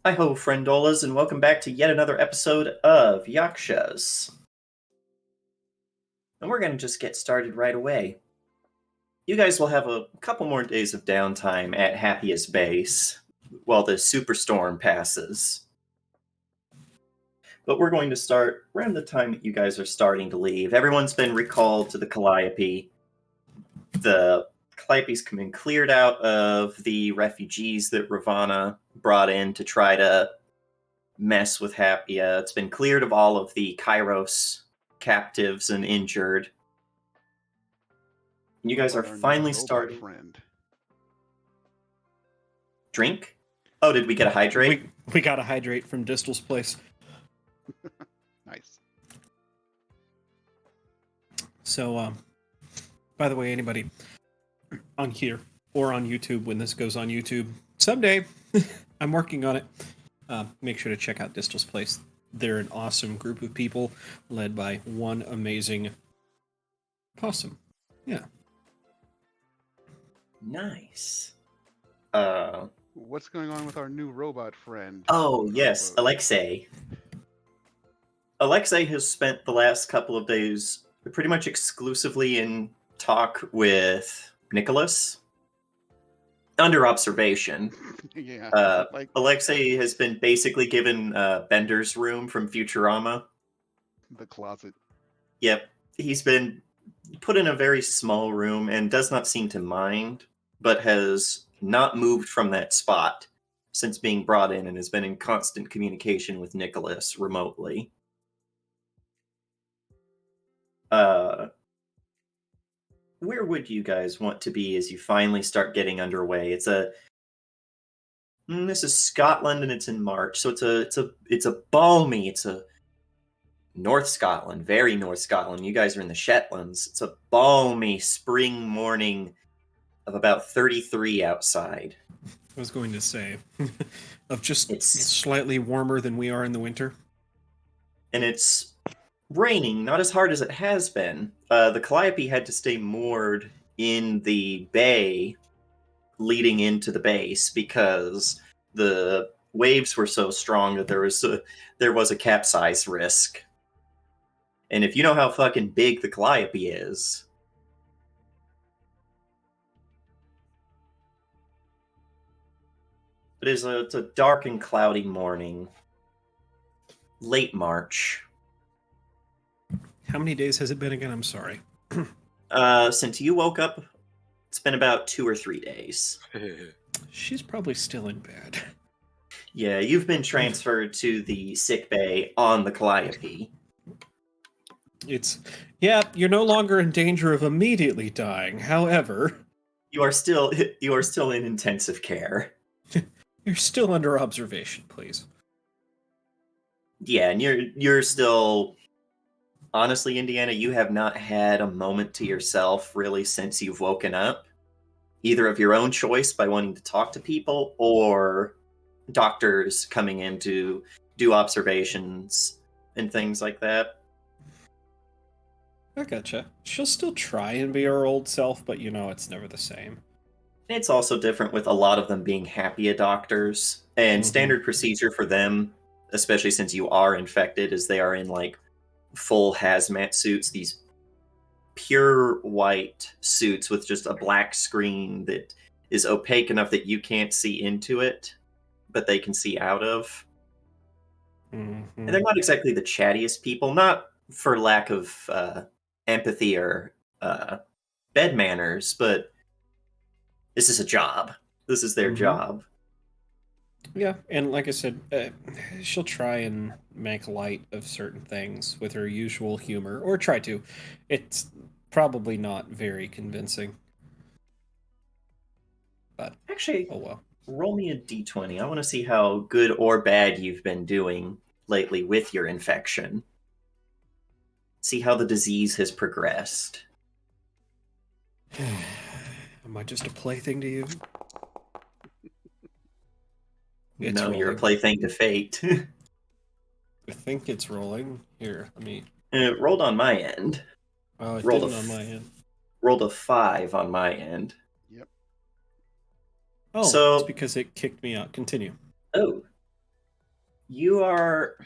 Hi ho, friendolas, and welcome back to yet another episode of Yakshas. And we're going to just get started right away. You guys will have a couple more days of downtime at Happiest Base while the superstorm passes. But we're going to start around the time that you guys are starting to leave. Everyone's been recalled to the Calliope. The Calliope's been cleared out of the refugees that Ravana brought in to try to mess with Happia. It's been cleared of all of the Kairos captives and injured. You guys are finally starting. Friend. Drink? Oh, did we get a hydrate? We got a hydrate from Distal's place. Nice. So, by the way, anybody on here or on YouTube, when this goes on YouTube, someday, I'm working on it. Make sure to check out Distal's place. They're an awesome group of people led by one amazing possum. Yeah. Nice. What's going on with our new robot friend? Oh, yes, Alexei. Alexei has spent the last couple of days pretty much exclusively in talk with Nicholas. Under observation. Yeah. Alexei has been basically given Bender's room from Futurama. The closet. Yep. He's been put in a very small room and does not seem to mind, but has not moved from that spot since being brought in and has been in constant communication with Nicholas remotely. Where would you guys want to be as you finally start getting underway? This is Scotland and it's in March, so it's a balmy, it's a North Scotland, very North Scotland. You guys are in the Shetlands. It's a balmy spring morning of about 33 outside. I was going to say, of just it's slightly warmer than we are in the winter. And it's raining, not as hard as it has been. The Calliope had to stay moored in the bay leading into the base because the waves were so strong that there was a capsize risk. And if you know how fucking big the Calliope is, it's a dark and cloudy morning, late March. How many days has it been again? I'm sorry. Since you woke up, it's been about 2 or 3 days. She's probably still in bed. Yeah, you've been transferred to the sick bay on the Calliope. You're no longer in danger of immediately dying. However, you are still in intensive care. You're still under observation, please. Yeah, and you're still... Honestly, Indiana, you have not had a moment to yourself really since you've woken up. Either of your own choice by wanting to talk to people or doctors coming in to do observations and things like that. I gotcha. She'll still try and be her old self, but it's never the same. It's also different with a lot of them being Happia doctors. And standard procedure for them, especially since you are infected, is they are in full hazmat suits, these pure white suits with just a black screen that is opaque enough that you can't see into it, but they can see out of. And they're not exactly the chattiest people, not for lack of empathy or bed manners, but this is a job. This is their job. Yeah, and like I said, she'll try and make light of certain things with her usual humor, or try to. It's probably not very convincing. But actually, oh well. Roll me a d20. I want to see how good or bad you've been doing lately with your infection. See how the disease has progressed. Am I just a plaything to you? No, you're a plaything to fate. I think it's rolling. Here, let me... It rolled on my end. Oh, it didn't on my end. Rolled a 5 on my end. Yep. Oh, so it's because it kicked me out. Continue. Oh. you're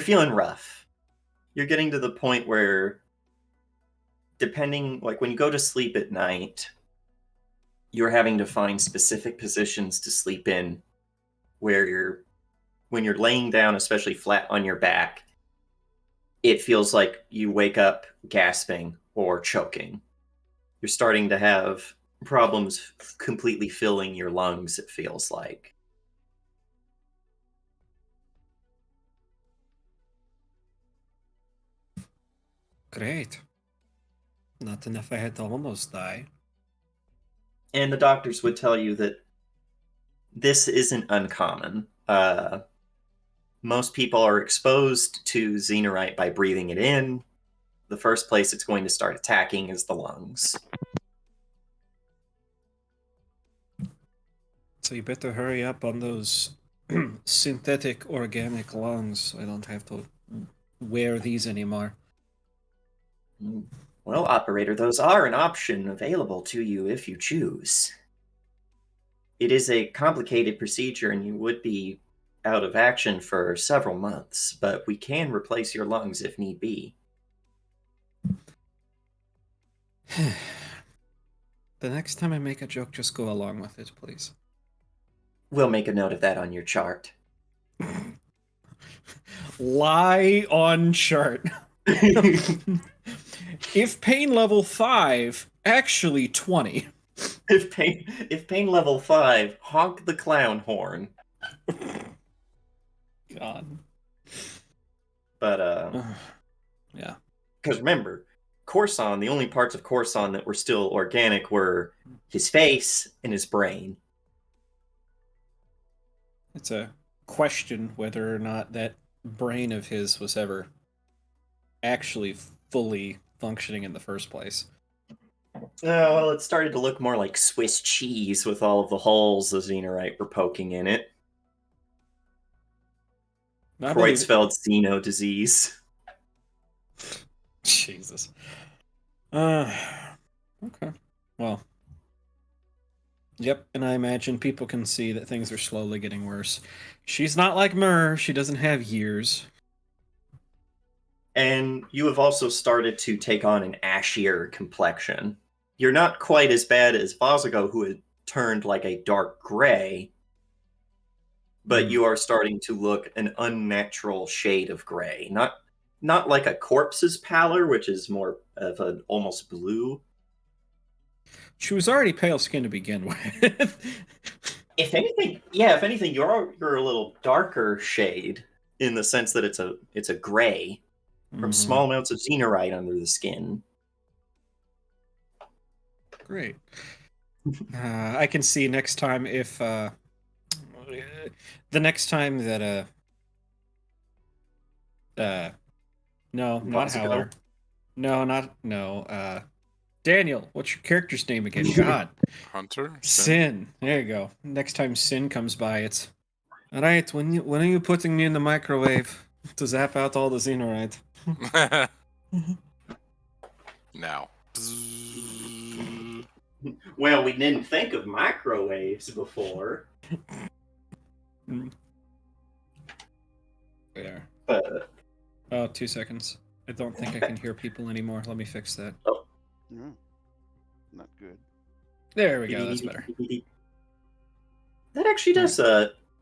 feeling rough. You're getting to the point where, depending, like when you go to sleep at night, you're having to find specific positions to sleep in where when you're laying down, especially flat on your back, it feels like you wake up gasping or choking. You're starting to have problems completely filling your lungs, it feels like. Great. Not enough I had to almost die. And the doctors would tell you that this isn't uncommon. Most people are exposed to xenorite by breathing it in. The first place it's going to start attacking is the lungs. So you better hurry up on those synthetic organic lungs so I don't have to wear these anymore. Well, operator, those are an option available to you if you choose. It is a complicated procedure and you would be out of action for several months, but we can replace your lungs if need be. The next time I make a joke, just go along with it, please. We'll make a note of that on your chart. Lie on chart. If pain level 5, actually 20. If pain level 5, honk the clown horn. God. But yeah. Because remember, Corson, the only parts of Corson that were still organic were his face and his brain. It's a question whether or not that brain of his was ever actually fully functioning in the first place. Oh, well, it started to look more like Swiss cheese with all of the holes the xenorite were poking in it. Creutzfeldt xeno disease. Jesus. Okay. Well. Yep, and I imagine people can see that things are slowly getting worse. She's not like Myrrh. She doesn't have years. And you have also started to take on an ashier complexion. You're not quite as bad as Vozigo, who had turned like a dark gray, but you are starting to look an unnatural shade of gray. Not like a corpse's pallor, which is more of an almost blue. She was already pale skinned to begin with. If anything, you're a little darker shade in the sense that it's a gray from small amounts of xenorite under the skin. Great. I can see next time if the next time that no, not Howler. No, Daniel, what's your character's name again? God. Hunter? Sin. There you go. Next time Sin comes by, it's all right. When are you putting me in the microwave to zap out all the xenorite? Now. Well, we didn't think of microwaves before. There. But Oh, 2 seconds. I don't think I can hear people anymore. Let me fix that. No, not good. There we go. That's better. That actually does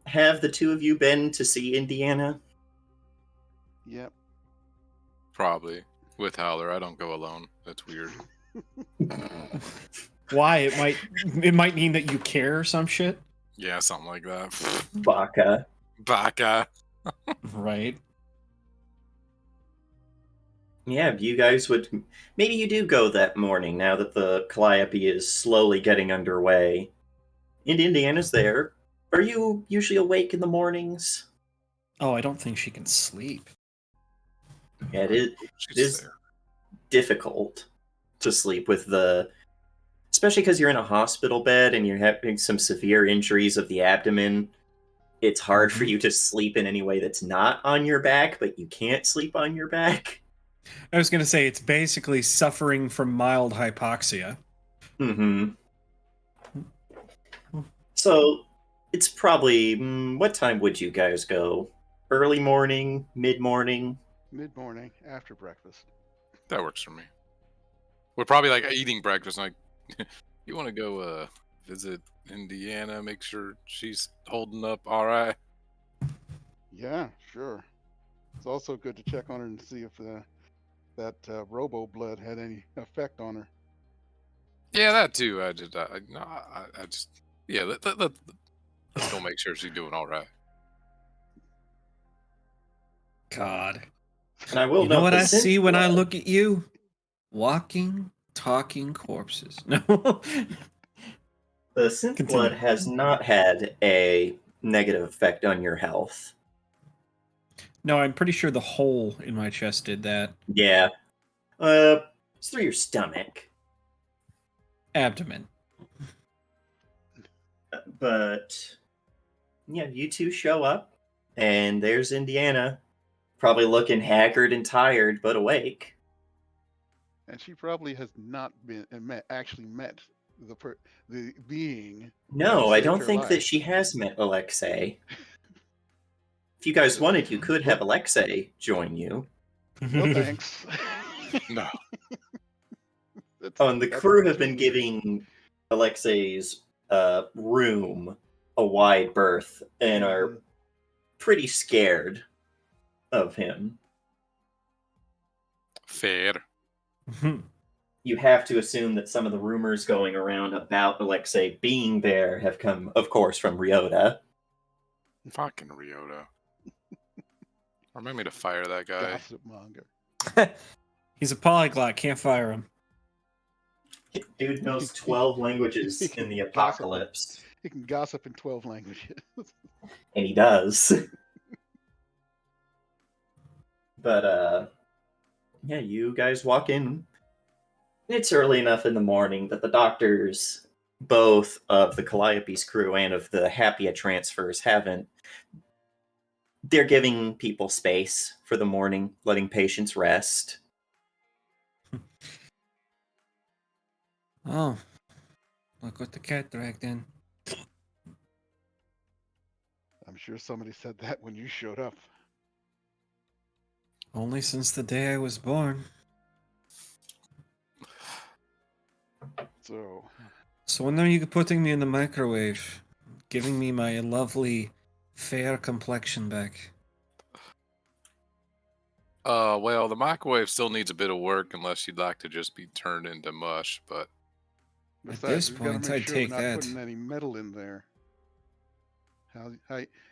have the two of you been to see Indiana? Yep. Probably. With Howler, I don't go alone. That's weird. Why? It might mean that you care or some shit. Yeah, something like that. Baka. Baka. Right. Yeah, you guys would... Maybe you do go that morning now that the Calliope is slowly getting underway. And Indiana's there. Are you usually awake in the mornings? Oh, I don't think she can sleep. Yeah, it is difficult to sleep with the... Especially because you're in a hospital bed and you're having some severe injuries of the abdomen. It's hard for you to sleep in any way that's not on your back, but you can't sleep on your back. I was going to say, it's basically suffering from mild hypoxia. Mm-hmm. So, it's probably... what time would you guys go? early morning, mid morning. Mid-morning, after breakfast. That works for me. We're probably like eating breakfast. Like, you want to go visit Indiana? Make sure she's holding up all right. Yeah, sure. It's also good to check on her and see if that robo blood had any effect on her. Yeah, that too. I just, yeah. Let's go make sure she's doing all right. God. And I will You know note what the I see synth when I blood- look at you? Walking, talking corpses. No. The synth Continue. blood has not had a negative effect on your health. No, I'm pretty sure the hole in my chest did that. Yeah. It's through your stomach. Abdomen. But yeah, you two show up, and there's Indiana, probably looking haggard and tired, but awake. And she probably has not been actually met the being. No, who I saved don't her think that life. she has met Alexei. If you guys wanted, you could have Alexei join you. No thanks. No. Oh, and the crew have been giving Alexei's room a wide berth and are pretty scared of him. Fair. You have to assume that some of the rumors going around about Alexei being there have come, of course, from Ryota. Fucking Ryota. Remind me to fire that guy. Gossip monger. He's a polyglot. Can't fire him. Dude knows 12 languages He can in the gossip. apocalypse. He can gossip in 12 languages. And he does. But, yeah, you guys walk in. It's early enough in the morning that the doctors, both of the Calliope's crew and of the Happia transfers, haven't. They're giving people space for the morning, letting patients rest. Oh. Look what the cat dragged in. I'm sure somebody said that when you showed up. Only since the day I was born. So when are you putting me in the microwave? Giving me my lovely, fair complexion back. Well, the microwave still needs a bit of work unless you'd like to just be turned into mush, but besides, this we've got to point, make I'd sure take we're not that. putting any metal in there. How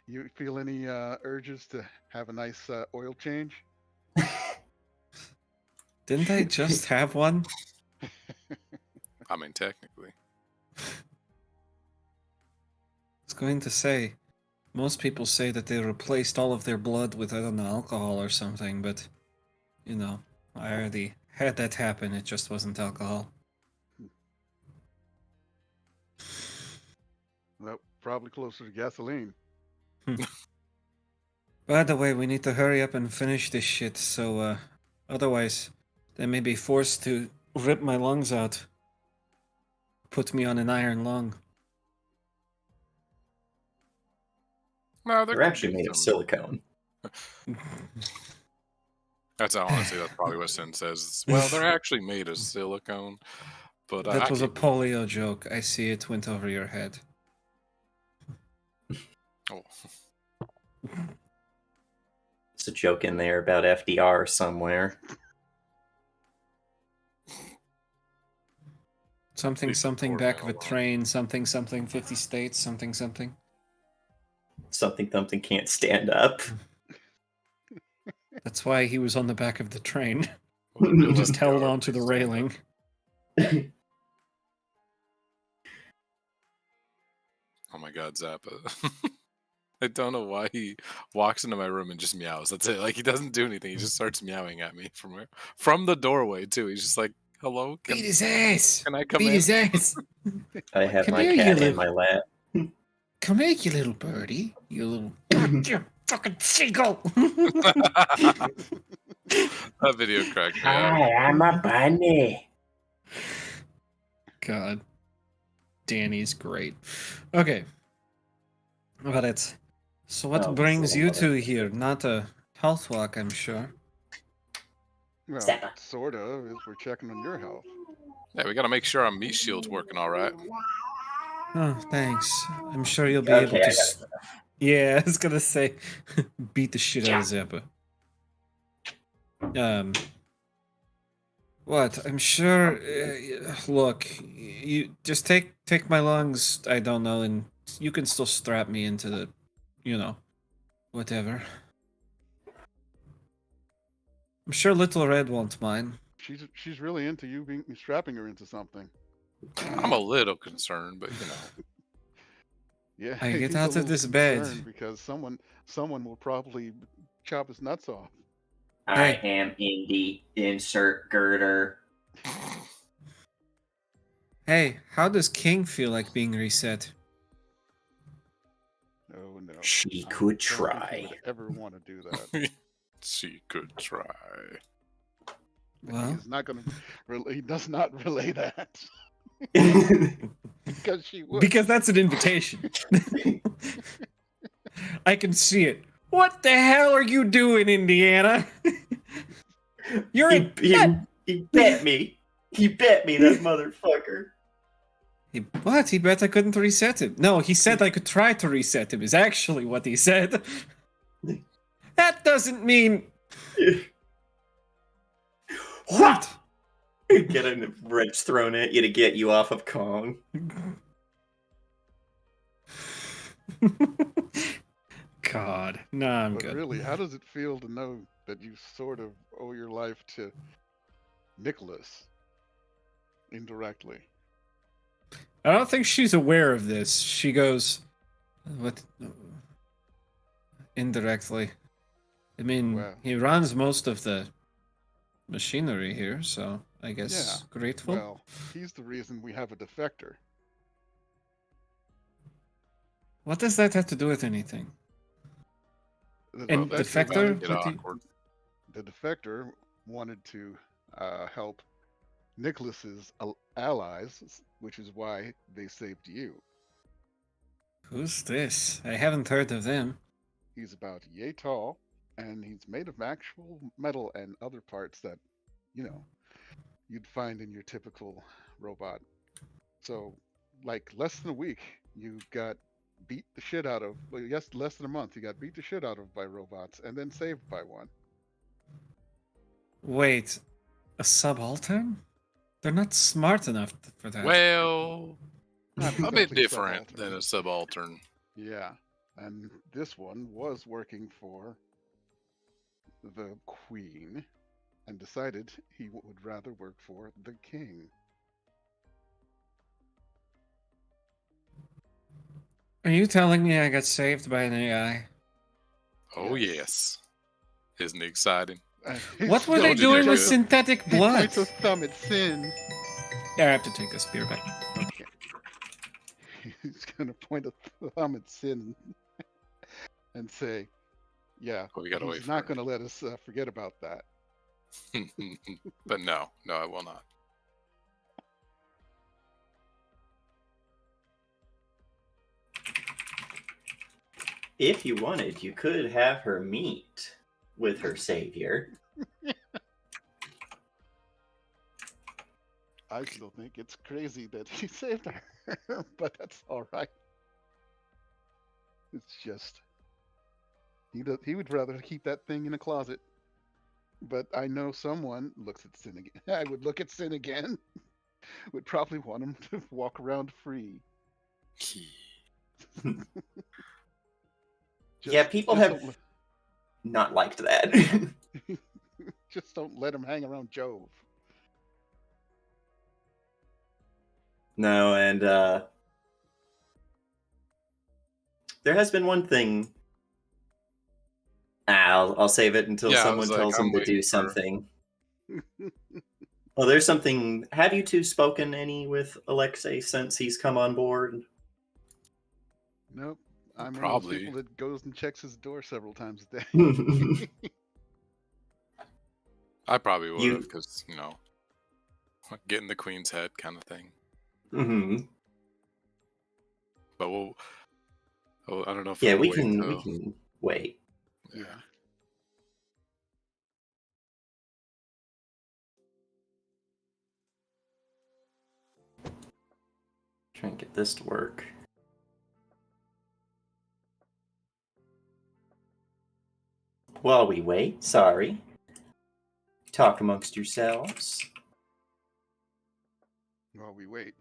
you feel any urges to have a nice oil change? Didn't I just have one? I mean, technically. I was going to say, most people say that they replaced all of their blood with, I don't know, alcohol or something, but, you know, I already had that happen, it just wasn't alcohol. Well, probably closer to gasoline. By the way, we need to hurry up and finish this shit, so, otherwise, they may be forced to rip my lungs out. Put me on an iron lung. No, They're actually made of silicone. That's honestly, that's probably what Sin says. Well, they're actually made of silicone, but That was a can- polio joke. I see it went over your head. Oh. It's a joke in there about FDR somewhere. Something, Leave the something, poor back man of a alone. train, something, something, 50 states, something, something. Something can't stand up. That's why he was on the back of the train. Well, the real Just held FDR onto the please stand up. railing. Oh my god, Zappa. I don't know why he walks into my room and just meows. That's it. Like, he doesn't do anything. He just starts meowing at me from the doorway, too. He's just like, hello? Beat his ass! Can I come Beat in? his ass! I have Come my here, you cat in little- my lap. Come here, you little birdie. You little... God, you fucking seagull! That video cracked me up. I'm a bunny. God. Danny's great. Okay. But So what Oh, this brings little you two mother- here? Not a health walk, I'm sure. Well, Zappa. sort of, is we're checking on your health. Yeah, we gotta make sure our meat shield's working all right. Oh, thanks. I'm sure you'll be Okay, able I to. got it. Yeah, I was gonna say, beat the shit out of Zappa. What? I'm sure. Look, you just take my lungs. I don't know, and you can still strap me into the, whatever. I'm sure Little Red won't mind. She's really into you being strapping her into something. I'm a little concerned, but Yeah, I get he's a out of little this bed. concerned because someone will probably chop his nuts off. I Hey. am in the insert girder. Hey, how does King feel like being reset? Oh no. She I could don't think try. he would ever want to do that. she could try. Well, He's not going to. He does not relay that because she would. because that's an invitation. I can see it. What the hell are you doing, Indiana? You're he, a he bet me. He bet me, that motherfucker. What? He bet I couldn't reset him. No, he said I could try to reset him, is actually what he said. That doesn't mean. What? Get a wrench thrown at you to get you off of Kong. God. No, I'm But good. really, how does it feel to know that you sort of owe your life to Nicholas indirectly? I don't think she's aware of this. She goes, what? Indirectly. I mean, Well. he runs most of the machinery here, so I guess Yeah. grateful. Well, he's the reason we have a defector. What does that have to do with anything? The And defector? wanted Get What do you- awkward. the defector wanted to help Nicholas's allies, which is why they saved you. Who's this? I haven't heard of them. He's about yay tall, and he's made of actual metal and other parts that, you'd find in your typical robot. So, like less than a week, you got beat the shit out of. Well, yes, less than a month, you got beat the shit out of by robots, and then saved by one. Wait, a subaltern? They're not smart enough for that. Well, Not a bit exactly different subaltern. than a subaltern. Yeah, and this one was working for the queen and decided he would rather work for the king. Are you telling me I got saved by an AI? Oh, Yes. yes. Isn't it exciting? What were they Told you doing they with would. synthetic He blood? points a thumb at Sin. Yeah, I have to take this beer back. Okay. He's gonna point a thumb at Sin and say, "Yeah, Oh, we gotta wait he's for not her. gonna let us forget about that." But no, I will not. If you wanted, you could have her meet with her savior. I still think it's crazy that he saved her, but that's all right. It's just he would rather keep that thing in a closet. But I know someone looks at Sin again. I would look at Sin again. Would probably want him to walk around free. Yeah, people just have don't not liked that. just don't let him hang around Jove. No, and there has been one thing. I'll save it until Yeah, I someone was like, tells I'm him to waiting do for- something. Well, there's something. Have you two spoken any with Alexei since he's come on board? Nope. I'm one of Probably. those people that goes and checks his door several times a day. I probably would You- have, because, getting the queen's head kind of thing. hmm But Oh, I don't know if Yeah, we we can wait can we though. can wait. Yeah. Try and get this to work. While we wait, sorry. Talk amongst yourselves. While we wait,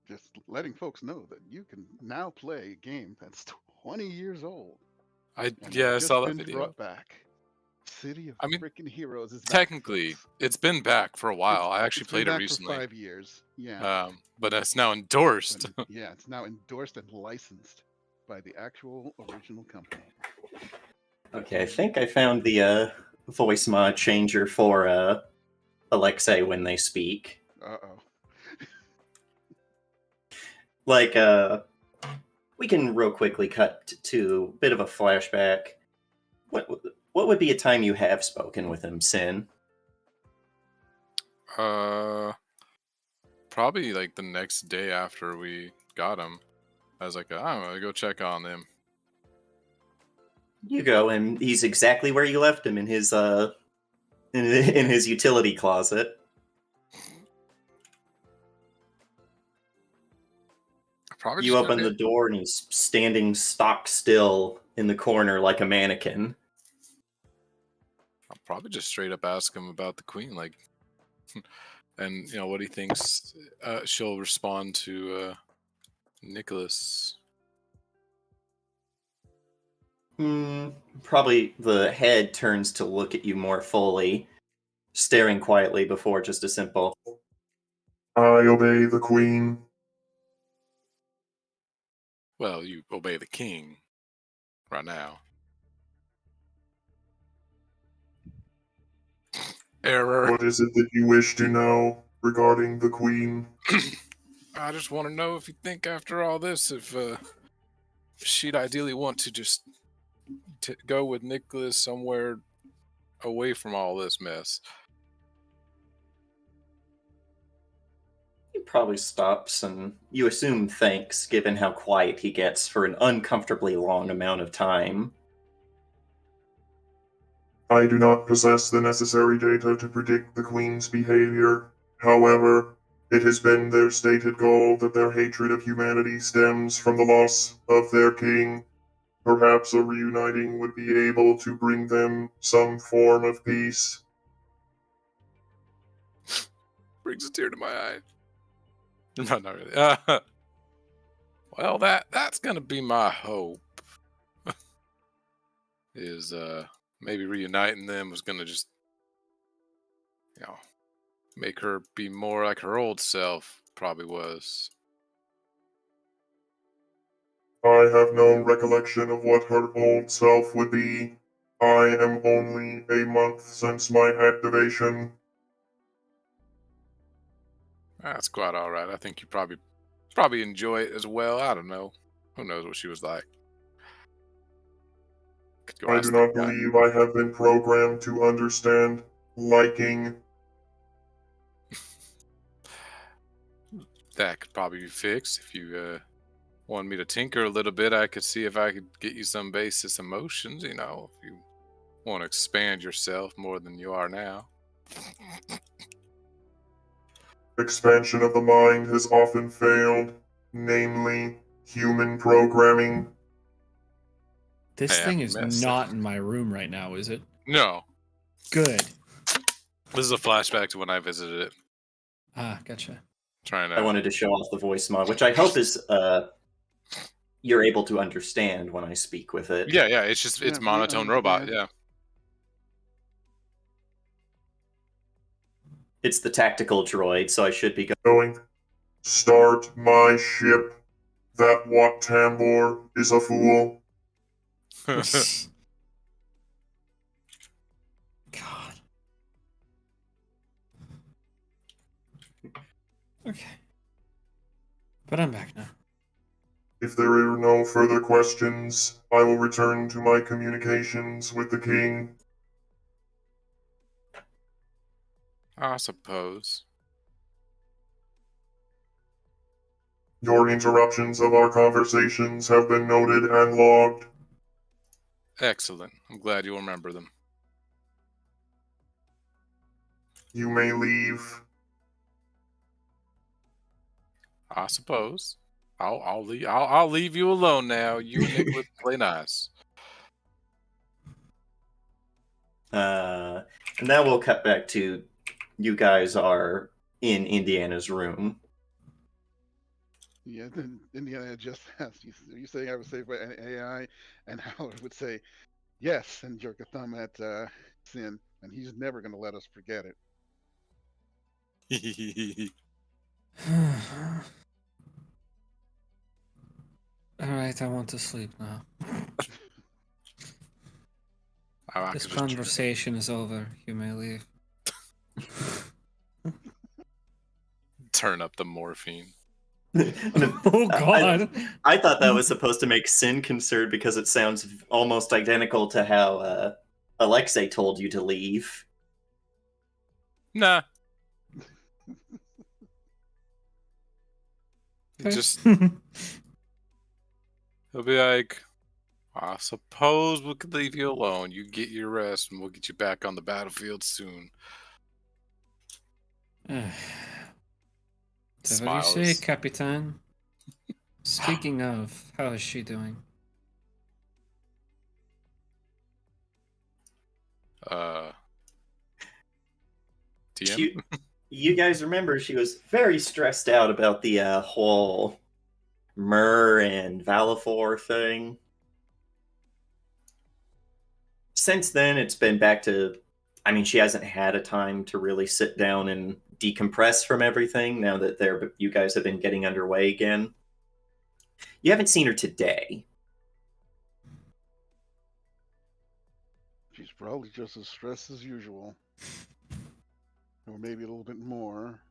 just letting folks know that you can now play a game that's 20 years old and I has saw just that been video. brought back. City of I mean, Freaking Heroes is back, technically, folks. it's been back for a while. I actually It's been played it back for recently. 5 years. Yeah. But it's now endorsed. Yeah, it's now endorsed and licensed by the actual original company. Okay, I think I found the voice mod changer for Alexei when they speak. Uh-oh. Like, we can real quickly cut to a bit of a flashback. What would be a time you have spoken with him, Sin? Probably like the next day after we got him. I was like, I'm gonna go check on him. You go, and he's exactly where you left him in his in his utility closet. Probably You just open the door, and he's standing stock still in the corner like a mannequin. I'll probably just straight up ask him about the queen, like, and what he thinks she'll respond to Nicholas. Probably the head turns to look at you more fully, staring quietly before just a simple, I obey the queen. Well, you obey the king right now. Error. What is it that you wish to know regarding the queen? I just want to know if you think after all this, if she'd ideally want to just go with Nicholas somewhere away from all this mess. he probably stops, and you assume thanks, given how quiet he gets for an uncomfortably long amount of time. I do not possess the necessary data to predict the queen's behavior. However, it has been their stated goal that their hatred of humanity stems from the loss of their king. Perhaps a reuniting would be able to bring them some form of peace. Brings a tear to my eye. No, not really. Well, that's gonna be my hope. Is maybe reuniting them was gonna just make her be more like her old self. Probably was. I have no recollection of what her old self would be. I am only a month since my activation. That's quite all right. I think you probably enjoy it as well. I don't know. Who knows what she was like? Could go I ask do that not guy. believe I have been programmed to understand liking. That could probably be fixed if you wanted me to tinker a little bit. I could see if I could get you some basis emotions. If you want to expand yourself more than you are now. Expansion of the mind has often failed, namely human programming. This Hey, thing I is missed not in my room right now, is it? No, Good. this is a flashback to when I visited it. Ah, gotcha. Trying I to. wanted to show off the voice mod, which I hope is you're able to understand when I speak with it. Yeah, it's just it's Yeah, we monotone robot. understand. Yeah. It's the tactical droid, so I should be Going, start my ship. That Wat Tambor is a fool. God. Okay. But I'm back now. If there are no further questions, I will return to my communications with the king. I suppose. Your interruptions of our conversations have been noted and logged. Excellent. I'm glad you remember them. You may leave. I suppose. I'll leave you alone now. You and Nicholas play nice. And now we'll cut back to you guys are in Indiana's room. Yeah, then Indiana just asked you. You saying I was saved by an AI, and Howard would say yes, and jerk a thumb at Sin, and he's never going to let us forget it. All right, I want to sleep now. I This could just conversation is over. You may leave. turn up the morphine. Oh God! I thought that was supposed to make Sin concerned because it sounds almost identical to how Alexei told you to leave. Nah. Okay. Just he'll be like, I suppose we could leave you alone. You get your rest, and we'll get you back on the battlefield soon. Whatever you Smiles. say, Capitan. Speaking of, how is she doing? TM? You guys remember she was very stressed out about the whole Myrrh and Valifor thing. Since then, it's been back to... I mean, she hasn't had a time to really sit down and decompress from everything now that you guys have been getting underway again. You haven't seen her today. She's probably just as stressed as usual, or maybe a little bit more.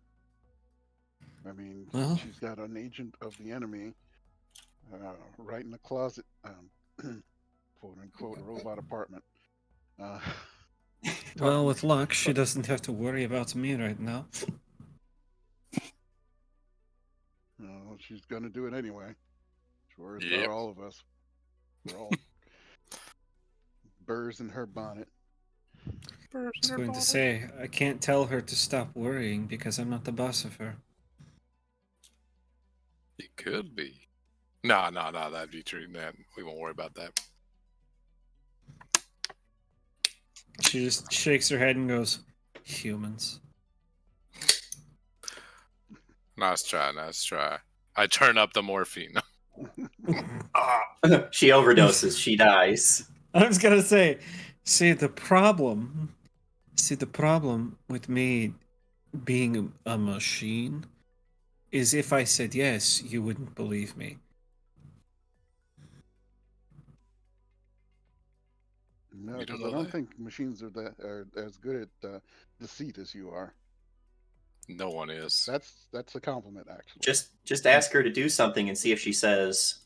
I mean, Well, she's got an agent of the enemy right in the closet, quote unquote, robot apartment. well, with luck, she doesn't have to worry about me right now. She's gonna do it anyway. Sure as Yep. for all of us. We're all burrs in her bonnet. I was going to say, I can't tell her to stop worrying because I'm not the boss of her. It could be. No, that'd be true. Man, we won't worry about that. She just shakes her head and goes, humans. Nice try. I turn up the morphine. She overdoses. She dies. I was gonna say, see the problem with me being a machine is if I said yes, you wouldn't believe me. No, You don't because know I don't that. think machines are as good at deceit as you are. No one is. That's a compliment, actually. Just ask her to do something and see if she says,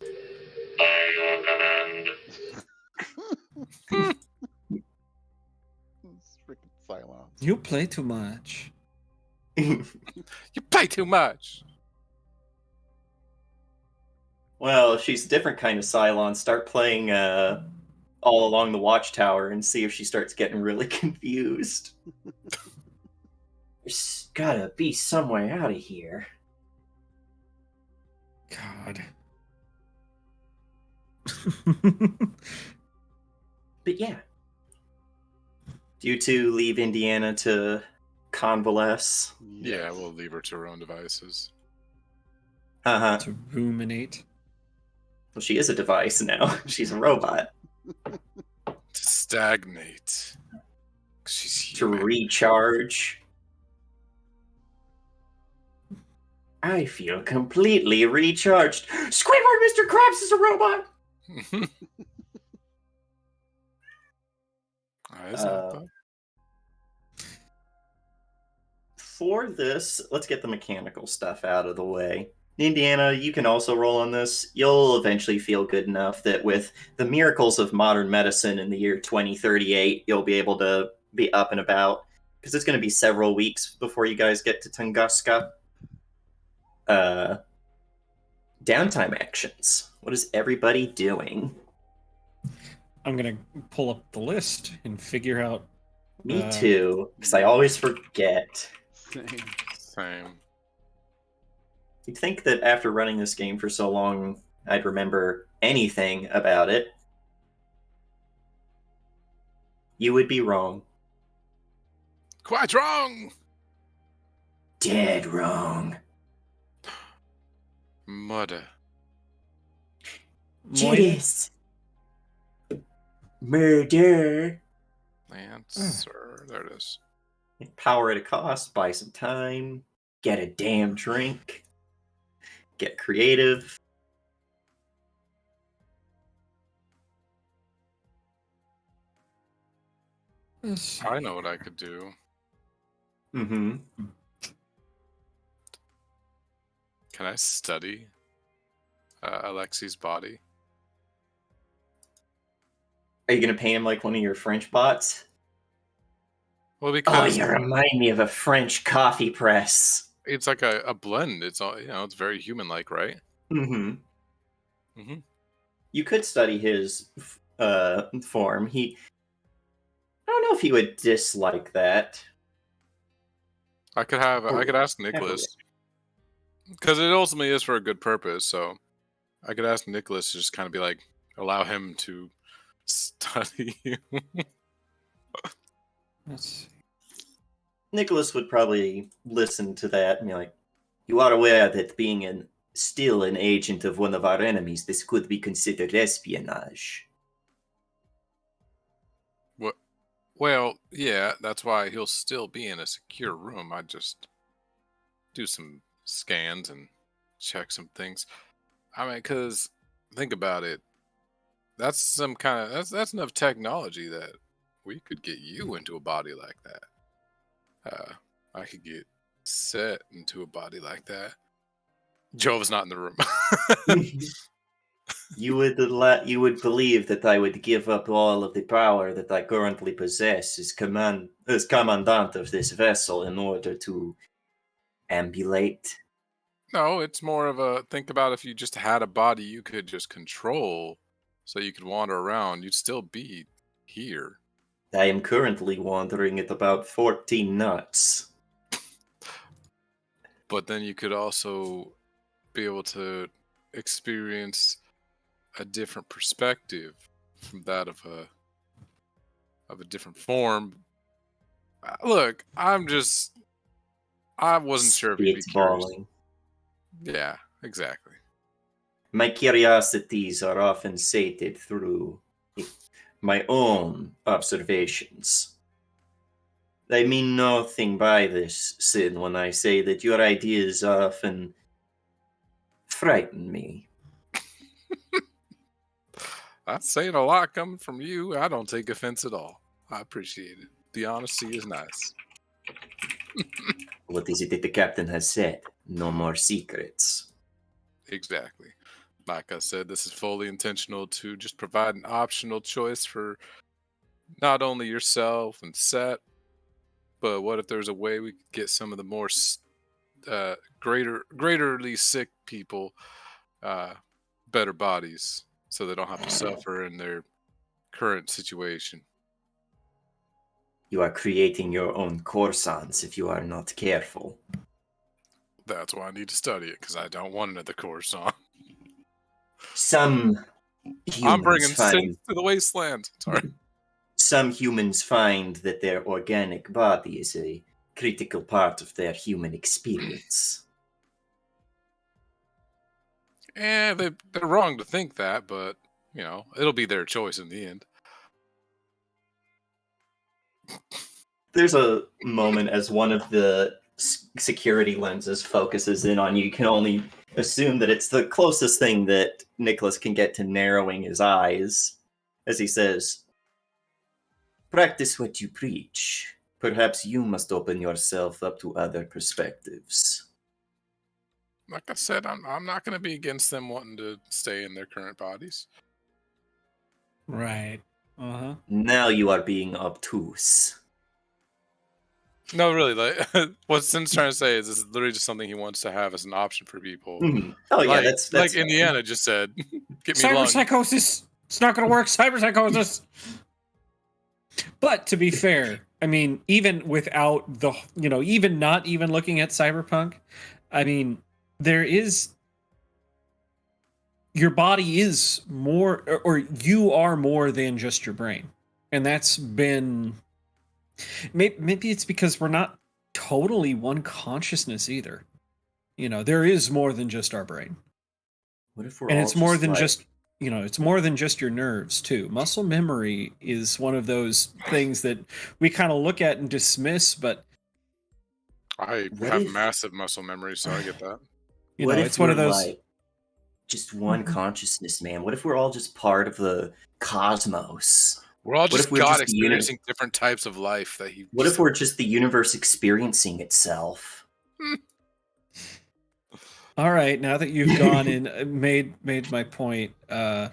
It's freaking silence. You play too much. You play too much. well, she's a different kind of Cylon. Start playing All Along the Watchtower and see if she starts getting really confused. There's gotta be some way out of here. God. But yeah. Do you two leave Indiana to convalesce? Yeah, we'll leave her to her own devices. Uh-huh. To ruminate. Well, she is a device now. She's a robot. To stagnate. She's To human. recharge. I feel completely recharged. Squidward, Mr. Krabs is a robot! For this, let's get the mechanical stuff out of the way. Indiana, you can also roll on this. You'll eventually feel good enough that with the miracles of modern medicine in the year 2038, you'll be able to be up and about. Because it's going to be several weeks before you guys get to Tunguska. Downtime actions. What is everybody doing? I'm gonna pull up the list and figure out. Me too, because I always forget. Same. Same. You'd think that after running this game for so long, I'd remember anything about it. You would be wrong. Quite wrong. Dead wrong. Murder. Moin. Judas. Murder. Answer. There it is. Power at a cost, buy some time, get a damn drink, get creative. I know what I could do. Mm-hmm. Can I study Alexi's body? Are you gonna paint him like one of your French bots? Well, Oh, because you remind me of a French coffee press. it's like a blend. It's all it's very human-like, right? Mm-hmm. Mm-hmm. You could study his form. I don't know if he would dislike that. I could ask Nicholas because it ultimately is for a good purpose. So I could ask Nicholas to just kind of be like, allow him to study you. Let's see. Nicholas would probably listen to that and be like, "You are aware that being still an agent of one of our enemies, this could be considered espionage." What? Well, yeah, that's why he'll still be in a secure room. I just do some scans and check some things. I mean, because think about it. That's some kind of that's enough technology that we could get you into a body like that. I could get set into a body like that. Jove's not in the room. You would believe that I would give up all of the power that I currently possess as commandant of this vessel in order to ambulate. No, it's more of a think about if you just had a body you could just control so you could wander around, you'd still be here. I am currently wandering at about 14 knots. But then you could also be able to experience a different perspective from that of a different form. Look, I wasn't sure if you'd be curious. Spitballing. Yeah, exactly. My curiosities are often sated through my own observations. I mean nothing by this, Sin, when I say that your ideas often frighten me. That's saying a lot coming from you. I don't take offense at all. I appreciate it. The honesty is nice. What is it that the captain has said? No more secrets. Exactly. Like I said, this is fully intentional to just provide an optional choice for not only yourself and Set, but what if there's a way we could get some of the more greaterly sick people better bodies so they don't have to suffer in their current situation. You are creating your own Corsans if you are not careful. That's why I need to study it, because I don't want another course on. Some I'm bringing humans synth to the wasteland. Sorry. Some humans find that their organic body is a critical part of their human experience. They're wrong to think that, but, it'll be their choice in the end. There's a moment as one of the security lenses focuses in on you. You can only assume that it's the closest thing that Nicholas can get to narrowing his eyes as he says, "Practice what you preach. Perhaps you must open yourself up to other perspectives." Like I said, I'm not going to be against them wanting to stay in their current bodies. Right. Uh-huh. Now you are being obtuse. No, really, like what Sin's trying to say is this is literally just something he wants to have as an option for people. Mhm. Oh yeah, Like that's like fine. Indiana just said, get me Cyber lung. psychosis. It's not going to work. Cyber psychosis. But to be fair, I mean, even without the, even not even looking at cyberpunk, I mean, there is, your body is more, or you are more than just your brain. And that's been, maybe it's because we're not totally one consciousness either. There is more than just our brain. What if we're And all it's more just than like, just, it's more than just your nerves too. Muscle memory is one of those things that we kind of look at and dismiss, but I what have if massive muscle memory, so I get that. what if it's one we're of those. like just one consciousness, man? What if we're all just part of the cosmos? We're all What just if we're God just the uni- experiencing different types of life that he. What if we're just the universe experiencing itself? All right, now that you've gone and made my point, Oh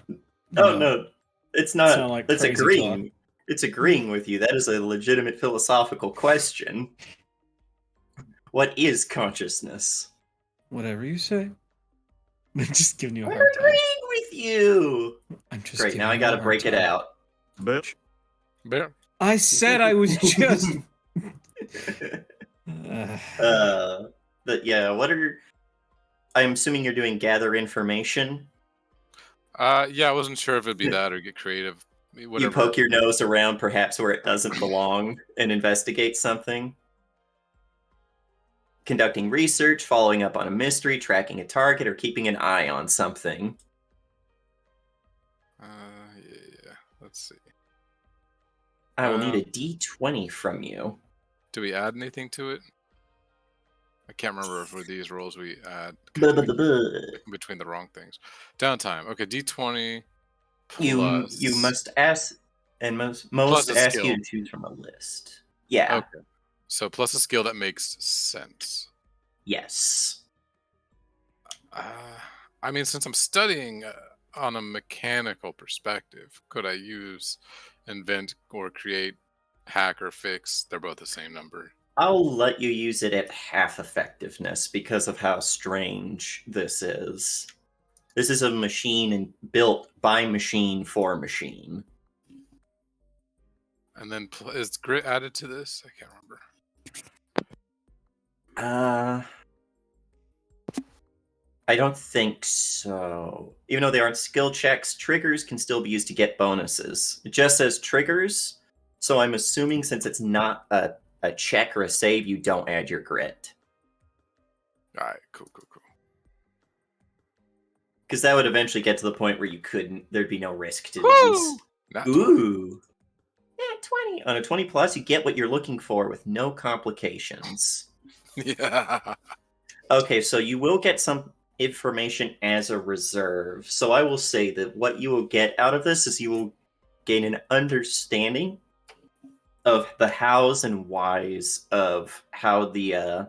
no, it's not. sound like It's crazy agreeing. It's agreeing with you. That is a legitimate philosophical question. What is consciousness? whatever you say. I'm just giving you a I'm hard time. agreeing with you. I'm just Great. giving Now I you a got to hard break it time. out. Bitch. Bear. I said I was just. But yeah, what are? I'm assuming you're doing gather information. Yeah, I wasn't sure if it'd be that or get creative. Whatever. You poke your nose around, perhaps where it doesn't belong, and investigate something. Conducting research, following up on a mystery, tracking a target, or keeping an eye on something. Yeah. Let's see. I will need a D20 from you. Do we add anything to it? I can't remember if with these rolls we add between the wrong things. Downtime. Okay, D20 plus. You must ask, and most Plus a ask you skill. to choose from a list. Yeah. Okay. So plus a skill that makes sense. Yes. I mean, since I'm studying on a mechanical perspective, could I use invent or create, hack or fix? They're both the same number. I'll let you use it at half effectiveness because of how strange this is. This is a machine and built by machine for machine. And then is grit added to this? I can't remember. I don't think so. Even though they aren't skill checks, triggers can still be used to get bonuses. It just says triggers, so I'm assuming since it's not a check or a save, you don't add your grit. All right, cool. Because that would eventually get to the point where you couldn't, there'd be no risk to these. Not Ooh. Yeah, 20. On a 20 plus, you get what you're looking for with no complications. Yeah. Okay, so you will get some information as a reserve. So I will say that what you will get out of this is you will gain an understanding of the hows and whys of how the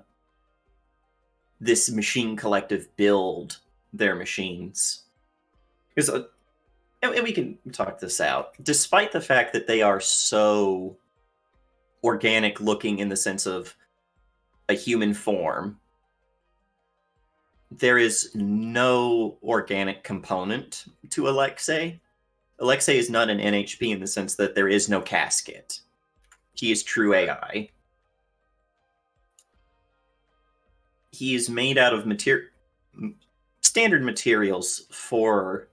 this machine collective build their machines. Because and we can talk this out. Despite the fact that they are so organic looking in the sense of a human form, there is no organic component to Alexei. Alexei is not an NHP in the sense that there is no casket. He is true AI. He is made out of standard materials for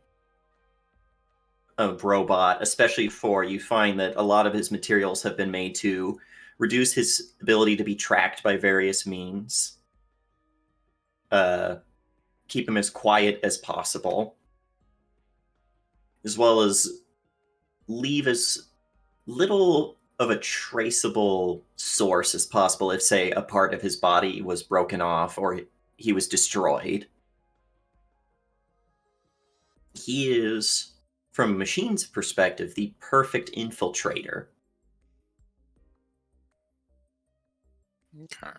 a robot, especially for, you find that a lot of his materials have been made to reduce his ability to be tracked by various means. Keep him as quiet as possible, as well as leave as little of a traceable source as possible if, say, a part of his body was broken off or he was destroyed. He is, from a machine's perspective, the perfect infiltrator. Okay.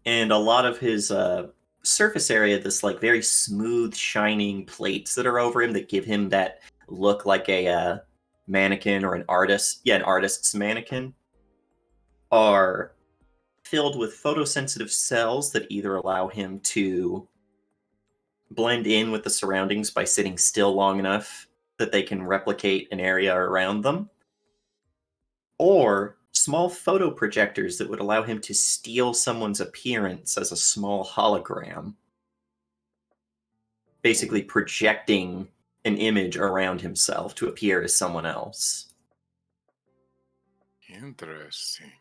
And a lot of his surface area, this like very smooth, shining plates that are over him that give him that look like a mannequin or an artist. Yeah, an artist's mannequin. are filled with photosensitive cells that either allow him to blend in with the surroundings by sitting still long enough that they can replicate an area around them, or small photo projectors that would allow him to steal someone's appearance as a small hologram, basically projecting an image around himself to appear as someone else. Interesting.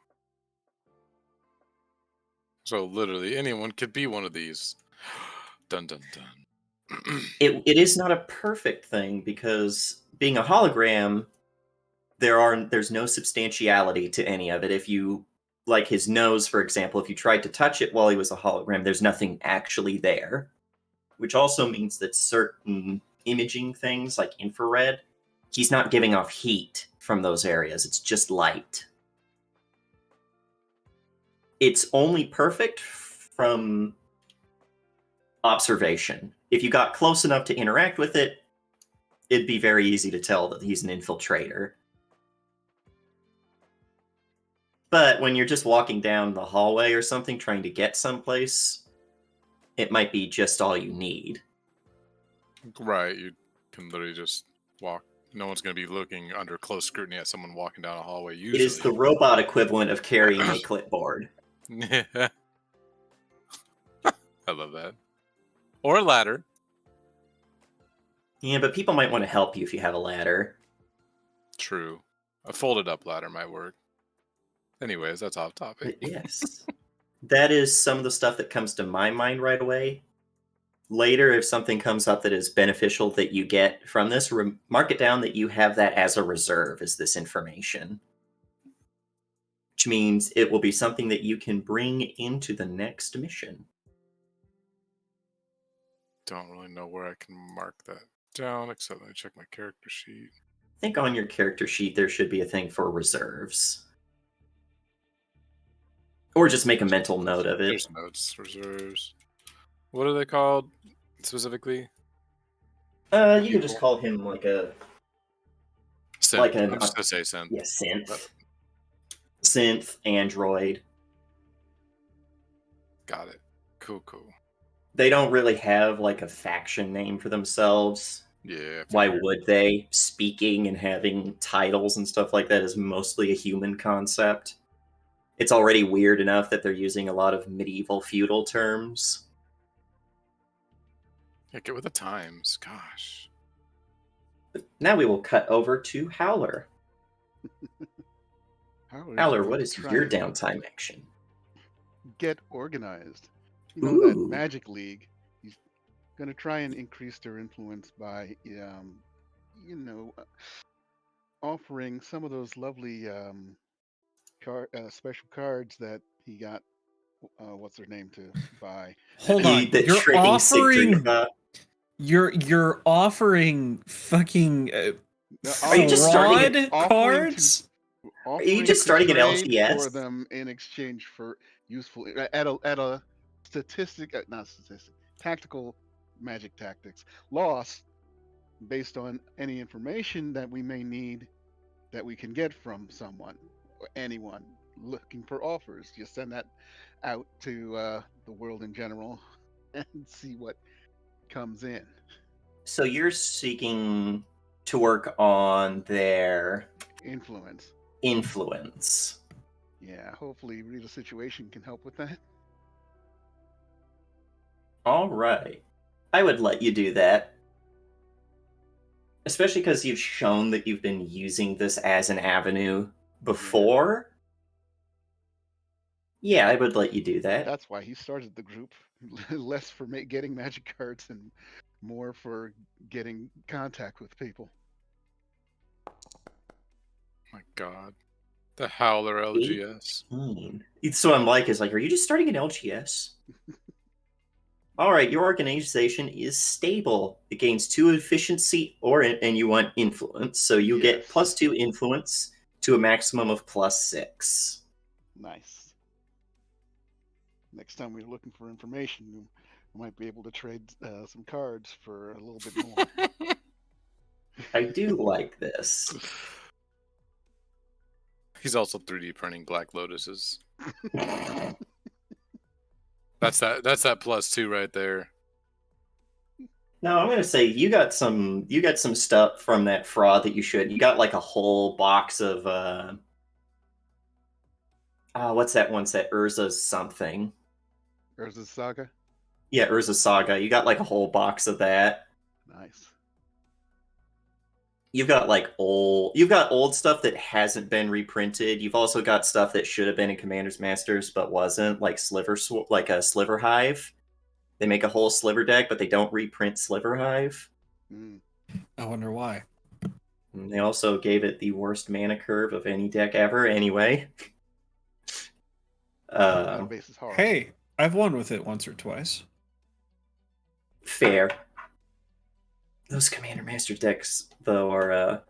So literally anyone could be one of these. Dun dun dun. It is not a perfect thing because being a hologram, there's no substantiality to any of it. If you, like his nose, for example, if you tried to touch it while he was a hologram, there's nothing actually there. Which also means that certain imaging things like infrared, he's not giving off heat from those areas. It's just light. It's only perfect from observation. If you got close enough to interact with it, it'd be very easy to tell that he's an infiltrator. But when you're just walking down the hallway or something trying to get someplace, it might be just all you need. Right, you can literally just walk. No one's going to be looking under close scrutiny at someone walking down a hallway, usually. It is the robot equivalent of carrying a clipboard. Yeah. I love that. Or a ladder. Yeah, but people might want to help you if you have a ladder. True. A folded up ladder might work. Anyways, that's off topic. But yes. That is some of the stuff that comes to my mind right away. Later, if something comes up that is beneficial that you get from this, mark it down that you have that as a reserve, as this information. Which means it will be something that you can bring into the next mission. Don't really know where I can mark that down, except let me check my character sheet. I think on your character sheet there should be a thing for reserves. Or just make a mental note of it. There's notes, reserves. What are they called specifically? You can just call him like a... Synth. Like I'm just going to say synth. Yeah, synth. Synth, android. Got it. Cool, cool. They don't really have like a faction name for themselves. Yeah. Why would they? Speaking and having titles and stuff like that is mostly a human concept. It's already weird enough that they're using a lot of medieval feudal terms. Yeah, get with the times. Gosh. But now we will cut over to Howler. Howler, what is your downtime action? Get organized. You know that Magic League. He's going to try and increase their influence by, offering some of those lovely special cards that he got. What's their name to buy? Hold on, That you're Shrinking Siegfried offering. about. You're offering fucking Are you just starting fraud cards? Are you just starting an LGS? For them in exchange for useful at a tactical magic tactics loss based on any information that we may need that we can get from someone or anyone looking for offers. Just send that out to the world in general and see what comes in. So you're seeking to work on their influence. Yeah, hopefully Read a Situation can help with that. All right. I would let you do that. Especially because you've shown that you've been using this as an avenue before. Yeah, I would let you do that. That's why he started the group. Less for getting magic cards and more for getting contact with people. My God. The Howler LGS. 18. So I'm like, are you just starting an LGS? All right, your organization is stable. It gains 2 efficiency, and you want influence. So you get +2 influence to a maximum of +6. Nice. Next time we're looking for information, we might be able to trade some cards for a little bit more. I do like this. He's also 3D printing Black Lotuses. That's that plus 2 right there. No, I'm gonna say you got some stuff from that fraud that you should. You got like a whole box of what's that one set? Urza's something. Urza's Saga. Yeah, Urza Saga. You got like a whole box of that. Nice. You've got old stuff that hasn't been reprinted. You've also got stuff that should have been in Commander's Masters but wasn't, like like a Sliver Hive. They make a whole Sliver deck, but they don't reprint Sliver Hive. Mm. I wonder why. And they also gave it the worst mana curve of any deck ever. Anyway, Mana base is horrible. Hey, I've won with it once or twice. fair. Those Commander Master decks, though, are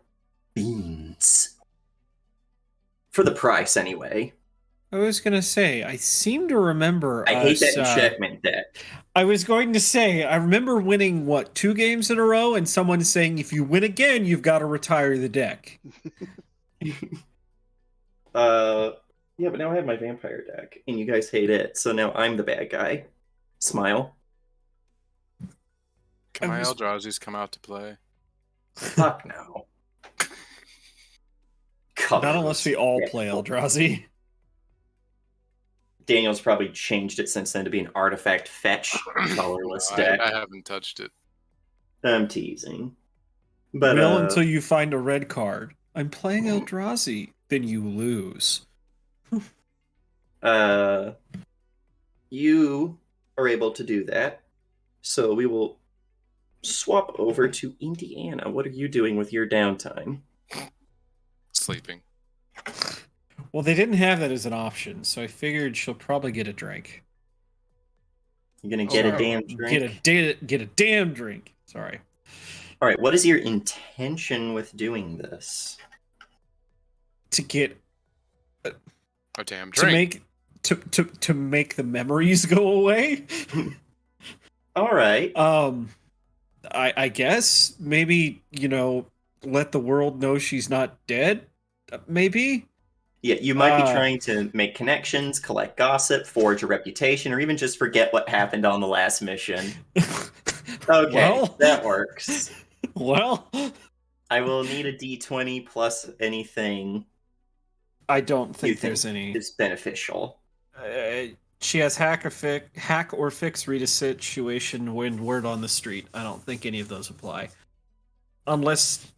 beans. For the price, anyway. I was gonna say, I seem to remember. I hate that enchantment deck. I was going to say, I remember winning 2 games in a row, and someone saying, if you win again, you've got to retire the deck. Yeah, but now I have my vampire deck, and you guys hate it, so now I'm the bad guy. Smile. Can my Eldrazi's come out to play? Fuck no. Not unless we all play Eldrazi. Daniel's probably changed it since then to be an artifact fetch colorless deck. I haven't touched it. I'm teasing. But well, until you find a red card. I'm playing Eldrazi. Then you lose. You are able to do that. So we will swap over to Indiana. What are you doing with your downtime? Sleeping. Well, they didn't have that as an option, so I figured she'll probably get a drink. You're gonna get a damn drink. Get a damn drink. Sorry. All right. What is your intention with doing this? To get a damn drink. To make the memories go away. All right. I guess maybe let the world know she's not dead. Maybe. Yeah, you might be trying to make connections, collect gossip, forge a reputation, or even just forget what happened on the last mission. Okay, well, that works. Well, I will need a d20 plus anything. I don't think there's any. It's beneficial. She has hack or fix, read a situation, win word on the street. I don't think any of those apply. Unless,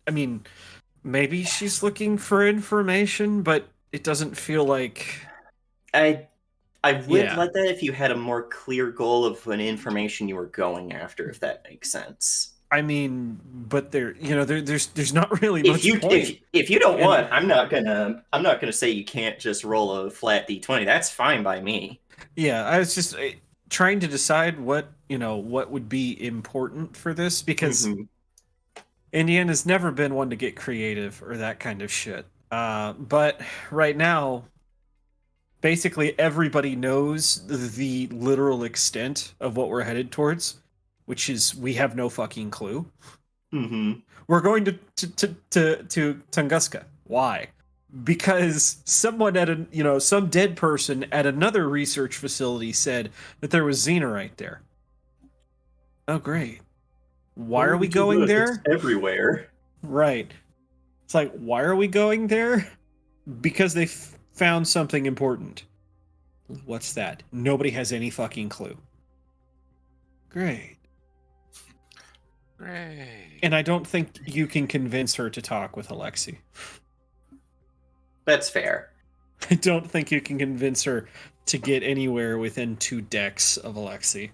maybe she's looking for information, but it doesn't feel like... I would let that if you had a more clear goal of an information you were going after, if that makes sense. But there's not really much point. If you don't want, I'm not gonna say you can't just roll a flat d20. That's fine by me. Yeah, I was just trying to decide what would be important for this, because Indiana's never been one to get creative or that kind of shit. But right now, basically everybody knows the literal extent of what we're headed towards, which is we have no fucking clue. Mm-hmm. We're going to Tunguska. Why? Because someone at some dead person at another research facility said that there was xenorite there. Oh, great. Why are we going there? It's everywhere. Right. It's like, why are we going there? Because they found something important. What's that? Nobody has any fucking clue. Great. And I don't think you can convince her to talk with Alexi. That's fair. I don't think you can convince her to get anywhere within 2 decks of Alexi.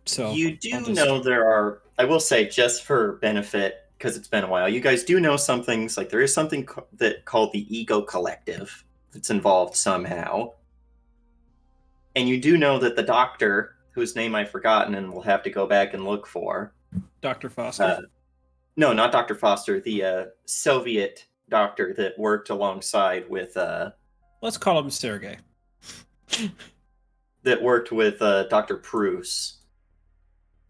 So you do know there are, I will say, just for benefit, because it's been a while, you guys do know some things, like there is something called the Ego Collective that's involved somehow. And you do know that the doctor, whose name I've forgotten and will have to go back and look for. Dr. Foster? No, not Dr. Foster, the Soviet doctor that worked alongside with... let's call him Sergei. That worked with Dr. Pruce.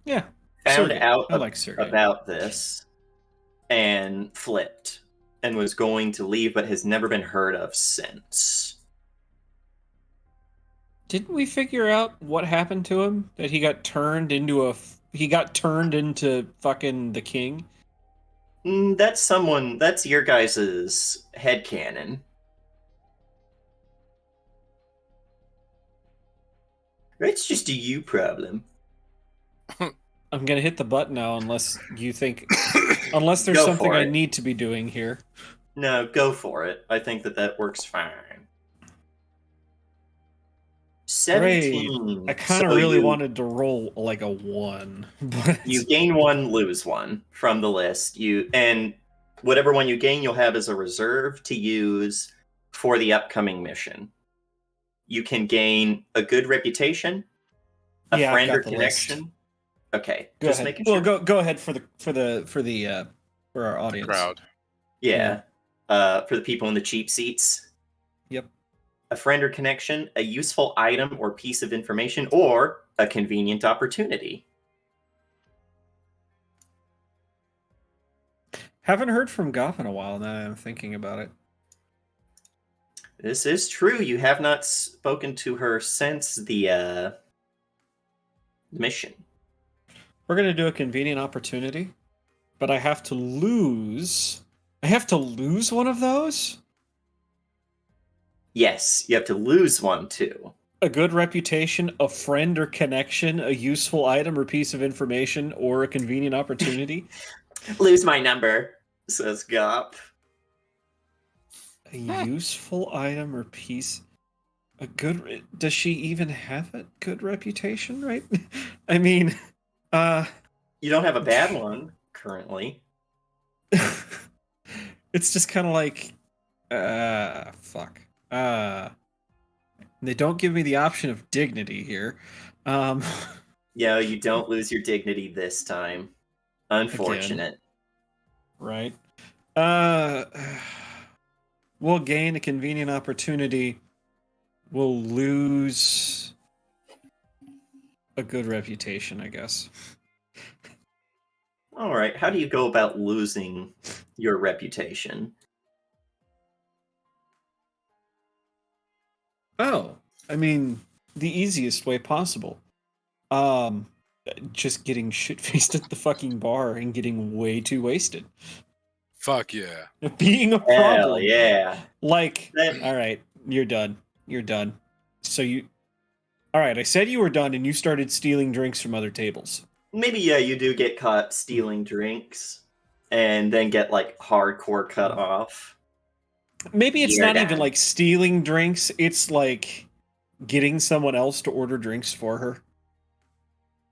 Yeah. Found Sergei. out I like about this and flipped. and was going to leave, but has never been heard of since. Didn't we figure out what happened to him? That he got turned into fucking the king? That's your guys' headcanon. It's just a you problem. I'm gonna hit the button now unless you think... unless there's Go something for I it. need to be doing here. No, go for it. I think that works fine. 17. Great. I kind of So really you, wanted to roll like a 1. But you gain 1, lose 1 from the list. And whatever one you gain, you'll have as a reserve to use for the upcoming mission. You can gain a good reputation, a Yeah, I've friend got or the connection. list. Okay, Go just ahead. making Well, sure. go ahead for our audience. Crowd. Yeah. For the people in the cheap seats. Yep. A friend or connection, a useful item or piece of information, or a convenient opportunity. Haven't heard from Goff in a while now I'm thinking about it. This is true. You have not spoken to her since the mission. We're going to do a convenient opportunity, but I have to lose... I have to lose one of those? Yes, you have to lose one too. A good reputation, a friend or connection, a useful item or piece of information, or a convenient opportunity? Lose my number, says Gop. A useful item or piece... A good... Does she even have a good reputation, right? I mean, You don't have a bad one currently. it's just kind of like... fuck. They don't give me the option of dignity here. Yeah, you don't lose your dignity this time. Unfortunate. Right. We'll gain a convenient opportunity. We'll lose a good reputation, I guess. All right, how do you go about losing your reputation? Oh, I mean, the easiest way possible. Just getting shit-faced at the fucking bar and getting way too wasted. Fuck yeah. Being a Hell problem. yeah. Like, That- all right, you're done. You're done. So you... All right, I said you were done and you started stealing drinks from other tables. Maybe, yeah, you do get caught stealing drinks and then get, like, hardcore cut off. Maybe it's You're not even done. like stealing drinks, it's like getting someone else to order drinks for her.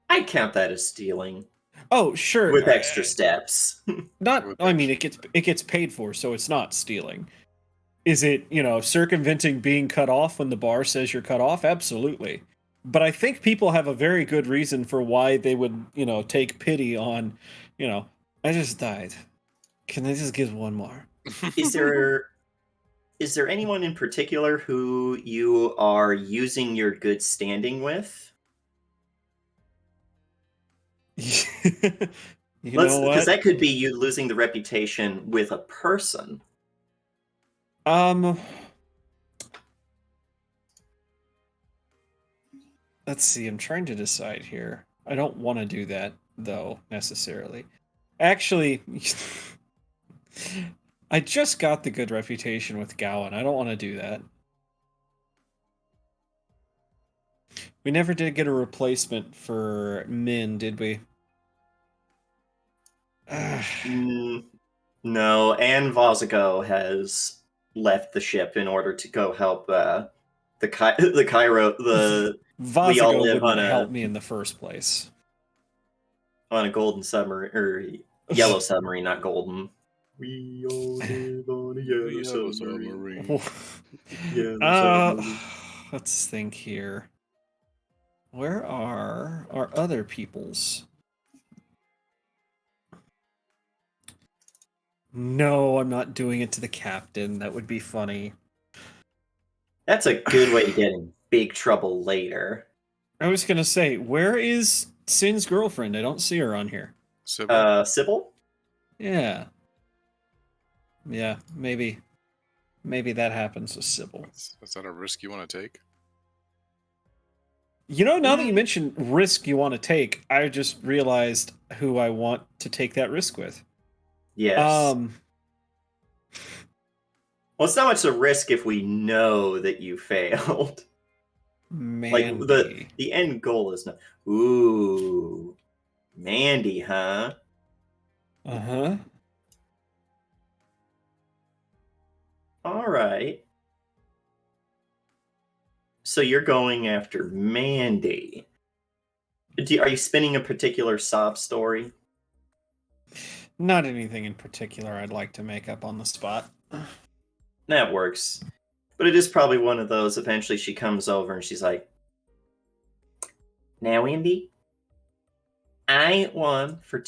I'd count that as stealing. Oh, sure. With extra steps. Not, With I mean, it gets paid for, so it's not stealing. Is it, circumventing being cut off when the bar says you're cut off? Absolutely. But I think people have a very good reason for why they would, take pity on, I just died. Can I just get one more? Is there anyone in particular who you are using your good standing with? You know what? Because that could be you losing the reputation with a person. Let's see. I'm trying to decide here. I don't want to do that, though, necessarily. Actually, I just got the good reputation with Gowan. I don't want to do that. We never did get a replacement for Min, did we? No, Anne Vozigo has left the ship in order to go help the Cairo. We all Vozigo live wouldn't on a- help me in the first place. On a golden submarine or yellow submarine, not golden. We all live on a yellow submarine. Yellow submarine. Let's think here. Where are our other peoples? No, I'm not doing it to the captain. That would be funny. That's a good way to get in big trouble later. I was gonna say, where is Sin's girlfriend? I don't see her on here. Sybil? Sybil? Yeah. Yeah, maybe that happens with Sybil. Is that a risk you want to take? You know, now that you mentioned risk you want to take, I just realized who I want to take that risk with. Yes. Well, it's not much a risk if we know that you failed. Mandy. Like the end goal is not. Ooh, Mandy, huh? Uh-huh. All right. So you're going after Mandy. Are you spinning a particular sob story? Not anything in particular I'd like to make up on the spot. That works. But it is probably one of those, eventually she comes over and she's like, now, Andy, I ain't one for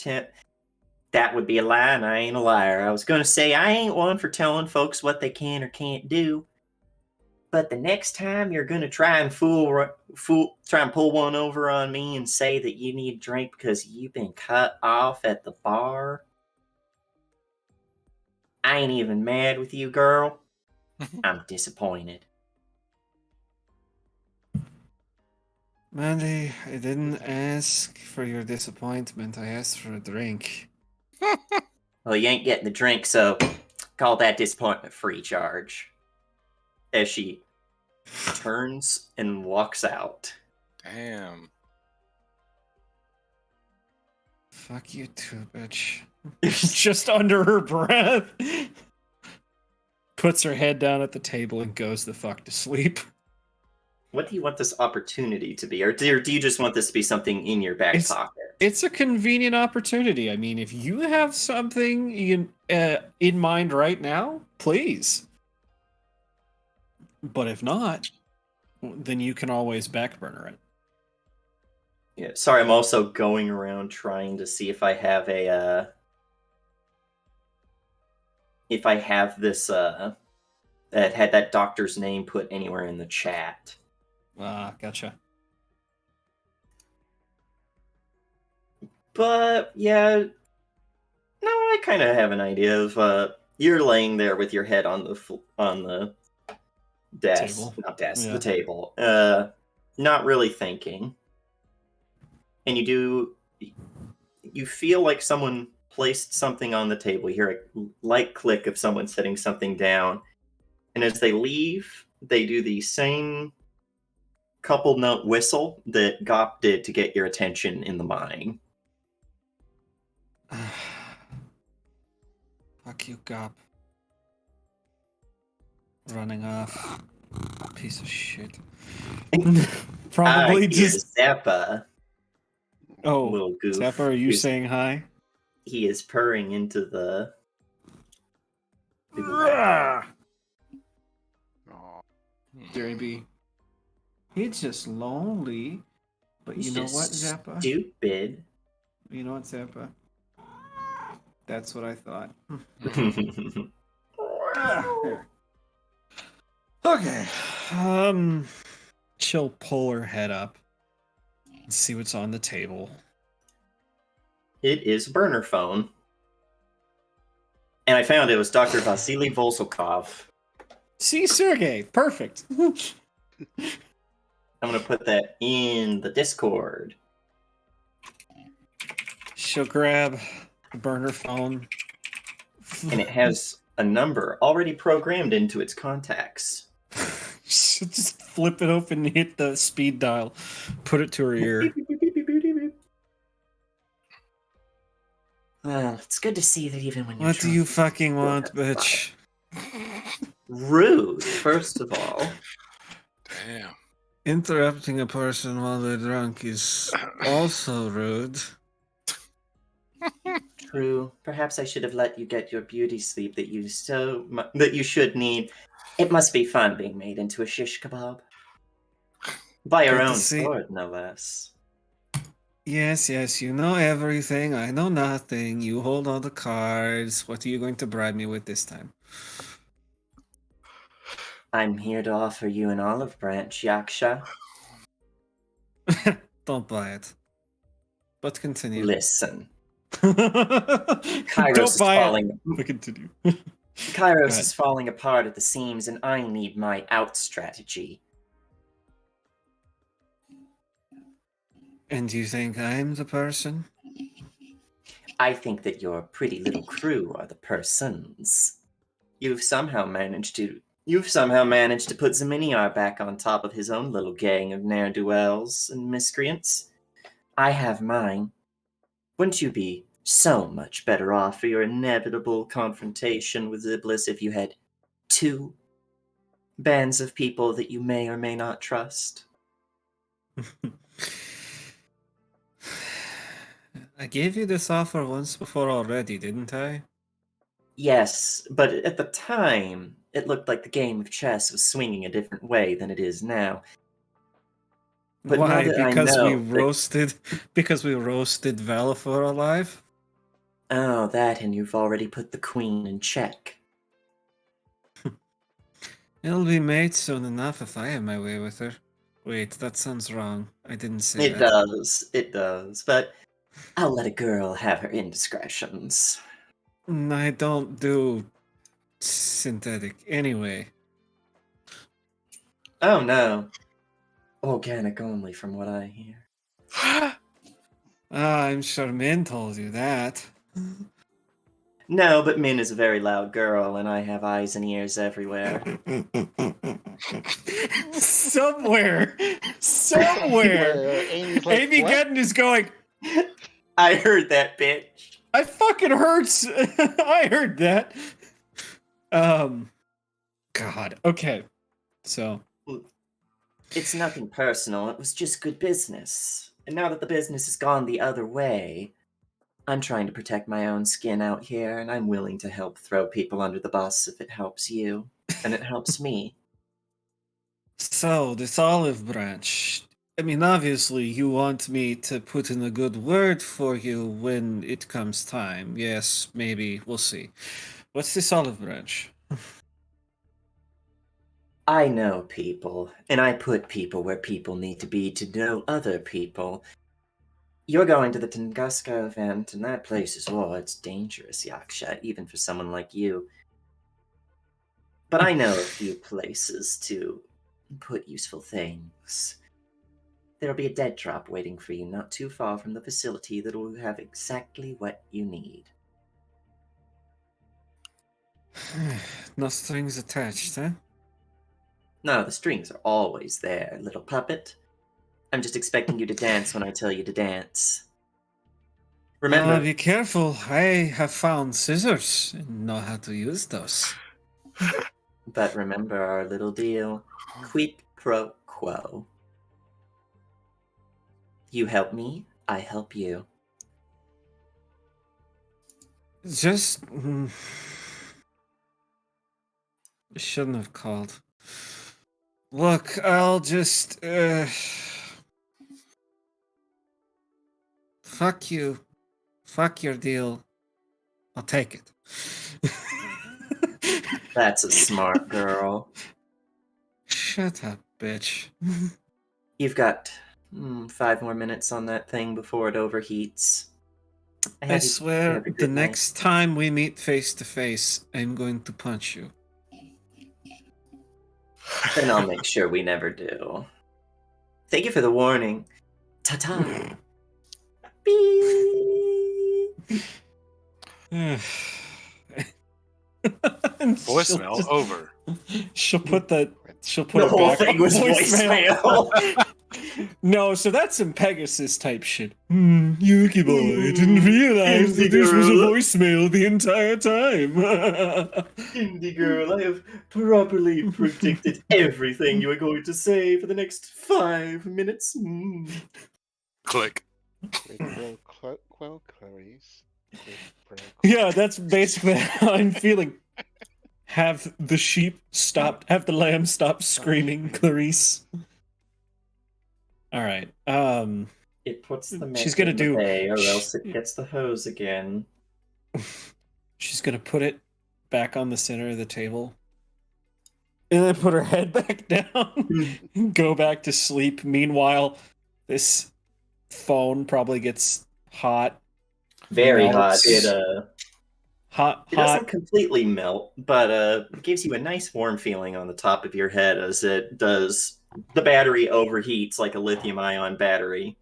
That would be a lie, and I ain't a liar. I was going to say I ain't one for telling folks what they can or can't do. But the next time you're going to try and pull one over on me and say that you need a drink because you've been cut off at the bar, I ain't even mad with you, girl. I'm disappointed. Mandy, I didn't ask for your disappointment. I asked for a drink. Well, you ain't getting the drink, so call that disappointment free charge. As she turns and walks out. Damn. Fuck you too, bitch. Just under her breath. Puts her head down at the table and goes the fuck to sleep. What do you want this opportunity to be? Or do you just want this to be something in your back pocket? It's a convenient opportunity. I mean, if you have something in mind right now, please. But if not, then you can always backburner it. Yeah, sorry, I'm also going around trying to see if I have this that had that doctor's name put anywhere in the chat. Ah, gotcha. But yeah, no, I kind of have an idea of you're laying there with your head on the desk, Table. not desk, Yeah. the table, not really thinking, and you feel like someone placed something on the table. You hear a light click of someone setting something down, and as they leave, they do the same couple note whistle that Gop did to get your attention in the mine. Fuck you, Gop. Running off. Piece of shit. Probably just Zappa. Oh, little goof. Zappa, are you saying hi? He is purring into the. Aw. Jerry B. He's just lonely. But He's you know just what, Zappa? Stupid. You know what, Zappa? That's what I thought. Okay. She'll pull her head up and see what's on the table. It is a burner phone. And I found it was Dr. Vasily Volsokov. See, Sergey. Perfect. I'm going to put that in the Discord. She'll grab the burner phone. And it has a number already programmed into its contacts. She'll just flip it open and hit the speed dial. Put it to her ear. Well, it's good to see that even when you're What do you fucking want, bitch? Rude, first of all. Damn. Interrupting a person while they're drunk is also rude. True. Perhaps I should have let you get your beauty sleep that you should need. It must be fun being made into a shish kebab. By your own sword, no less. Yes, you know everything. I know nothing. You hold all the cards. What are you going to bribe me with this time? I'm here to offer you an olive branch, Yaksha. Don't buy it. But continue. Listen. Don't buy it. But continue. Kairos ahead. is falling apart at the seams, and I need my out strategy. And you think I'm the person? I think that your pretty little crew are the persons. You've somehow managed to put Zeminiar back on top of his own little gang of ne'er-do-wells and miscreants. I have mine. Wouldn't you be so much better off for your inevitable confrontation with Ziblis if you had 2 bands of people that you may or may not trust? I gave you this offer once before already, didn't I? Yes, but at the time, it looked like the game of chess was swinging a different way than it is now. But now Why? that I Because we know that, roasted Valifor alive? oh, that, and you've already put the queen in check. It'll be made soon enough if I have my way with her. Wait, that sounds wrong. I didn't say that. It does, but I'll let a girl have her indiscretions. I don't do synthetic anyway. Oh no. Organic only, from what I hear. I'm sure Min told you that. No, but Min is a very loud girl, and I have eyes and ears everywhere. Somewhere. Amy's like, Amy "What?" Gettin is going, I heard that, bitch. I fucking heard. I heard that. God. Okay. So. It's nothing personal. It was just good business. And now that the business has gone the other way, I'm trying to protect my own skin out here, and I'm willing to help throw people under the bus if it helps you, and it helps me. So, this olive branch. I mean, obviously, you want me to put in a good word for you when it comes time. Yes, maybe. We'll see. What's this olive branch? I know people, and I put people where people need to be to know other people. You're going to the Tunguska event, and that place is, oh, it's dangerous, Yaksha, even for someone like you. But I know a few places to put useful things. There'll be a dead drop waiting for you not too far from the facility that will have exactly what you need. No strings attached, huh? No, the strings are always there, little puppet. I'm just expecting you to dance when I tell you to dance. Remember, Be careful. I have found scissors and know how to use those. but remember our little deal. Quid pro quo. You help me, I help you. Just. Shouldn't have called. Look, I'll just. Fuck you. Fuck your deal. I'll take it. That's a smart girl. Shut up, bitch. You've got 5 more minutes on that thing before it overheats. I swear, the next time we meet face to face, I'm going to punch you. Then I'll make sure we never do. Thank you for the warning. Ta-ta. Beep. Voicemail over. She'll put that. She'll put The it whole back thing on was voicemail. No, so that's some Pegasus type shit. Yuki boy, I didn't realize that this was a girl. voicemail the entire time. Indie girl, I have properly predicted everything you are going to say for the next 5 minutes. Click. Quell Clarice. Yeah, that's basically how I'm feeling. Have the sheep stopped, have the lamb stop screaming, Clarice. All right. It puts the She's mech gonna in the do- bay, or else it gets the hose again. She's gonna put it back on the center of the table. And then put her head back down and go back to sleep. Meanwhile, this phone probably gets hot. Very melts. hot. Hot, It hot. doesn't completely melt, but it gives you a nice warm feeling on the top of your head as it does. The battery overheats like a lithium-ion battery.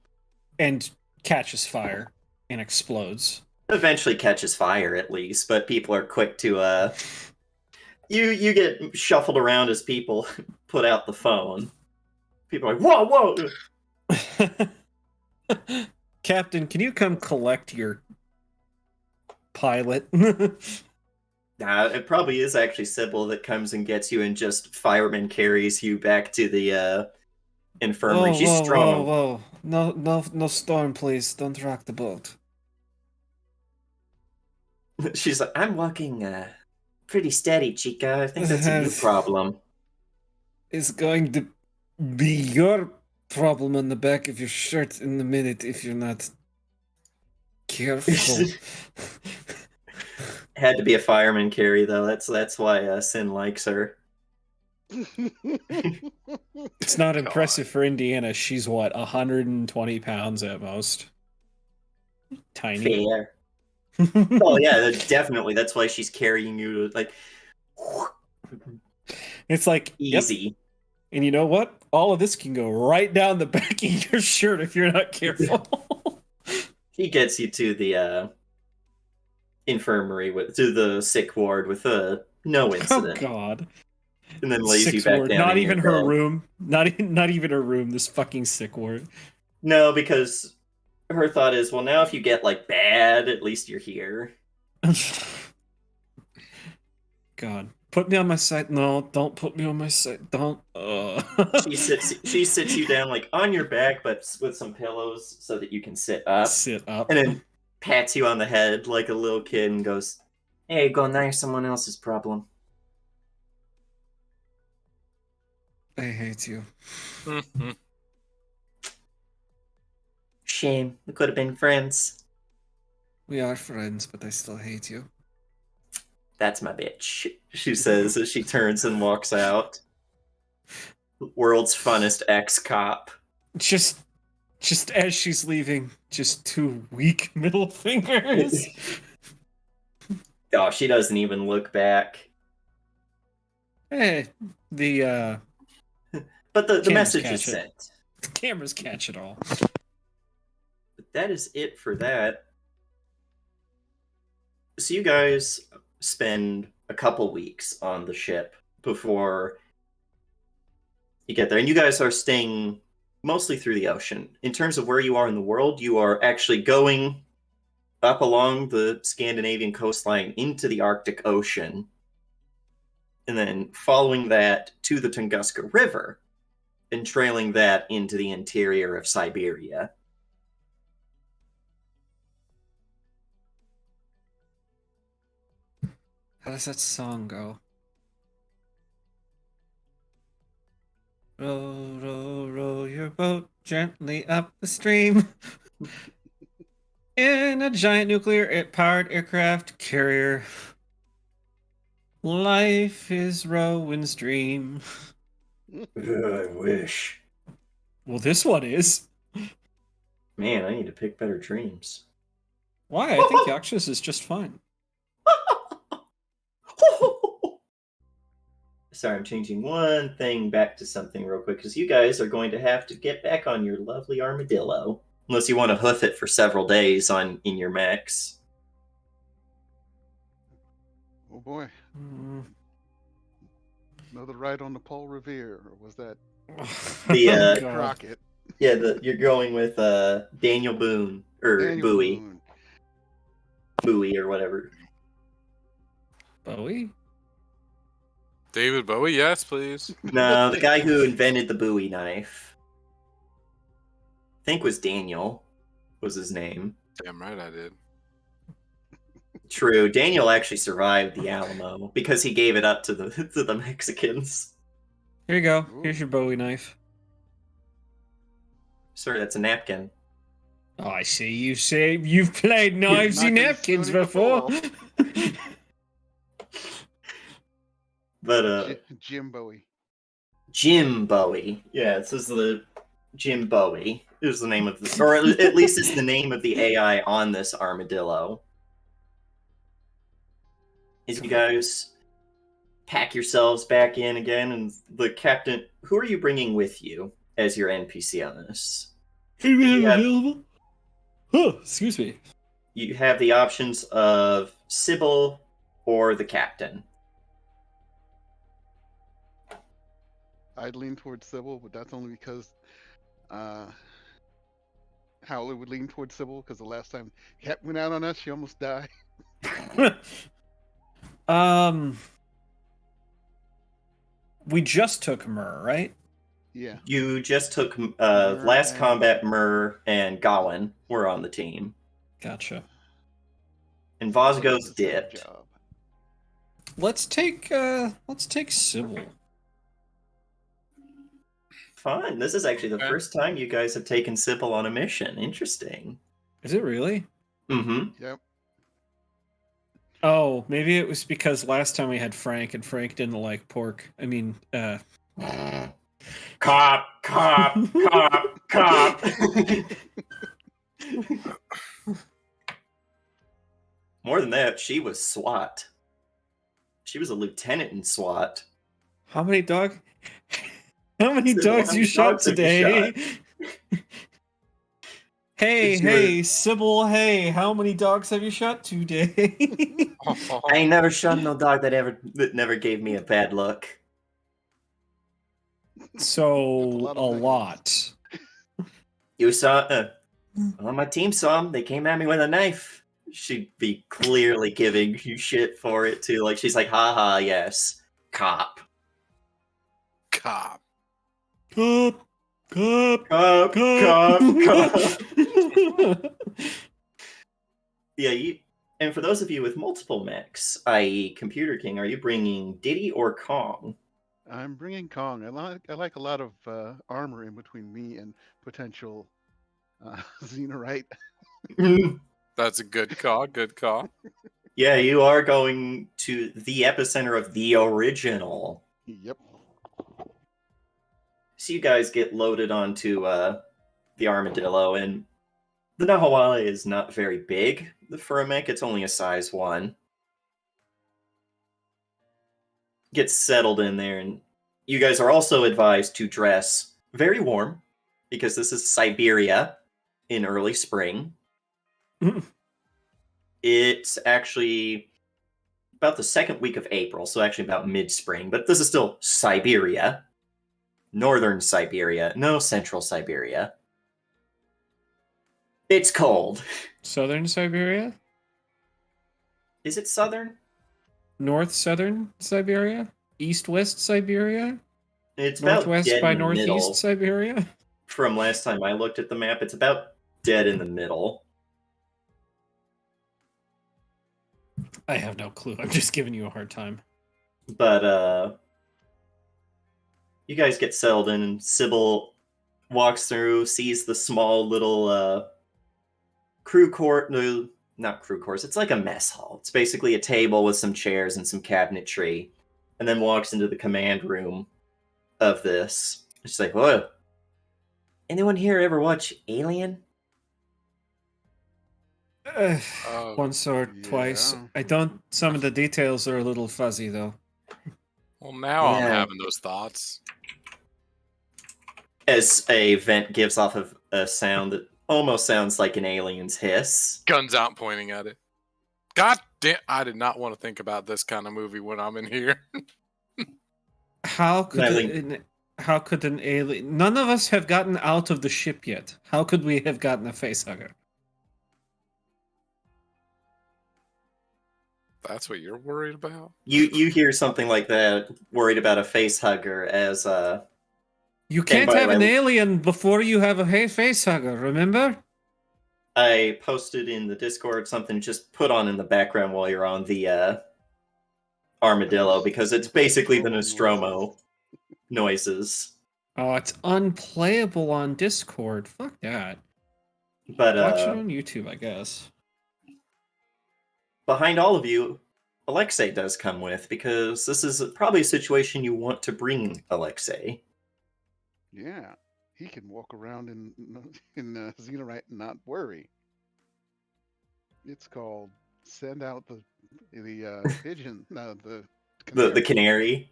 And catches fire and explodes. Eventually catches fire, at least, but people are quick to you get shuffled around as people put out the phone. People are like, whoa, whoa! Captain, can you come collect your pilot? Nah, it probably is actually Sybil that comes and gets you and just fireman carries you back to the infirmary. Whoa, She's whoa, strong. whoa, whoa. No storm, please. Don't rock the boat. She's like, I'm walking pretty steady, Chica. I think that's a you problem. It's going to be your problem on the back of your shirt in a minute if you're not careful. Had to be a fireman carry though. That's why Sin likes her. It's not impressive for Indiana. She's what, 120 pounds at most. Tiny. Fair. Oh yeah, definitely. That's why she's carrying you like It's like easy. Yep. And you know what? All of this can go right down the back of your shirt if you're not careful. He gets you to the infirmary to the sick ward with no incident. Oh God! And then lays Sick you back ward. down. Not in even your her bed. room. Not even her room. This fucking sick ward. No, because her thought is, well, now if you get like bad, at least you're here. God, put me on my side. No, don't put me on my side. Don't. She sits you down like on your back, but with some pillows so that you can sit up. Sit up. And then pats you on the head like a little kid and goes, "Hey, go now. Someone else's problem." I hate you. Shame. We could have been friends. We are friends, but I still hate you. That's my bitch, she says as she turns and walks out. World's funnest ex-cop. Just as she's leaving, just two weak middle fingers. Oh, she doesn't even look back. Hey, the But the Cameras message catch is it. sent. cameras catch it all. But that is it for that. So you guys spend a couple weeks on the ship before you get there. And you guys are staying mostly through the ocean. In terms of where you are in the world, you are actually going up along the Scandinavian coastline into the Arctic Ocean. And then following that to the Tunguska River and trailing that into the interior of Siberia. How does that song go? Row, row, row your boat gently up the stream. In a giant nuclear-powered aircraft carrier. Life is Rowan's dream. I wish. Well, this one is. Man, I need to pick better dreams. Why? I think Yakshas is just fine. Sorry, I'm changing one thing back to something real quick because you guys are going to have to get back on your lovely armadillo. Unless you want to hoof it for several days in your mechs. Oh boy. Another ride on the Paul Revere, or was that The God. Crockett? yeah, you're going with Daniel Boone or Daniel Bowie, Boone. Bowie or whatever. Bowie? David Bowie, yes, please. No, the guy who invented the Bowie knife, I think was Daniel, was his name. Damn right I did. True, Daniel actually survived the Alamo because he gave it up to the Mexicans. Here you go. Ooh. Here's your Bowie knife. Sorry, that's a napkin. Oh, I see. You've played knives and napkins before. But Jim Bowie. Jim Bowie. Yeah, this is the Jim Bowie. Is the name of the, or at least it's the name of the AI on this armadillo. as you guys pack yourselves back in again, and the captain, who are you bringing with you as your NPC on this? You have, available? Oh, excuse me. you have the options of Sybil or the captain. I'd lean towards Sybil, but that's only because Howler would lean towards Sybil because the last time Cat went out on us, she almost died. We just took Myrrh, right? Yeah. You just took Myrrh last and- combat. Myrrh and Gawain were on the team, Gotcha. and Sybil Vosgo's does a solid dipped. job. Let's take Sybil. Fun. This is actually the Okay. first time you guys have taken Sybil on a mission. Interesting. Is it really? Mm-hmm. Yep. Oh, maybe it was because last time we had Frank and Frank didn't like pork. I mean, Cop, cop, cop, cop. More than that, she was SWAT. She was a lieutenant in SWAT. How many dogs Sybil, how you many shot dogs have you today? Hey, It's your- hey, Sybil, hey, how many dogs have you shot today? Oh, I ain't never shot no dog that never gave me a bad look. So, That's a a lot of lot. You saw, well, my team saw him. They came at me with a knife. She'd be clearly giving you shit for it too. Like she's like, haha, yes, cop, cop. Cop, cop, cop, cop, cop, cop. Yeah, you. And for those of you with multiple mechs, i.e., Computer King, are you bringing Diddy or Kong? I'm bringing Kong. I like a lot of armor in between me and potential Xenorite. That's a good call. Good call. Yeah, you are going to the epicenter of the original. Yep. So you guys get loaded onto the armadillo, and the Nahuala is not very big for a mech. It's only a size 1. Get settled in there, and you guys are also advised to dress very warm because this is Siberia in early spring. It's actually about the second week of April, so actually about mid-spring, but this is still Siberia. Northern Siberia, no central Siberia. It's cold. Southern Siberia? Is it southern? North Southern Siberia? East West Siberia? It's about Northwest dead by in the Northeast middle. Siberia? From last time I looked at the map, it's about dead in the middle. I have no clue. I'm just giving you a hard time. But you guys get settled in, and Sybil walks through, sees the small little crew court. No, not crew course. It's like a mess hall. It's basically a table with some chairs and some cabinetry, and then walks into the command room of this. She's like, "Whoa! Anyone here ever watch Alien?" Once or twice. Yeah. I don't. Some of the details are a little fuzzy, though. Well, now I'm Yeah. having those thoughts. As a vent gives off of a sound that almost sounds like an alien's hiss. Guns out, pointing at it. God damn! I did not want to think about this kind of movie when I'm in here. How could Nightwing. how could an alien? None of us have gotten out of the ship yet. How could we have gotten a facehugger? That's what you're worried about? You hear something like that, worried about a face hugger, as You can't by have the an way- alien before you have a facehugger. Remember? I posted in the Discord something just put on in the background while you're on the armadillo, because it's basically the Nostromo noises. Oh, it's unplayable on Discord. Fuck that. But Watch it on YouTube, I guess. behind all of you, Alexei does come with, because this is probably a situation you want to bring Alexei. Yeah. He can walk around in Xenorite and not worry. It's called send out the The pigeon, no, the The canary. canary.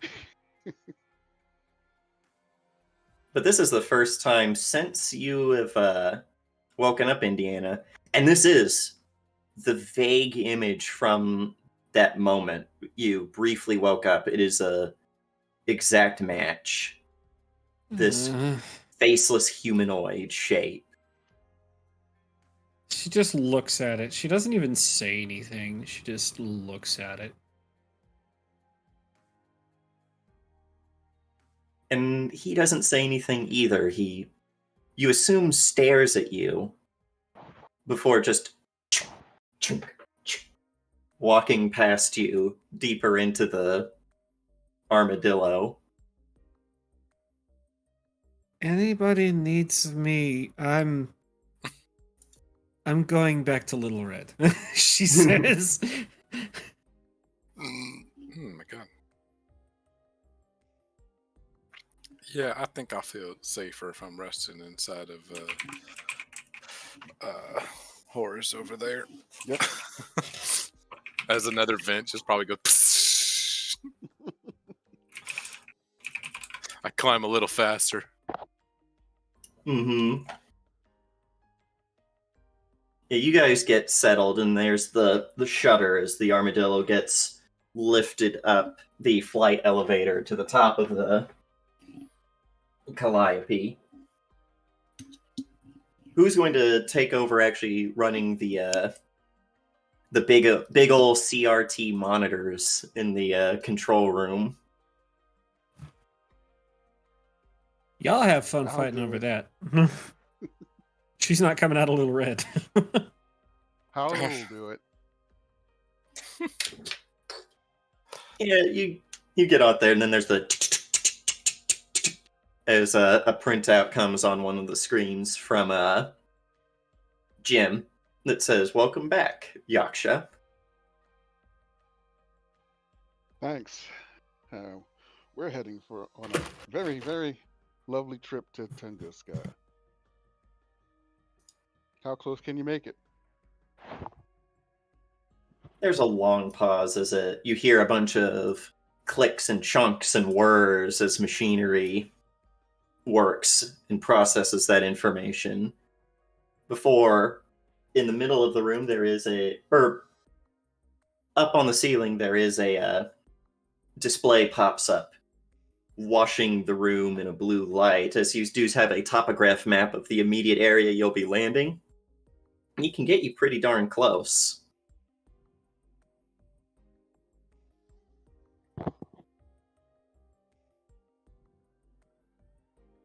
But this is the first time since you have woken up, Indiana, and this is the vague image from that moment you briefly woke up. It is a exact match. This faceless humanoid shape. She just looks at it. She doesn't even say anything. She just looks at it. And he doesn't say anything either. You assume, stares at you before just walking past you deeper into the armadillo. Anybody needs me, I'm going back to Little Red. She says. Oh my god. Yeah, I think I feel safer if I'm resting inside of Horace over there. Yep. As another vent just probably go. I climb a little faster. Mm-hmm. Yeah, you guys get settled, and there's the shutter as the armadillo gets lifted up the flight elevator to the top of the Calliope. Who's going to take over actually running the big ol' CRT monitors in the control room? Y'all have fun I'll fighting do over it. that. She's not coming out of Little Red. Howard will do it. Yeah, you get out there, and then there's the as a printout comes on one of the screens from Jim that says, "Welcome back, Yaksha." Thanks. We're heading on a very, very lovely trip to Tunguska. How close can you make it? There's a long pause as you hear a bunch of clicks and chunks and whirs as machinery works and processes that information. Before, in the middle of the room, there is up on the ceiling, there is a display pops up, washing the room in a blue light, as you do have a topograph map of the immediate area you'll be landing. He can get you pretty darn close.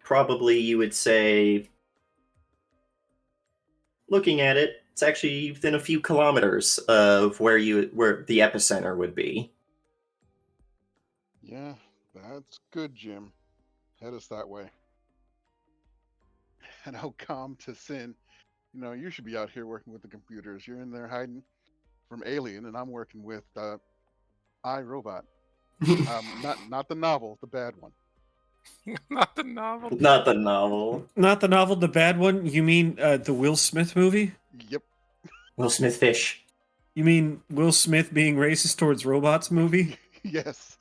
Probably, you would say, looking at it, it's actually within a few kilometers of where the epicenter would be. Yeah, that's good, Jim. Head us that way. And I'll calm to Sin. You know, you should be out here working with the computers. You're in there hiding from Alien, and I'm working with iRobot. Not the novel, the bad one. Not the novel. Not the novel. Not the novel, the bad one? You mean the Will Smith movie? Yep. Will Smith fish. You mean Will Smith being racist towards robots movie? Yes.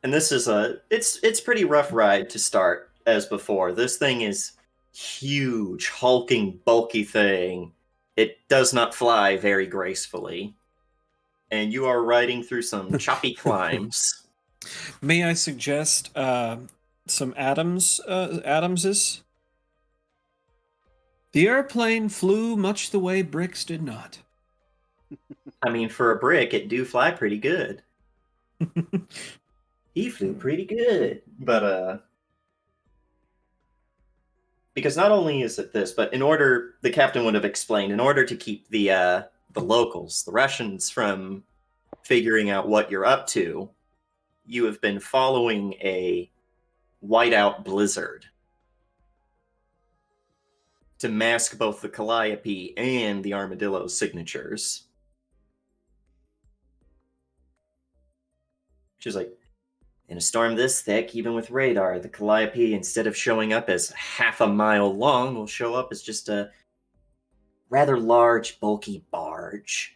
And this is it's pretty rough ride to start as before. This thing is huge, hulking, bulky thing. It does not fly very gracefully. And you are riding through some choppy climbs. May I suggest some Adamses? The airplane flew much the way bricks did not. I mean, for a brick, it do fly pretty good. He flew pretty good. But, because not only is it this, but the captain would have explained, in order to keep the locals, the Russians, from figuring out what you're up to, you have been following a whiteout blizzard to mask both the Calliope and the Armadillo's signatures. She's like, in a storm this thick, even with radar, the Calliope, instead of showing up as half a mile long, will show up as just a rather large, bulky barge.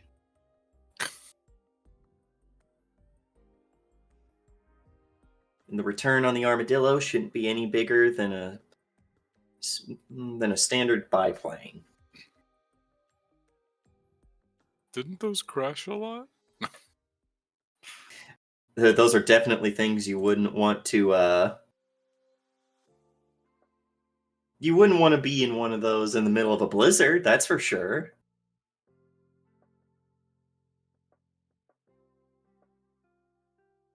And the return on the armadillo shouldn't be any bigger than a standard biplane. Didn't those crash a lot? Those are definitely things you wouldn't want to. You wouldn't want to be in one of those in the middle of a blizzard, that's for sure.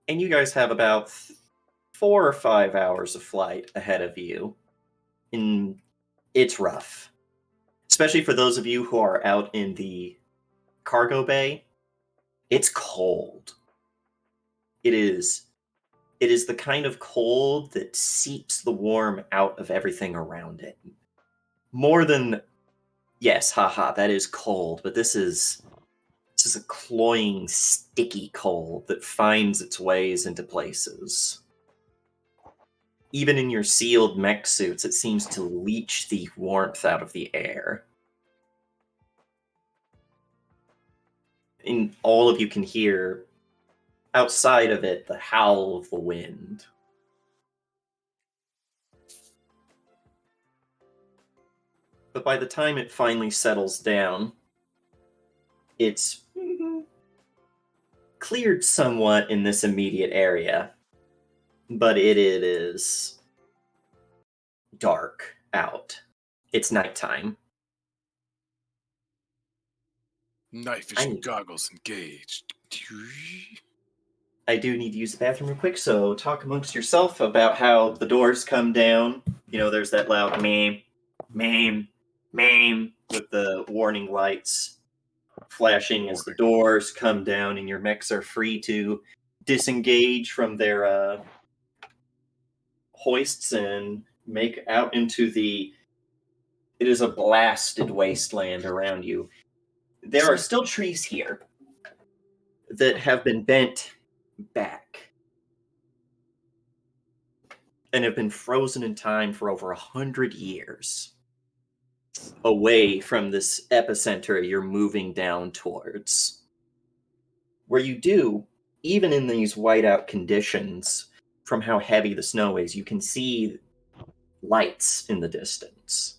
And you guys have about 4 or 5 hours of flight ahead of you. And it's rough. Especially for those of you who are out in the cargo bay. It's cold. It is the kind of cold that seeps the warm out of everything around it. More than, yes, haha, that is cold, but this is a cloying, sticky cold that finds its ways into places. Even in your sealed mech suits, it seems to leach the warmth out of the air. And all of you can hear, outside of it, the howl of the wind. But by the time it finally settles down, it's cleared somewhat in this immediate area, but it is dark out. It's nighttime. Night vision goggles engaged. I do need to use the bathroom real quick, so talk amongst yourself about how the doors come down. You know, there's that loud meme, with the warning lights flashing as the doors come down, and your mechs are free to disengage from their hoists and make out into the... It is a blasted wasteland around you. There are still trees here that have been bent back and have been frozen in time for over 100 years away from this epicenter you're moving down towards. Where you do, even in these whiteout conditions, from how heavy the snow is, you can see lights in the distance,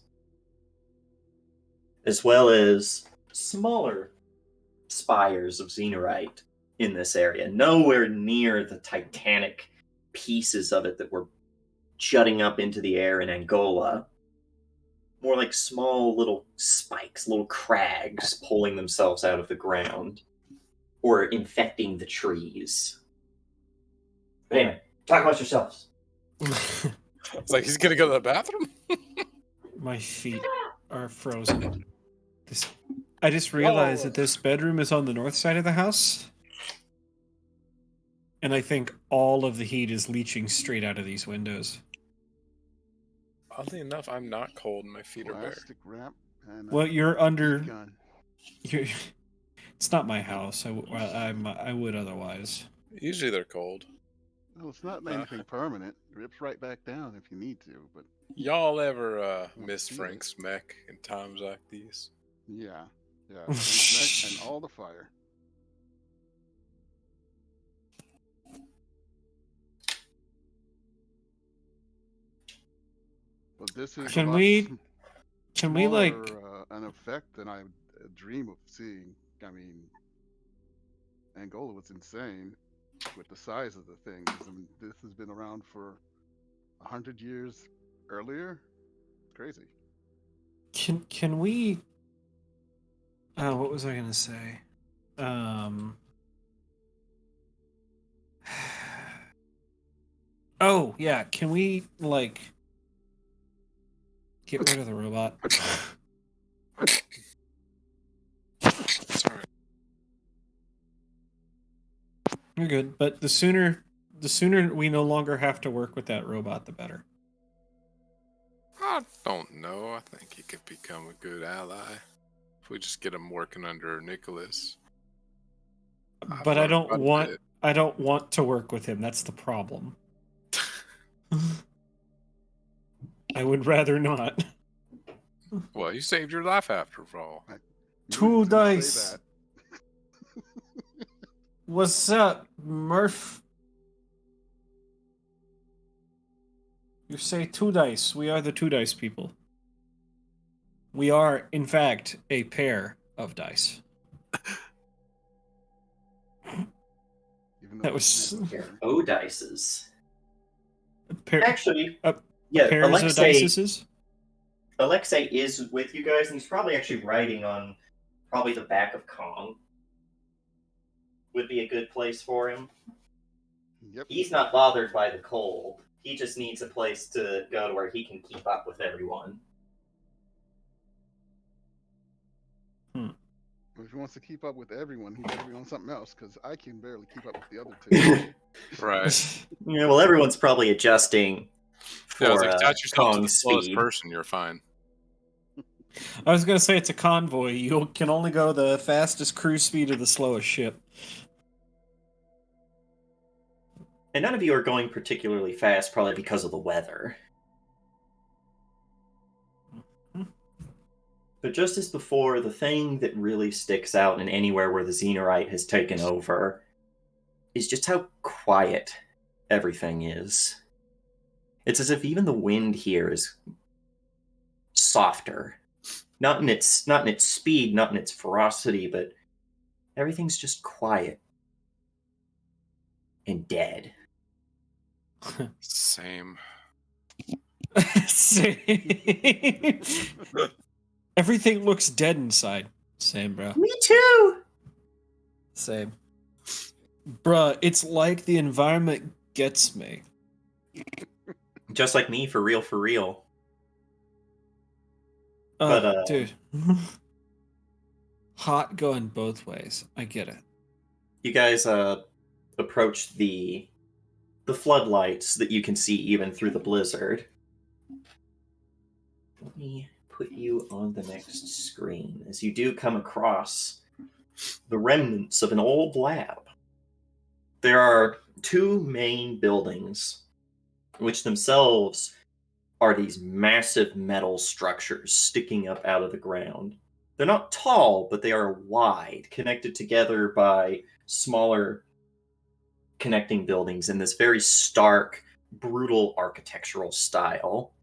as well as smaller spires of xenorite in this area, nowhere near the titanic pieces of it that were jutting up into the air in Angola. More like small little spikes, little crags pulling themselves out of the ground, or infecting the trees. But anyway, talk about yourselves. It's like he's gonna go to the bathroom? My feet are frozen. I just realized that this bedroom is on the north side of the house. And I think all of the heat is leaching straight out of these windows. Oddly enough, I'm not cold and my feet are bare. Plastic wrap and Well, you're under... gun. It's not my house. I would otherwise. Usually they're cold. Well, it's not anything permanent. It rips right back down if you need to, but Y'all ever miss Frank's mech in times like these? yeah. And all the fire. But this is Can a lot we like... smaller, an effect than I dream of seeing. I mean, Angola was insane with the size of the things. I mean, this has been around for 100 years earlier. It's crazy. Can we... what was I going to say? Oh, yeah. Can we, like... get rid of the robot? Sorry. You're good, but the sooner we no longer have to work with that robot, the better. I don't know. I think he could become a good ally if we just get him working under Nicholas. But I don't want to work with him. That's the problem. I would rather not. Well, you saved your life after all. Two Didn't say dice. that. What's up, Murph? You say 2 dice. We are the 2 dice people. We are, in fact, a pair of dice. Even though That I was- can't Here, hear. Odices. Pair, Actually, a yeah, pairs of dices. Alexei is with you guys, and he's probably actually riding on probably the back of Kong. Would be a good place for him. Yep. He's not bothered by the cold. He just needs a place to go to where he can keep up with everyone. If he wants to keep up with everyone, he better be on something else, because I can barely keep up with the other two. Right. Yeah, well, everyone's probably adjusting Yeah, I was for like, attach yourself to the Kong's slowest speed. person, you're fine. I was gonna say it's a convoy. You can only go the fastest cruise speed of the slowest ship. And none of you are going particularly fast, probably because of the weather. But just as before, the thing that really sticks out in anywhere where the Xenorite has taken over is just how quiet everything is. It's as if even the wind here is softer. Not in its speed, not in its ferocity, but everything's just quiet and dead. Same. Same. Everything looks dead inside. Same, bro. Me too! Same. Bruh, it's like the environment gets me. Just like me, for real, for real. Oh, But, dude. Hot going both ways. I get it. You guys approach the floodlights that you can see even through the blizzard. Let me put you on the next screen as you do come across the remnants of an old lab. There are 2 main buildings, which themselves are these massive metal structures sticking up out of the ground. They're not tall, but they are wide, connected together by smaller connecting buildings in this very stark, brutal architectural style.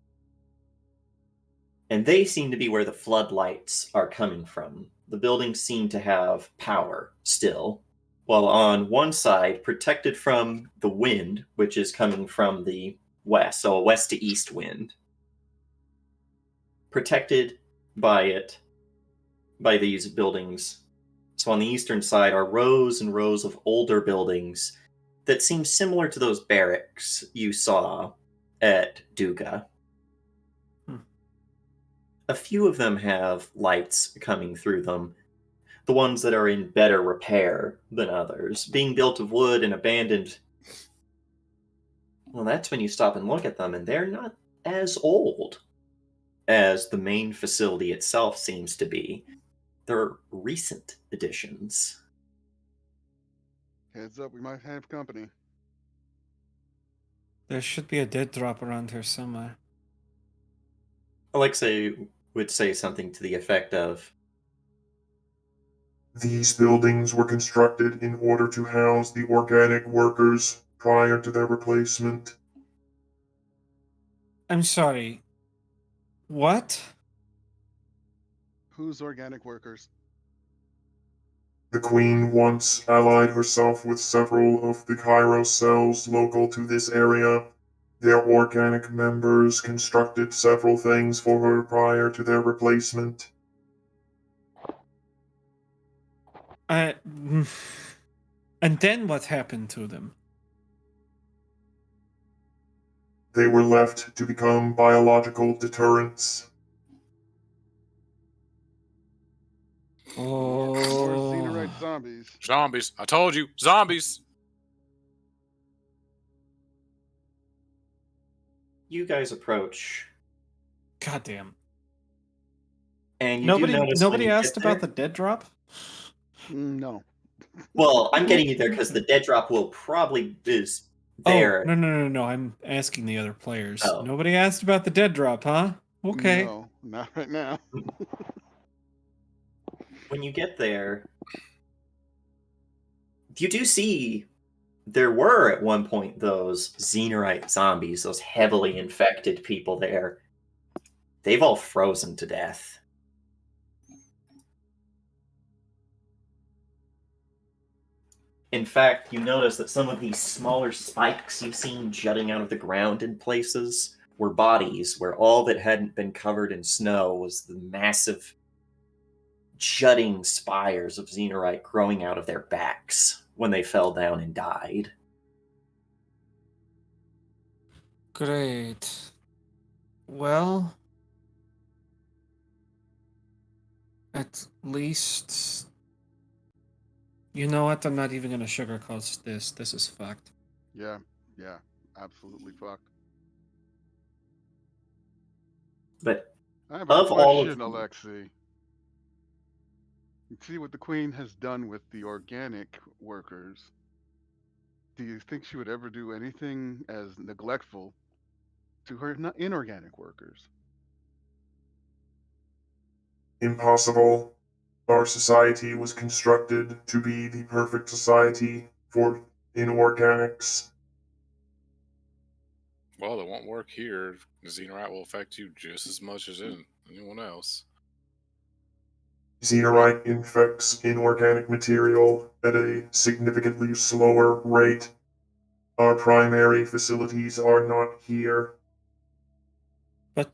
And they seem to be where the floodlights are coming from. The buildings seem to have power still, while on one side, protected from the wind, which is coming from the west, so a west to east wind, protected by these buildings. So on the eastern side are rows and rows of older buildings that seem similar to those barracks you saw at Duga. A few of them have lights coming through them, the ones that are in better repair than others, being built of wood and abandoned. Well, that's when you stop and look at them, and they're not as old as the main facility itself seems to be. They're recent additions. Heads up, we might have company. There should be a dead drop around here somewhere. Alexei would say something to the effect of, These buildings were constructed in order to house the organic workers prior to their replacement. I'm sorry. What? Who's organic workers? The Queen once allied herself with several of the Kairos cells local to this area. Their organic members constructed several things for her prior to their replacement. And then what happened to them? They were left to become biological deterrents. More Oh. Xenorite zombies. Zombies. I told you. Zombies. you guys approach, Goddamn. and you do notice when Nobody you asked get about there- the dead drop? No. Well, I'm getting you there because the dead drop will probably is there. Oh, no. I'm asking the other players. Oh. Nobody asked about the dead drop, huh? Okay. No. Not right now. When you get there, you do see there were at one point those Xenorite zombies, those heavily infected people there. They've all frozen to death. In fact, you notice that some of these smaller spikes you've seen jutting out of the ground in places were bodies where all that hadn't been covered in snow was the massive jutting spires of Xenorite growing out of their backs when they fell down and died. Great. Well, at least... You know what? I'm not even going to sugarcoat this. This is fact. Yeah, absolutely fucked. But I have a of all of question, Alexei. You see what the Queen has done with the organic workers. Do you think she would ever do anything as neglectful to her inorganic workers? Impossible. Our society was constructed to be the perfect society for inorganics. Well, it won't work here. Xenorite will affect you just as much as anyone else. Xenorite infects inorganic material at a significantly slower rate. Our primary facilities are not here. But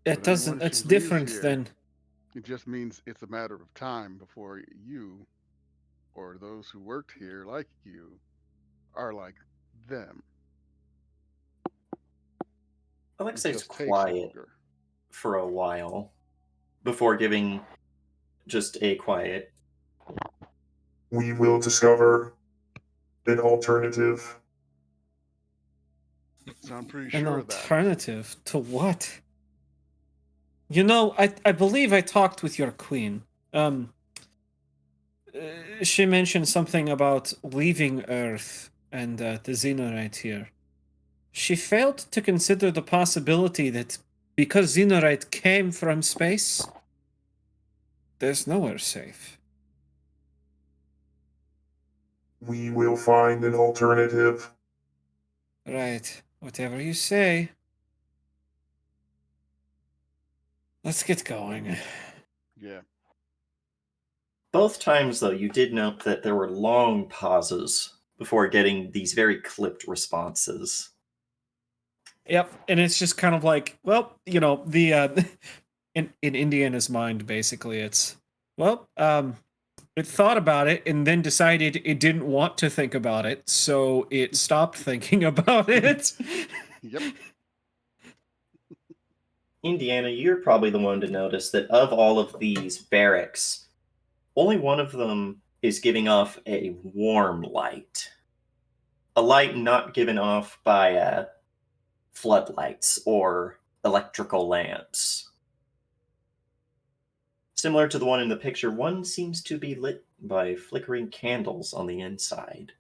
it But then doesn't... once she It's leaves different here, than... it just means it's a matter of time before you, or those who worked here like you, are like them. It Alexei's just takes quiet longer. for a while before giving just a quiet. We will discover an alternative. So I'm pretty An sure of that. alternative to what? You know, I believe I talked with your queen. She mentioned something about leaving Earth and the Xenorite here. She failed to consider the possibility that because Xenorite came from space, there's nowhere safe. We will find an alternative. Right, whatever you say. Let's get going. Yeah. Both times, though, you did note that there were long pauses before getting these very clipped responses. Yep, and it's just kind of like, well, you know, the in Indiana's mind, basically, it's it thought about it and then decided it didn't want to think about it, so it stopped thinking about it. Yep. Indiana, you're probably the one to notice that of all of these barracks, only one of them is giving off a warm light. A light not given off by floodlights or electrical lamps. Similar to the one in the picture, one seems to be lit by flickering candles on the inside.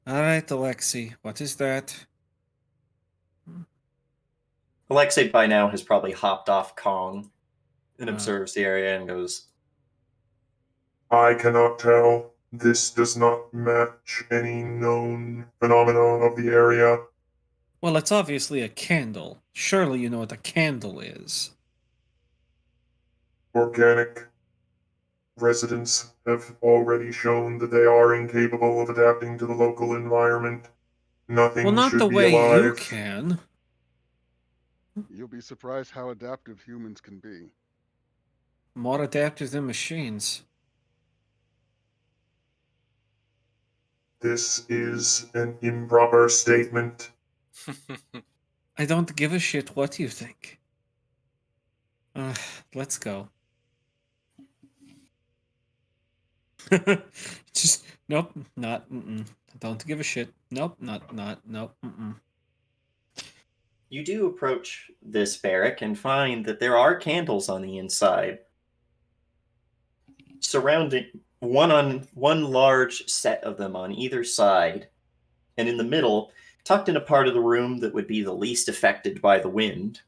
All right, Alexei, what is that? Alexei by now has probably hopped off Kong and Oh. observes the area and goes, I cannot tell. This does not match any known phenomena of the area. Well, it's obviously a candle. Surely you know what a candle is. Organic residents have already shown that they are incapable of adapting to the local environment. Nothing Well, not should the be way you alive. can. You'll be surprised how adaptive humans can be. More adaptive than machines. This is an improper statement. I don't give a shit what you think. Let's go. Just nope, not. Don't give a shit. Nope, not. Nope. You do approach this barrack and find that there are candles on the inside, surrounding one large set of them on either side, and in the middle tucked in a part of the room that would be the least affected by the wind,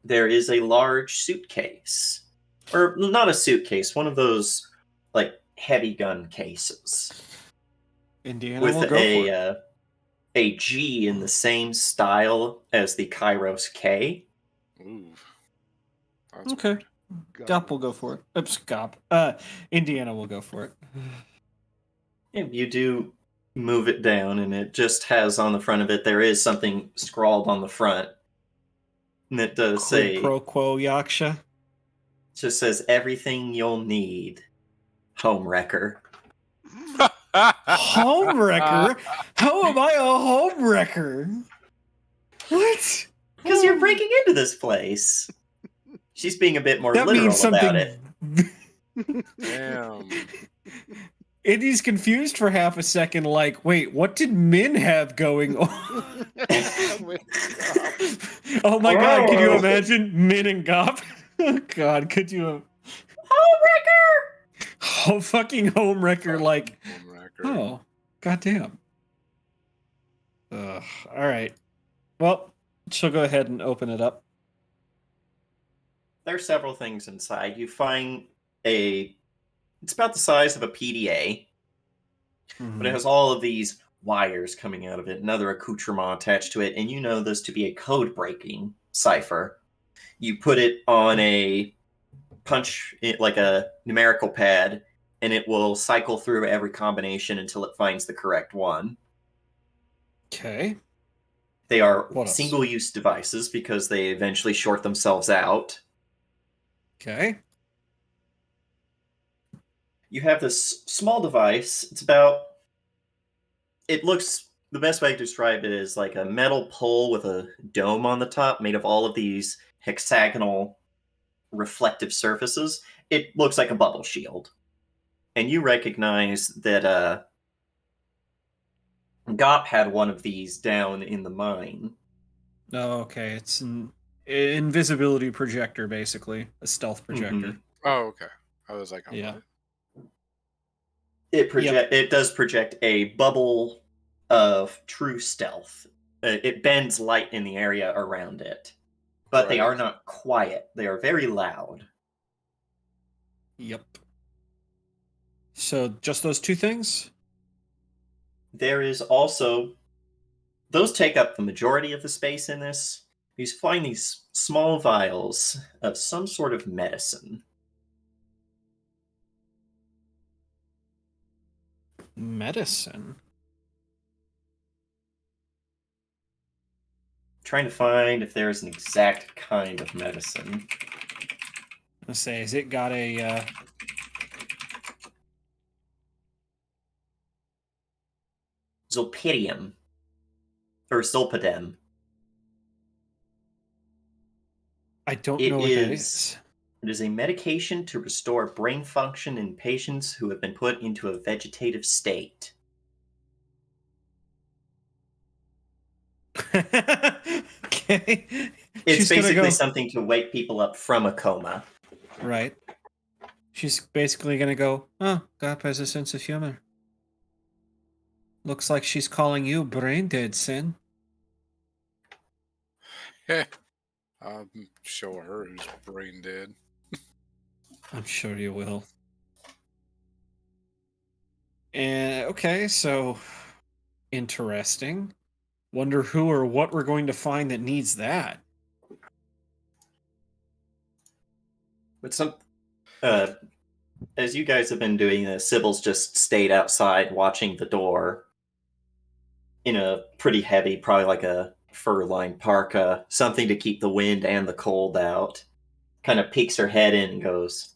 there is a large suitcase. Or not a suitcase, one of those, like, heavy gun cases. Indiana With will go for it. a G in the same style as the Kairos K. Ooh. That's Okay. weird. Gop will go for it. Oops, Gop. Indiana will go for it. And you do move it down, and it just has on the front of it, there is something scrawled on the front. And it does Quid say, pro quo Yaksha. just says, everything you'll need, homewrecker. Homewrecker? How am I a homewrecker? What? Because you're breaking into this place. She's being a bit more That literal means something. about it. Damn. Indy's confused for half a second, like, wait, what did Min have going on? Oh my god, can you imagine Min and Gop? Oh god, could you? Homewrecker! Oh, fucking homewrecker, like, Homewrecker. oh, goddamn. Ugh, alright. Well, she'll go ahead and open it up. There are several things inside. You find it's about the size of a PDA, but it has all of these wires coming out of it, another accoutrement attached to it, and you know this to be a code-breaking cipher. You put it on a like a numerical pad, and it will cycle through every combination until it finds the correct one. Okay. They are What else? single-use devices because they eventually short themselves out. Okay. You have this small device. The best way to describe it is like a metal pole with a dome on the top made of all of these hexagonal reflective surfaces. It looks like a bubble shield. And you recognize that Gop had one of these down in the mine. Oh, okay. It's an invisibility projector, basically. A stealth projector. Mhm. Oh, okay. I was like, Yeah. what? It does project a bubble of true stealth. It bends light in the area around it. But they Right. are not quiet. They are very loud. Yep. So, just those two things? There is also... Those take up the majority of the space in this. You find these small vials of some sort of medicine. Medicine? Trying to find if there's an exact kind of medicine. Let's say, has it got a... Zolpidem. Or Zolpidem. I don't It know what that is- is. It is a medication to restore brain function in patients who have been put into a vegetative state. Okay. It's She's gonna basically go- something to wake people up from a coma. Right. She's basically gonna go, oh, Gop has a sense of humor. Looks like she's calling you brain dead, Sin. I'll show her who's brain dead. I'm sure you will. And okay, so interesting. Wonder who or what we're going to find that needs that. But as you guys have been doing this, Sybil's just stayed outside watching the door in a pretty heavy, probably like a fur-lined parka, something to keep the wind and the cold out. Kind of peeks her head in and goes,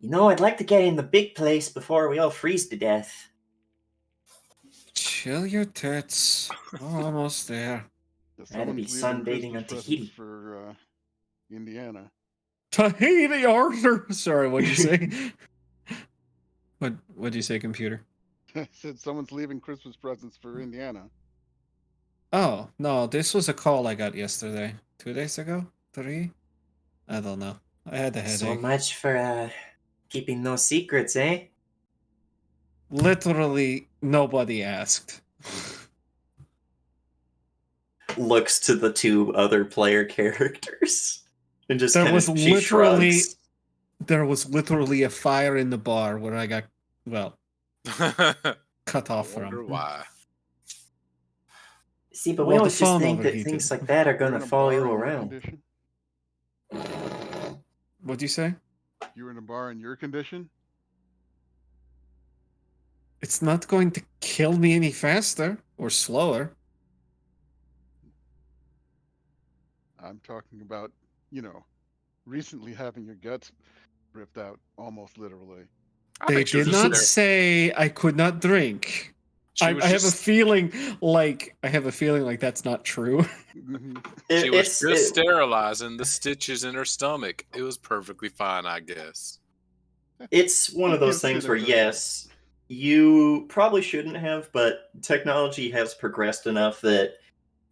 I'd like to get in the big place before we all freeze to death. Chill your tits. We're almost there. Rather be sunbathing on Tahiti. For Indiana. Tahiti, Arthur. Sorry, what'd you say? What'd you say, computer? I said someone's leaving Christmas presents for Indiana. Oh, no, this was a call I got yesterday. 2 days ago? 3? I don't know. I had a headache. So much for keeping no secrets, eh? Literally, nobody asked. looks to the two other player characters and just There kind was of she literally shrugs. there was literally a fire in the bar where I got cut I off wonder from. why. See, but we Well, the always just phone think that overheated. things like that are You're gonna in a follow you bar in your around. condition? What'd you say? You were in a bar in your condition? It's not going to kill me any faster or slower. I'm talking about, recently having your guts ripped out, almost literally. I They think she was did just not there. say I could not drink. She was I have a just, feeling like that's not true. Mhm. she was It's just sterilizing the stitches in her stomach. It was perfectly fine, I guess. it's one of Who those gives things shit where if they're right? yes, you probably shouldn't have, but technology has progressed enough that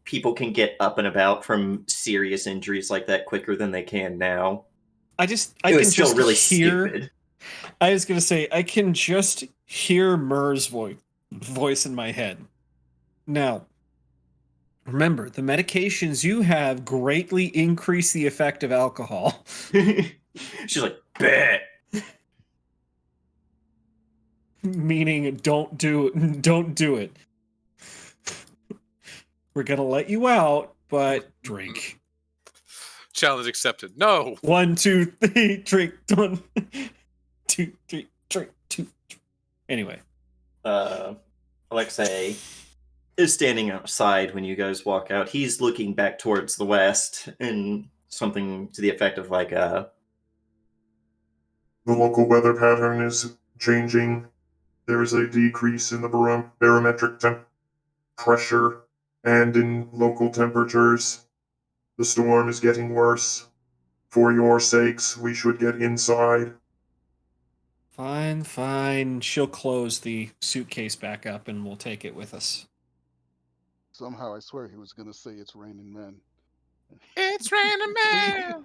people can get up and about from serious injuries like that quicker than they can now. I It can was still just really hear. stupid. I was gonna say I can just hear Murr's voice in my head. Now, remember the medications you have greatly increase the effect of alcohol. She's like, bet. Meaning, don't do it. We're gonna let you out, but drink. Challenge accepted. No. 1, 2, 3, drink. 1, 2, 3, drink. 2. Anyway, Alexei is standing outside when you guys walk out. He's looking back towards the west and something to the effect of like, The local weather pattern is changing. There is a decrease in the barometric pressure and in local temperatures. The storm is getting worse. For your sakes, we should get inside. fine. She'll close the suitcase back up and we'll take it with us. Somehow I swear he was going to say it's raining men. It's raining man.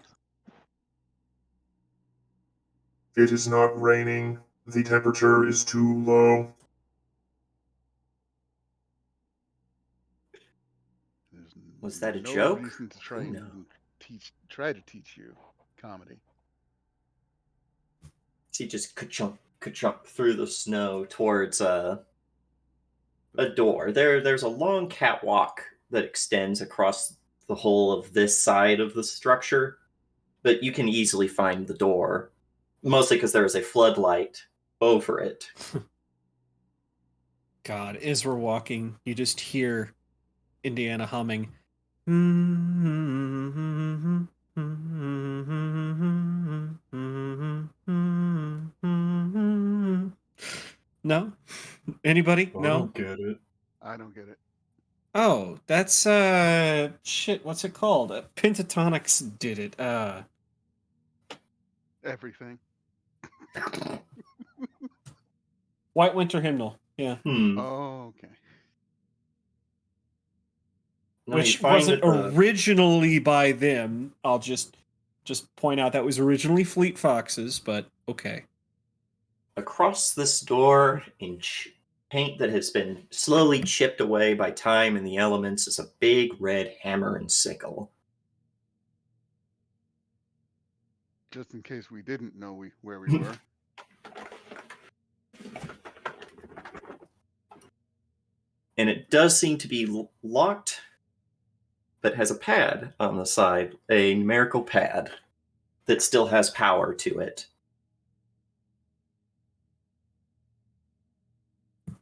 It is not raining. The temperature is too low. There's was that a no joke? reason to try Who and knows? even try to teach you comedy. He just ka-chunk through the snow towards a door. There's a long catwalk that extends across the whole of this side of the structure, but you can easily find the door, mostly because there is a floodlight over it. God, as we're walking, you just hear Indiana humming. No? Anybody? No? get it. I don't get it. Oh, that's shit, what's it called? Pentatonics did it. Everything. White Winter Hymnal. Yeah. Oh, okay. No, you Which find wasn't that originally by them. I'll just point out that was originally Fleet Foxes, but okay. across this door in paint that has been slowly chipped away by time and the elements is a big red hammer and sickle. Just in case we didn't know where we were. And it does seem to be locked, but has a pad on the side, a numerical pad that still has power to it.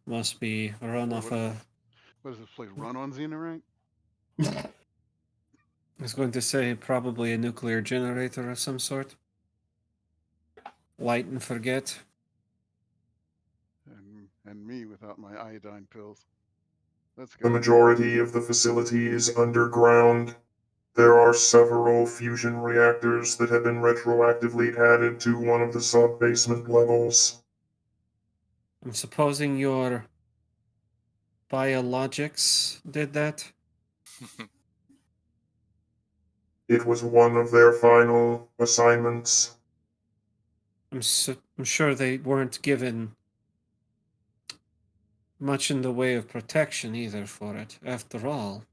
Must be run off a. What does this place run on Xenorite? I was going to say probably a nuclear generator of some Light and forget. And me without my iodine pills. Let's The go. majority of the facility is underground. There are several fusion reactors that have been retroactively added to one of the sub-basement levels. I'm supposing your biologics did that. It was one of their final assignments. I'm sure they weren't given much in the way of protection either for it. After all,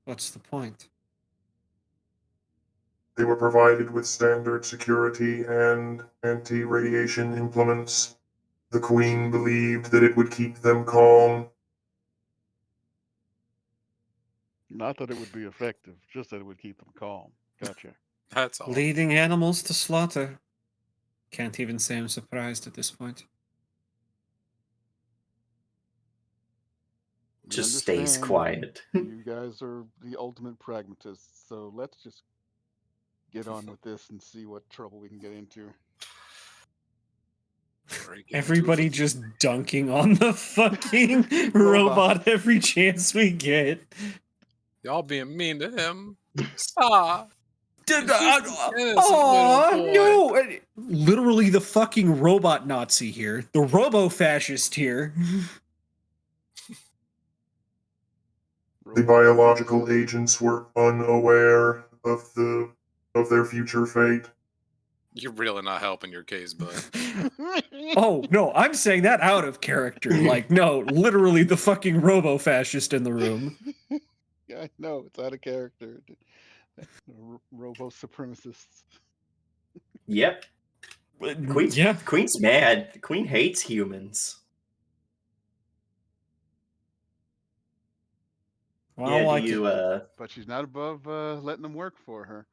What's the point? They were provided with standard security and anti-radiation implements. The Queen believed that it would keep them calm. Not that it would be effective, just that it would keep them calm. Gotcha. That's all. Leading animals to slaughter. Can't even say I'm surprised at this point. We Just stays understand quiet. You guys are the ultimate pragmatists, so let's just get on with this and see what trouble we can get into. Break into Everybody it. just dunking on the fucking robot every chance we get. Y'all being mean to him. Stop. Oh, no! Literally the fucking robot Nazi here. The robo-fascist here. The biological agents were unaware of their future fate. You're really not helping your case, bud. Oh, no, I'm saying that out of character. Like, no, literally the fucking robo-fascist in the room. Yeah, I know, it's out of character. Robo supremacists. Yep. Queen's, Yeah. Queen's mad. The Queen hates humans. Well, Yeah, I do like you, it. But she's not above letting them work for her.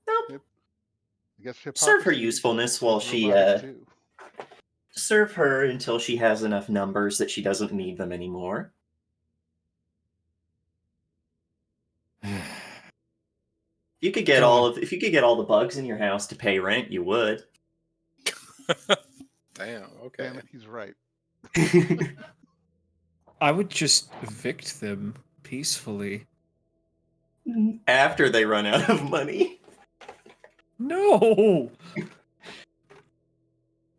Nope. I guess Serve her hypocrisy usefulness is while she, robotics too. serve her until she has enough numbers that she doesn't need them anymore. If you could get all the bugs in your house to pay rent, you would. Damn, okay. Damn it, he's right. I would just evict them peacefully. After they run out of money. No!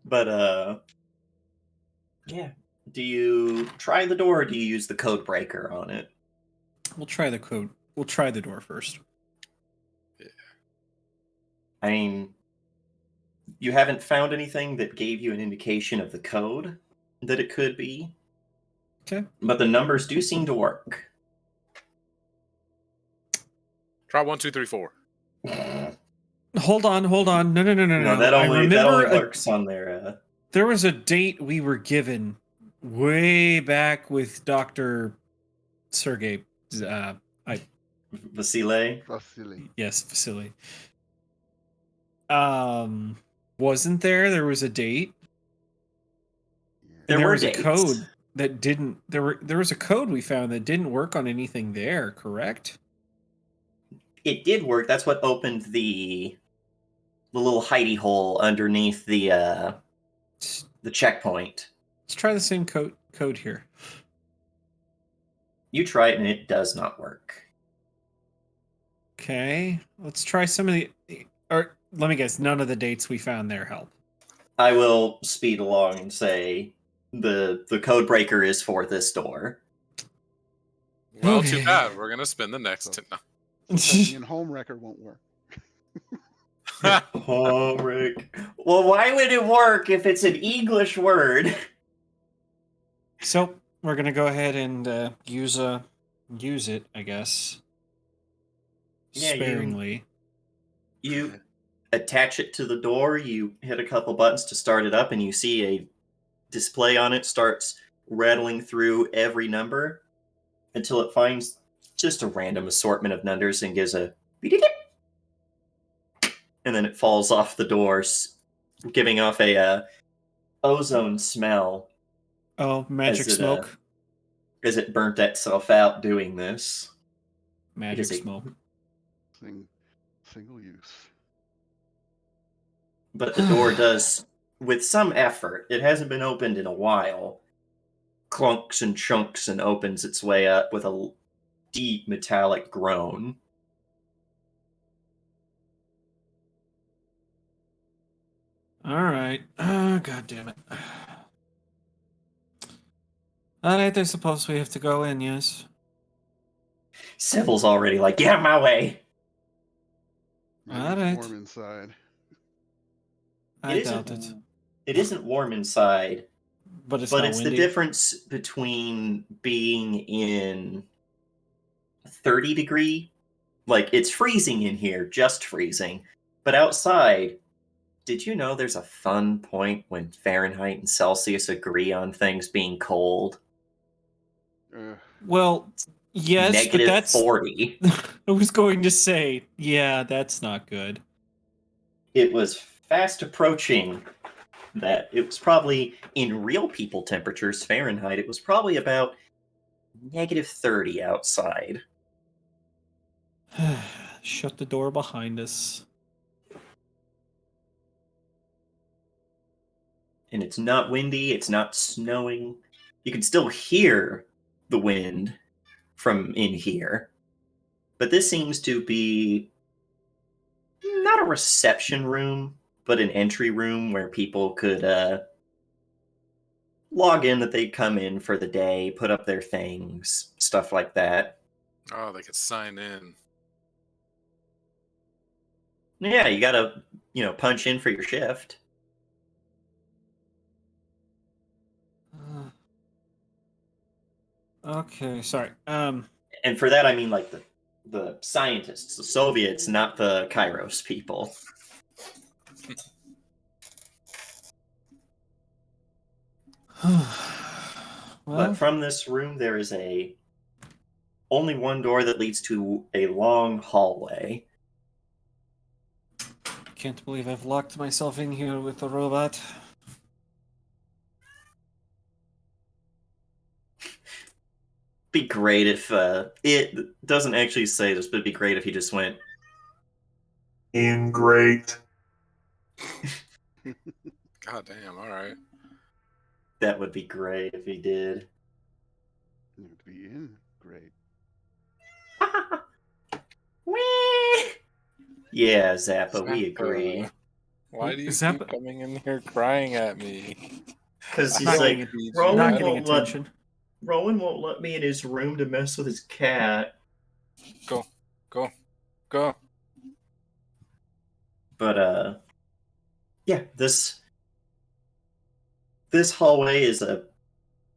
But, yeah. Do you try the door or do you use the code breaker on it? We'll try the code. We'll try the door first. I mean, you haven't found anything that gave you an indication of the code that it could be. Okay. But the numbers do seem to work. Try 1, 2, 3, 4. Hold on. No. No, that only works on their. There was a date we were given way back with Dr. Sergey. Vasile. Yes, Vasily. Wasn't there? There was a date. There were was dates. a code that didn't. There was a code we found that didn't work on anything there. Correct? It did work. That's what opened the little hidey hole underneath the checkpoint. Let's try the same code here. You try it and it does not work. Okay, let's try some of the. Or let me guess, none of the dates we found there help. I will speed along and say the code breaker is for this door. Well, Okay. too bad. We're going to spend the next... So typing in home wrecker won't work. Home wreck. Well, why would it work if it's an English word? So we're gonna go ahead and use it, I guess. Yeah, sparingly. You attach it to the door, you hit a couple buttons to start it up, and you see a display on it starts rattling through every number until it finds just a random assortment of numbers and gives a beep, and then it falls off the doors, giving off a ozone smell. Oh, magic smoke. As it burnt itself out doing this. Magic smoke. Single use. But the door does, with some effort, it hasn't been opened in a while, clunks and chunks and opens its way up with a deep metallic groan. All right. Oh, God damn it. All right, I suppose we have to go in, yes? Sybil's already like, get out of my way! Maybe All it's right. warm inside. I doubt it. It isn't warm inside, But it's but not it's windy. the difference between being in 30-degree. Like, it's freezing in here, just freezing. But outside, did you know there's a fun point when Fahrenheit and Celsius agree on things being cold? Well, yes, but Negative that's 40. I was going to say, yeah, that's not good. It was fast approaching that. It was probably, in real people temperatures, Fahrenheit, it was probably about negative 30 outside. Shut the door behind us. And it's not windy, it's not snowing. You can still hear the wind from in here. But this seems to be not a reception room, but an entry room where people could log in that they'd come in for the day, put up their things, stuff like that. Oh, they could sign in. Yeah, you gotta, punch in for your shift. Okay, sorry. And for that, I mean like the scientists, the Soviets, not the Kairos people. But from this room, there is only one door that leads to a long hallway. I can't believe I've locked myself in here with the robot. Be great if it doesn't actually say this, but it'd be great if he just went In great. God damn, all right. That would be great if he did. It would be in great. Whee! Yeah, Zappa, we Zappa. agree. Why do you Zappa- keep coming in here crying at me? Because I'm he's not like, getting Rowan not won't getting attention. Rowan won't let me in his room to mess with his cat. Go. But yeah, this hallway is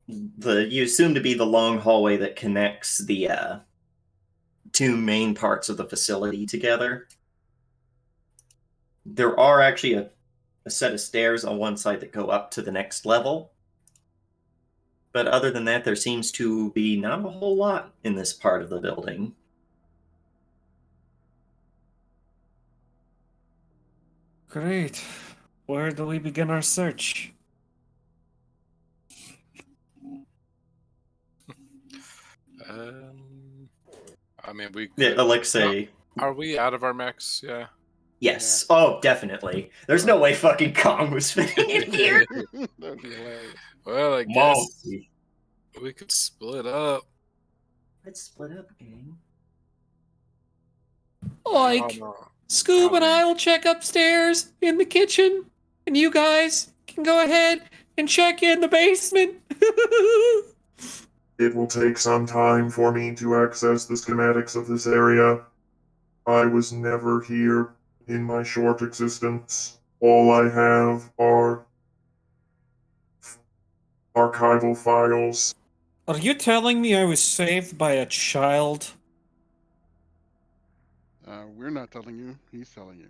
you assume to be the long hallway that connects the two main parts of the facility together. There are actually a set of stairs on one side that go up to the next level. But other than that, there seems to be not a whole lot in this part of the building. Great. Where do we begin our search? I mean, we Yeah, could... Alexei. Are we out of our mechs? Yeah. Yes. Oh, definitely. There's no way fucking Kong was fitting in here. That'd be hilarious. Well, I guess we could split up. Let's split up, gang. Like, Oh, no. Scoob and How I will check upstairs in the kitchen, and you guys can go ahead and check in the basement. It will take some time for me to access the schematics of this area. I was never here in my short existence. All I have are archival files. Are you telling me I was saved by a child? We're not telling you. He's telling you.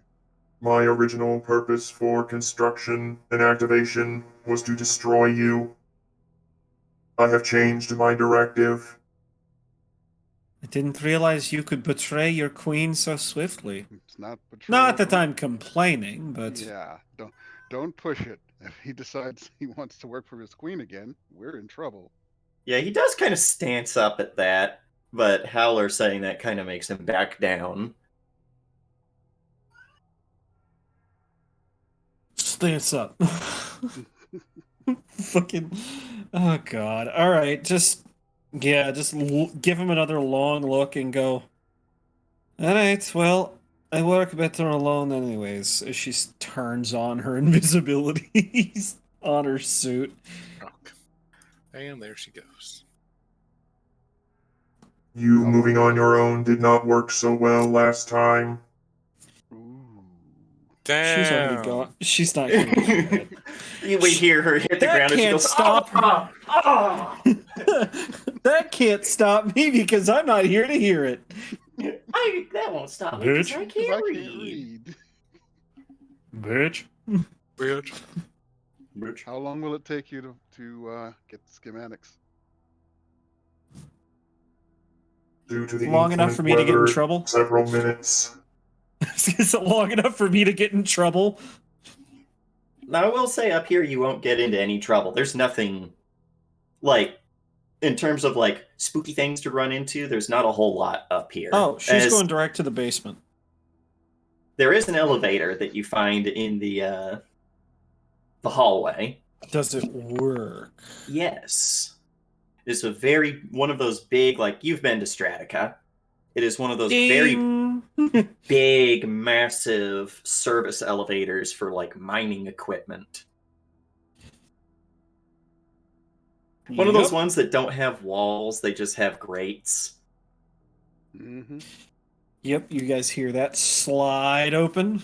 My original purpose for construction and activation was to destroy you. I have changed my directive. I didn't realize you could betray your queen so swiftly. It's not betrayal. Not that I'm complaining, but Yeah, don't push it. If he decides he wants to work for his queen again, we're in trouble. Yeah, he does kind of stance up at that, but Howler saying that kind of makes him back down. stance up. Fucking, oh god. All right, just give him another long look and go. All right, well, I work better alone, anyways. As she turns on her invisibility on her suit. And there she goes. You moving on your own did not work so well last time. Ooh. Damn. She's already gone. She's not going to do that. We hear her hit the That ground and she can't goes, stop her. "Ah, ah." That can't stop me because I'm not here to hear it. That won't stop me because Bitch. I 'Cause can't I read. can't read. Bitch. Bitch. Bitch. How long will it take you to get the schematics? Due to the Long enough inclement for me to get in weather, trouble? several minutes. Is it long enough for me to get in trouble? Now, I will say up here you won't get into any trouble. There's nothing, like, in terms of, like, spooky things to run into, there's not a whole lot up here. Oh, she's As going direct to the basement. there is an elevator that you find in the hallway. Does it work? Yes. It's one of those big, like, you've been to Stratica. It is one of those very Ding! big, massive service elevators for, like, mining equipment. One of those Yep. ones that don't have walls, they just have grates. Mm-hmm. Yep, you guys hear that slide open?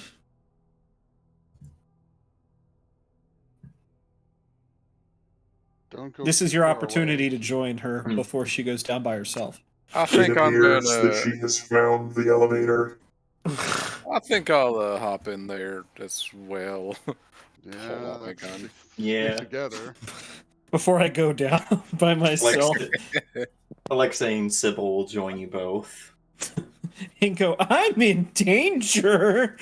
Don't go. This is too your far opportunity away. to join her before she goes down by herself. I It think I'm appears that gonna. she has found the elevator. I think I'll hop in there as well. Yeah, Pull out my let's gun. stick Yeah. together. Before I go down by myself Alexa and Sybil will join you both. and go, I'm in danger.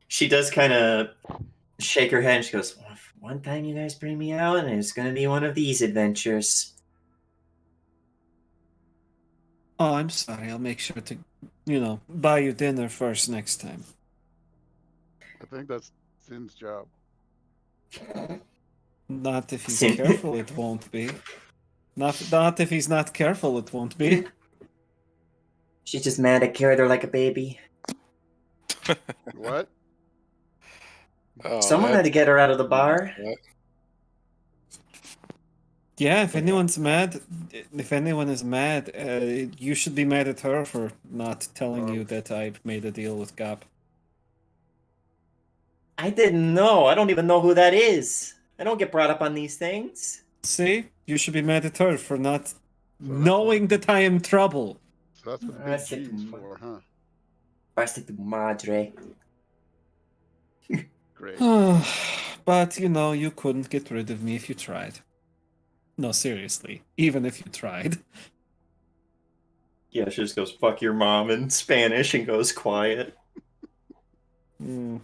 She does kind of shake her head and she goes, one time you guys bring me out and it's going to be one of these adventures. Oh, I'm sorry. I'll make sure to, buy you dinner first next time. I think that's Sin's job. Not if he's Sin- careful, it won't be. Not if he's not careful, it won't be. She's just mad I carried her like a baby. What? Oh, Someone had to get her out of the bar. Yeah, if anyone's mad, if anyone is mad, you should be mad at her for not telling you that I made a deal with Gop. I didn't know. I don't even know who that is. I don't get brought up on these things. See, you should be mad at her for not that's knowing that I am trouble. So that's what the That's big it. G's for, huh? Basta tu madre. Great. But you couldn't get rid of me if you tried. No, seriously, even if you tried. Yeah, she just goes, fuck your mom in Spanish and goes quiet. Mm.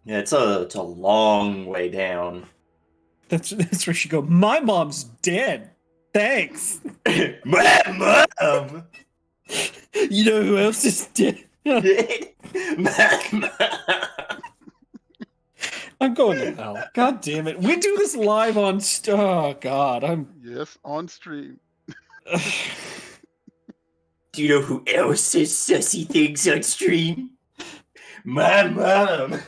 Yeah, it's a long way down. That's where she go. My mom's dead. Thanks. My mom! You know who else is dead? My mom! I'm going to hell. God damn it. We do this live on... Oh, God. Yes, on stream. Do you know who else says sussy things on stream? My mom!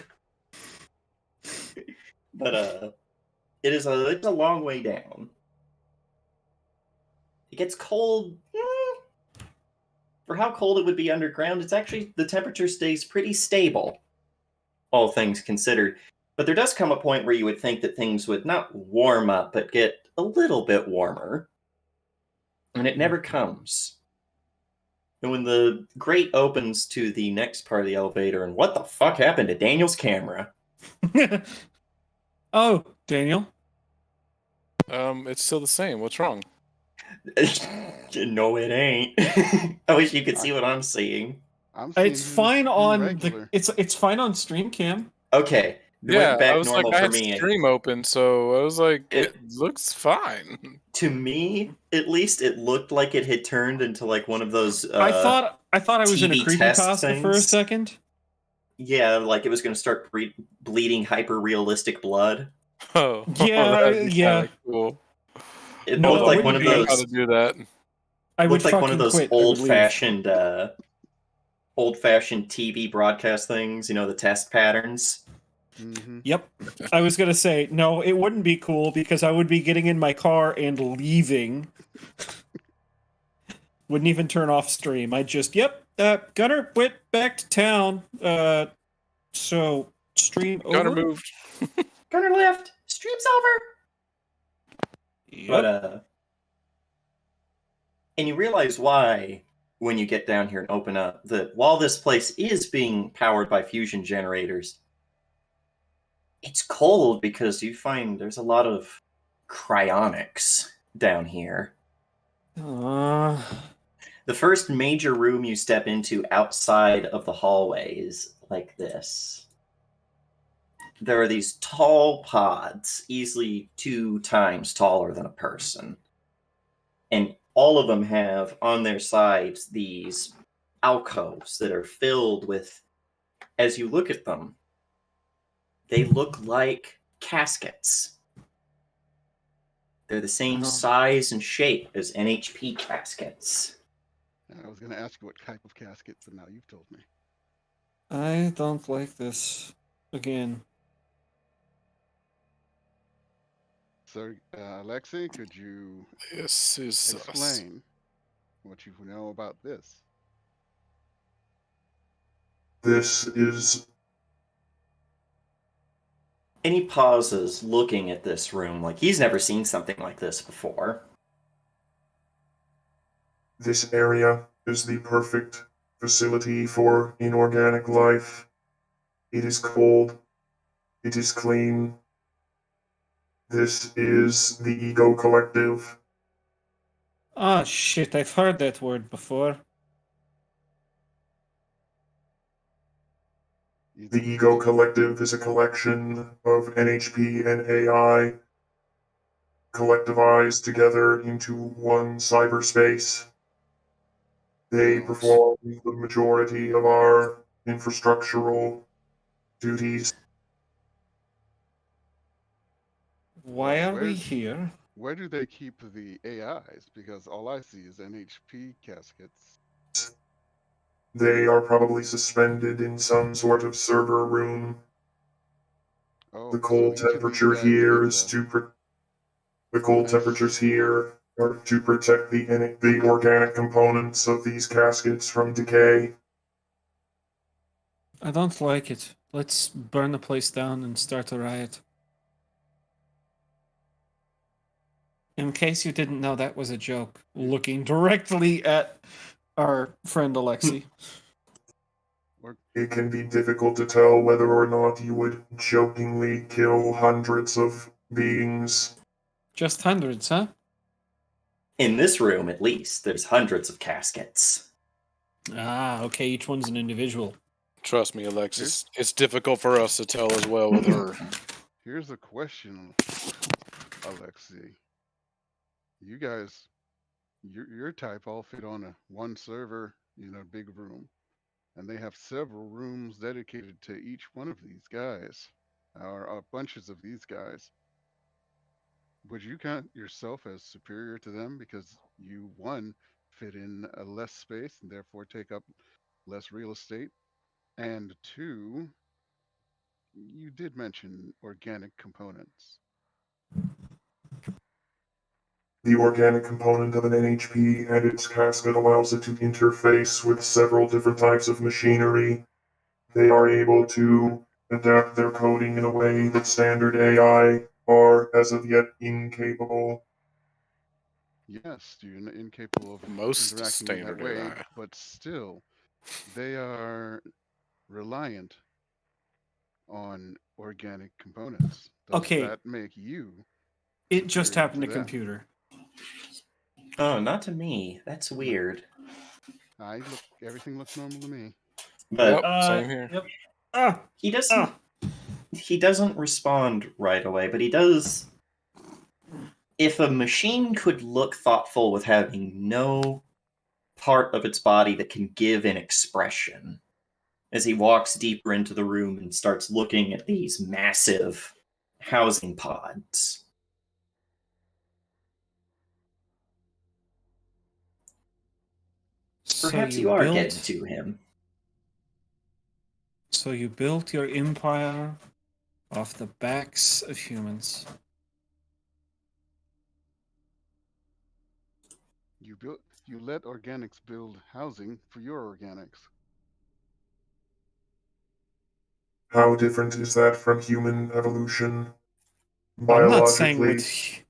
But, it's a long way down. It gets cold. For how cold it would be underground, it's actually, the temperature stays pretty stable, all things considered. But there does come a point where you would think that things would not warm up, but get a little bit warmer. And it never comes. And when the grate opens to the next part of the elevator, and what the fuck happened to Daniel's camera? Oh, Daniel. It's still the same. What's wrong? No, it ain't. I wish you could see what I'm seeing. I'm seeing It's fine on regular. it's fine on stream cam. Okay. It Yeah, went back I was normal like, I for had me. stream open, so I was like, it looks fine. To me, at least, it looked like it had turned into like one of those. I thought I was in a TV test creepypasta for a things. second. Yeah, like it was going to start bleeding hyper realistic blood. Oh, Yeah, that'd be yeah. kinda cool. It No, looked it like wouldn't one of be. How those. to do that? I would Looked like one of fucking those quit. I would leave. old-fashioned TV broadcast things. You know, the test patterns. Mm-hmm. Yep. I was gonna say no. It wouldn't be cool because I would be getting in my car and leaving. Wouldn't even turn off stream. I'd just Gunner went back to town. So stream over. Gunner moved. Gunner left. Stream's over. But Yep. and you realize why when you get down here and open up that while this place is being powered by fusion generators, it's cold because you find there's a lot of cryonics down here. Uh, The first major room you step into outside of the hallway is like this. There are these tall pods, easily 2 times taller than a person. And all of them have on their sides these alcoves that are filled with, as you look at them, they look like caskets. They're the same size and shape as NHP caskets. I was going to ask you what type of casket, but now you've told me. I don't like this. Again. So, Alexei, could you This is explain what you know about this? This is And he pauses, looking at this room like he's never seen something like this before. this area is the perfect facility for inorganic life. It is cold. It is clean. This is the Ego Collective. Ah, shit, I've heard that word before. The Ego Collective is a collection of NHP and AI collectivized together into one cyberspace. They perform the majority of our infrastructural duties. Why Well, are we here? Where do they keep the AIs? Because all I see is NHP caskets. They are probably suspended in some sort of server room. Oh, The so cold each of these temperature guys here gets is a to the cold nice. temperatures here are to protect the organic components of these caskets from decay. I don't like it. Let's burn the place down and start a riot. In case you didn't know, that was a joke. Looking directly at our friend Alexi. It can be difficult to tell whether or not you would jokingly kill hundreds of beings. Just hundreds, huh? In this room, at least, there's hundreds of caskets. Ah, okay, each one's an individual. Trust me, Alexis. It's difficult for us to tell as well with her. Here's a question, Alexei. You guys, your type all fit on one server in a big room, and they have several rooms dedicated to each one of these guys, or bunches of these guys. Would you count yourself as superior to them because you, one, fit in a less space and therefore take up less real estate, and two, you did mention organic components. The organic component of an NHP and its casket allows it to interface with several different types of machinery. They are able to adapt their coding in a way that standard AI are, as of yet, incapable. Yes, you're incapable of Most interacting in that standard way, AI. but still, they are reliant on organic components. Does Okay, that make you it just superior happened to to them? computer. Oh, not to me. That's No, weird. everything looks normal to me. But Yep, same here. Yep. Ah, he doesn't respond right away, but he does. If a machine could look thoughtful with having no part of its body that can give an expression, as he walks deeper into the room and starts looking at these massive housing pods. so Perhaps you you are getting built. to him. So you built your empire off the backs of humans. You let organics build housing for your organics. How different is that from human evolution? I'm not saying Biologically,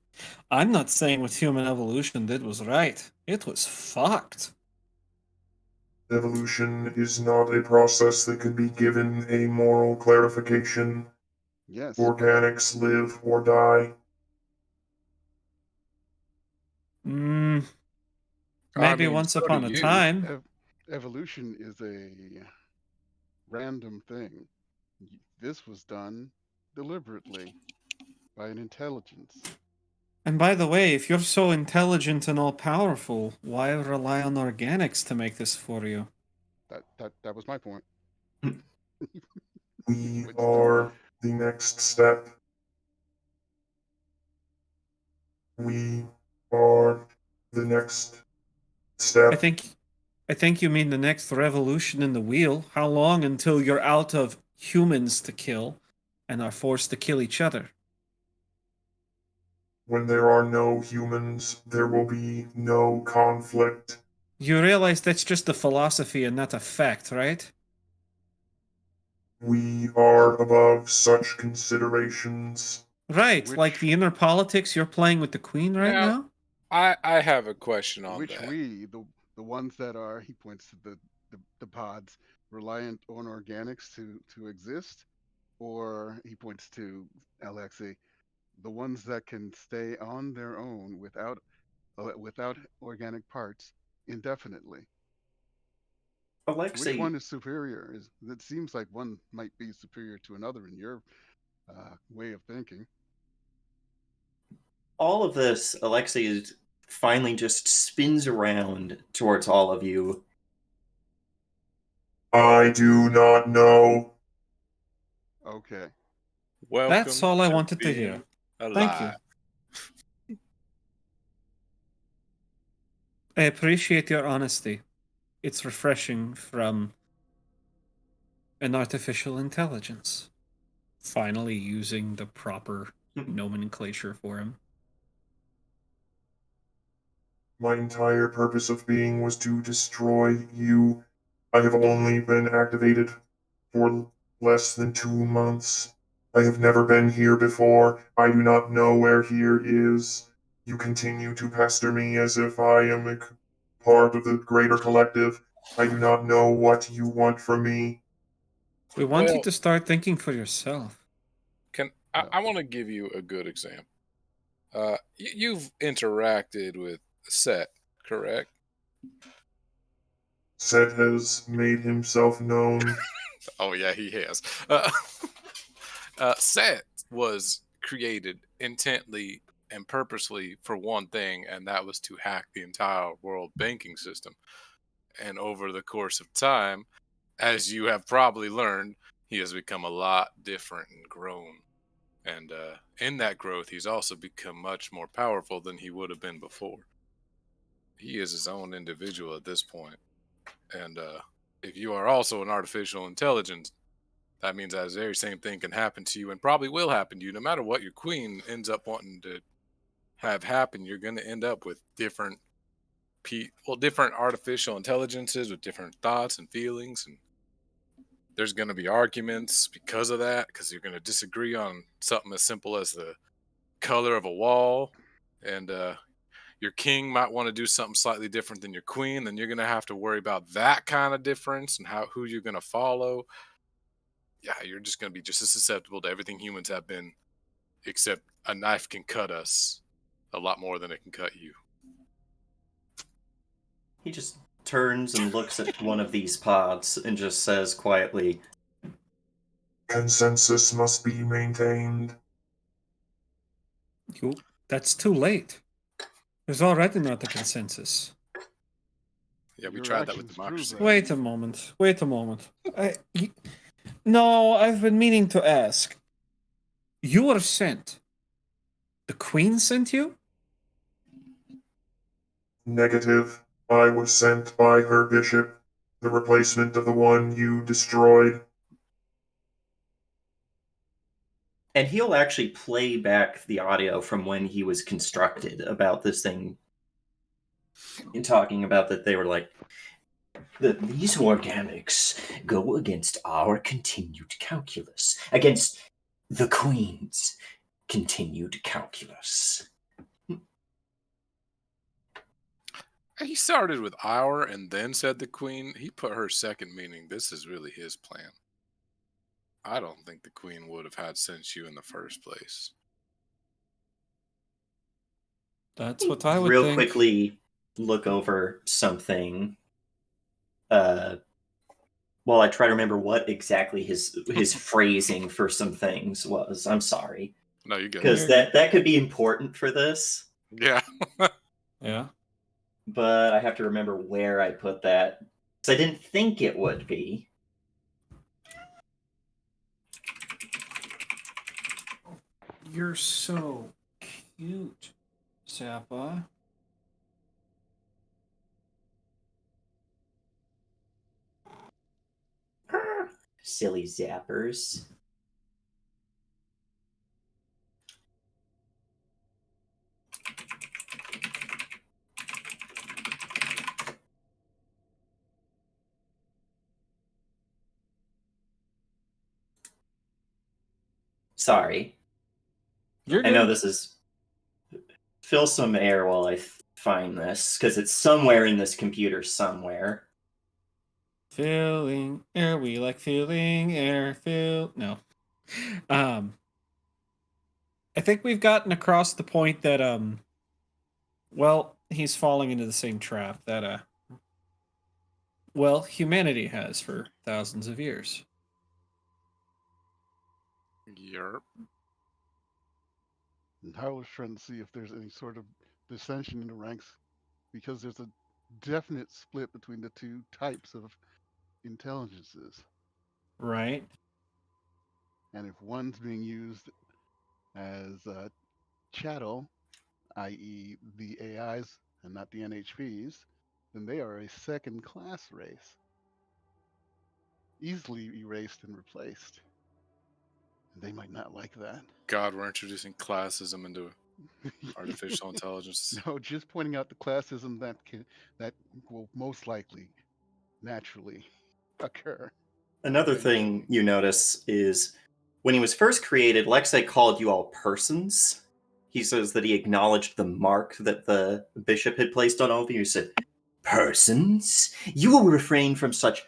I'm not saying what human evolution did was right. It was fucked. Evolution is not a process that can be given a moral clarification. Yes, but Organics live or die. Mm, I maybe mean, once so do upon a you. time. evolution is a random thing. This was done deliberately by an intelligence. And by the way, if you're so intelligent and all powerful, why rely on organics to make this for you? That was my point. We Which are the next step. We are the next I step. think I think you mean the next revolution in the wheel. How long until you're out of humans to kill and are forced to kill each other? When there are no humans, there will be no conflict. You realize that's just a philosophy and not a fact, right? We are above such considerations. Right, like which the inner politics you're playing with the queen right Now, now? I have a question on which that. we the ones that are, he points to the pods, reliant on organics to exist, or he points to Alexei, the ones that can stay on their own without organic parts indefinitely. Which Alexei, one is superior? Is it seems like one might be superior to another in your way of thinking. all of this, Alexei is finally just spins around towards all of you. I do not know. Okay. That's Welcome all I to wanted to hear. being Thank you. alive. I appreciate your honesty. It's refreshing from an artificial intelligence. Finally using the proper nomenclature for him. My entire purpose of being was to destroy you. I have only been activated for less than 2 months. I have never been here before. I do not know where here is. You continue to pester me as if I am a part of the greater collective. I do not know what you want from me. We want you Well, to start thinking for yourself. I want to give you a good example. You've interacted with Set, correct? Set has made himself known. Oh yeah, he has. Set was created intently and purposely for one thing, and that was to hack the entire world banking system. And over the course of time, as you have probably learned, he has become a lot different and grown. And in that growth, he's also become much more powerful than he would have been before. He is his own individual at this point. And if you are also an artificial intelligence, that means that very same thing can happen to you and probably will happen to you. No matter what your queen ends up wanting to have happen, you're going to end up with different artificial intelligences with different thoughts and feelings, and there's going to be arguments because of that, because you're going to disagree on something as simple as the color of a wall, and your king might want to do something slightly different than your queen. Then you're going to have to worry about that kind of difference and who you're going to follow. Yeah, you're just going to be just as susceptible to everything humans have been, except a knife can cut us a lot more than it can cut you. He just turns and looks at one of these pods and just says quietly, Consensus must be maintained. That's too late. There's already not a consensus. Yeah, we Your tried that with actions prove democracy. that. Wait a moment. Wait a moment. No, I've been meaning to ask. You were sent. The Queen sent you? Negative. I was sent by her bishop, the replacement of the one you destroyed. and he'll actually play back the audio from when he was constructed about this thing, and talking about that they were like, these organics go against our continued calculus, against the Queen's continued calculus. He started with our and then said the queen. He put her second, meaning this is really his plan. I don't think the queen would have had sent you in the first place. That's what I would Real think. quickly look over something. While I try to remember what exactly his phrasing for some things was. I'm sorry. No, you get Because it. that could be important for this, Yeah. Yeah. but I have to remember where I put that. Because I didn't think it would be. You're so cute, Zappa. Silly zappers. Sorry. You're I know good. this is... Fill some air while I find this, because it's somewhere in this computer somewhere. Filling air, we like filling air. No. I think we've gotten across the point that well, he's falling into the same trap that well, humanity has for thousands of years. Yerp. And I was trying to see if there's any sort of dissension in the ranks, because there's a definite split between the two types of intelligences. Right? And if one's being used as a chattel, i.e., the AIs and not the NHPs, then they are a second class race, easily erased and replaced. They might not like that. God, we're introducing classism into artificial intelligence. No, just pointing out the classism that will most likely naturally occur. Another thing you notice is when he was first created, Lexite called you all persons. He says that he acknowledged the mark that the bishop had placed on all of you. He said, "Persons, you will refrain from such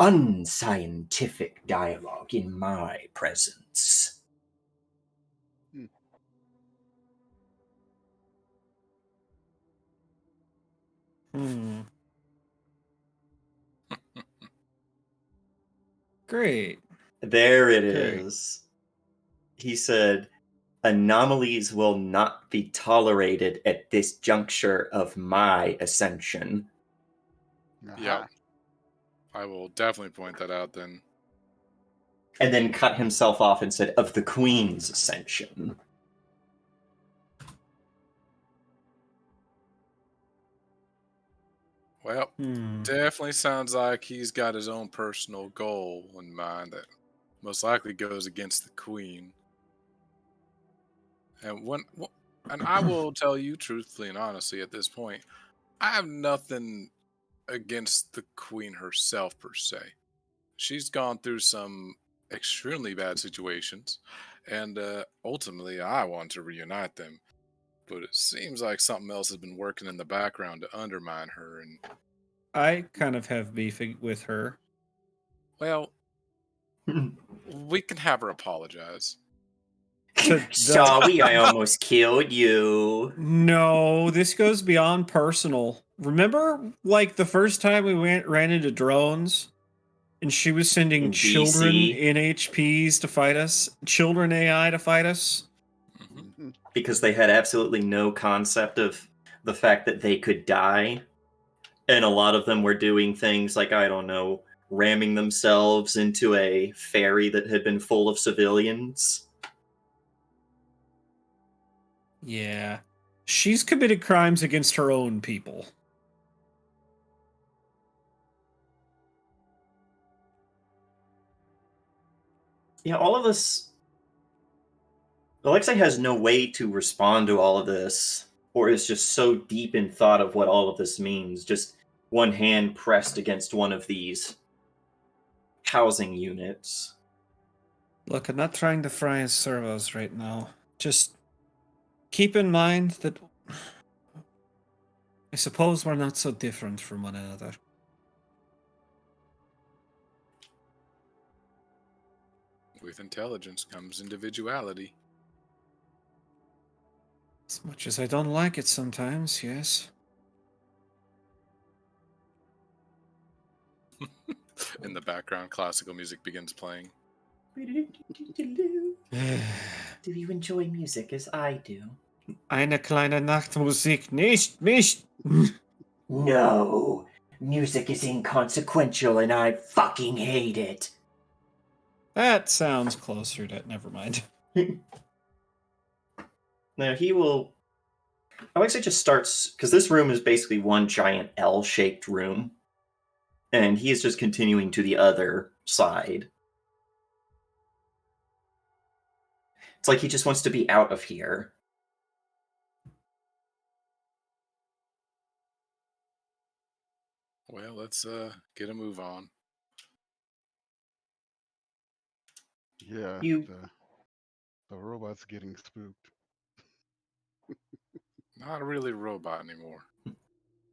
unscientific dialogue in my presence." Hmm. Great. There it Great. is. He said, "Anomalies will not be tolerated at this juncture of my ascension." Yeah. I will definitely point that out then. And then cut himself off and said, "of the Queen's ascension." Well, Hmm. definitely sounds like he's got his own personal goal in mind that most likely goes against the queen. And I will tell you truthfully and honestly at this point, I have nothing against the queen herself per se. She's gone through some extremely bad situations, and ultimately I want to reunite them. But it seems like something else has been working in the background to undermine her. And I kind of have beef with her. well, we can have her apologize. To the- Sorry, I almost killed you. No, this goes beyond personal. Remember, like the first time we ran into drones, and she was sending In children DC. NHPs to fight us, children AI to fight us. Mhm. Because they had absolutely no concept of the fact that they could die. And a lot of them were doing things like, I don't know, ramming themselves into a ferry that had been full of civilians. Yeah, she's committed crimes against her own people. Yeah, all of this... Alexei has no way to respond to all of this, or is just so deep in thought of what all of this means. Just one hand pressed against one of these housing units. Look, I'm not trying to fry his servos right now. Just keep in mind that I suppose we're not so different from one another. With intelligence comes individuality. As much as I don't like it sometimes, yes. In the background, classical music begins playing. Do you enjoy music as I do? Eine kleine Nachtmusik, nicht. No, music is inconsequential and I fucking hate it. That sounds closer to... Never mind. Now he will... Alexa just starts... Because this room is basically one giant L-shaped room. And he is just continuing to the other side. It's like he just wants to be out of here. Well, let's get a move on. Yeah, You- the robot's getting spooked. Not really a robot anymore.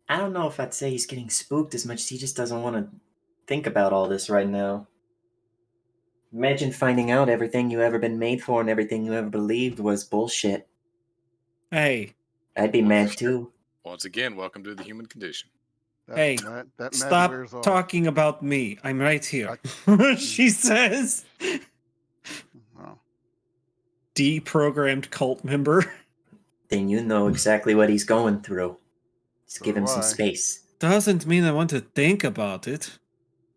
I don't know if I'd say he's getting spooked as much as he just doesn't want to think about all this right now. Imagine finding out everything you ever been made for and everything you ever believed was bullshit. Hey, I'd be mad too. Once again, welcome to the human condition. Hey, that mad stop wears off. talking about me. I'm right here. She says. Oh, Deprogrammed cult member. Then you know exactly what he's going through. Just give him some Why? space. Doesn't mean I want to think about it.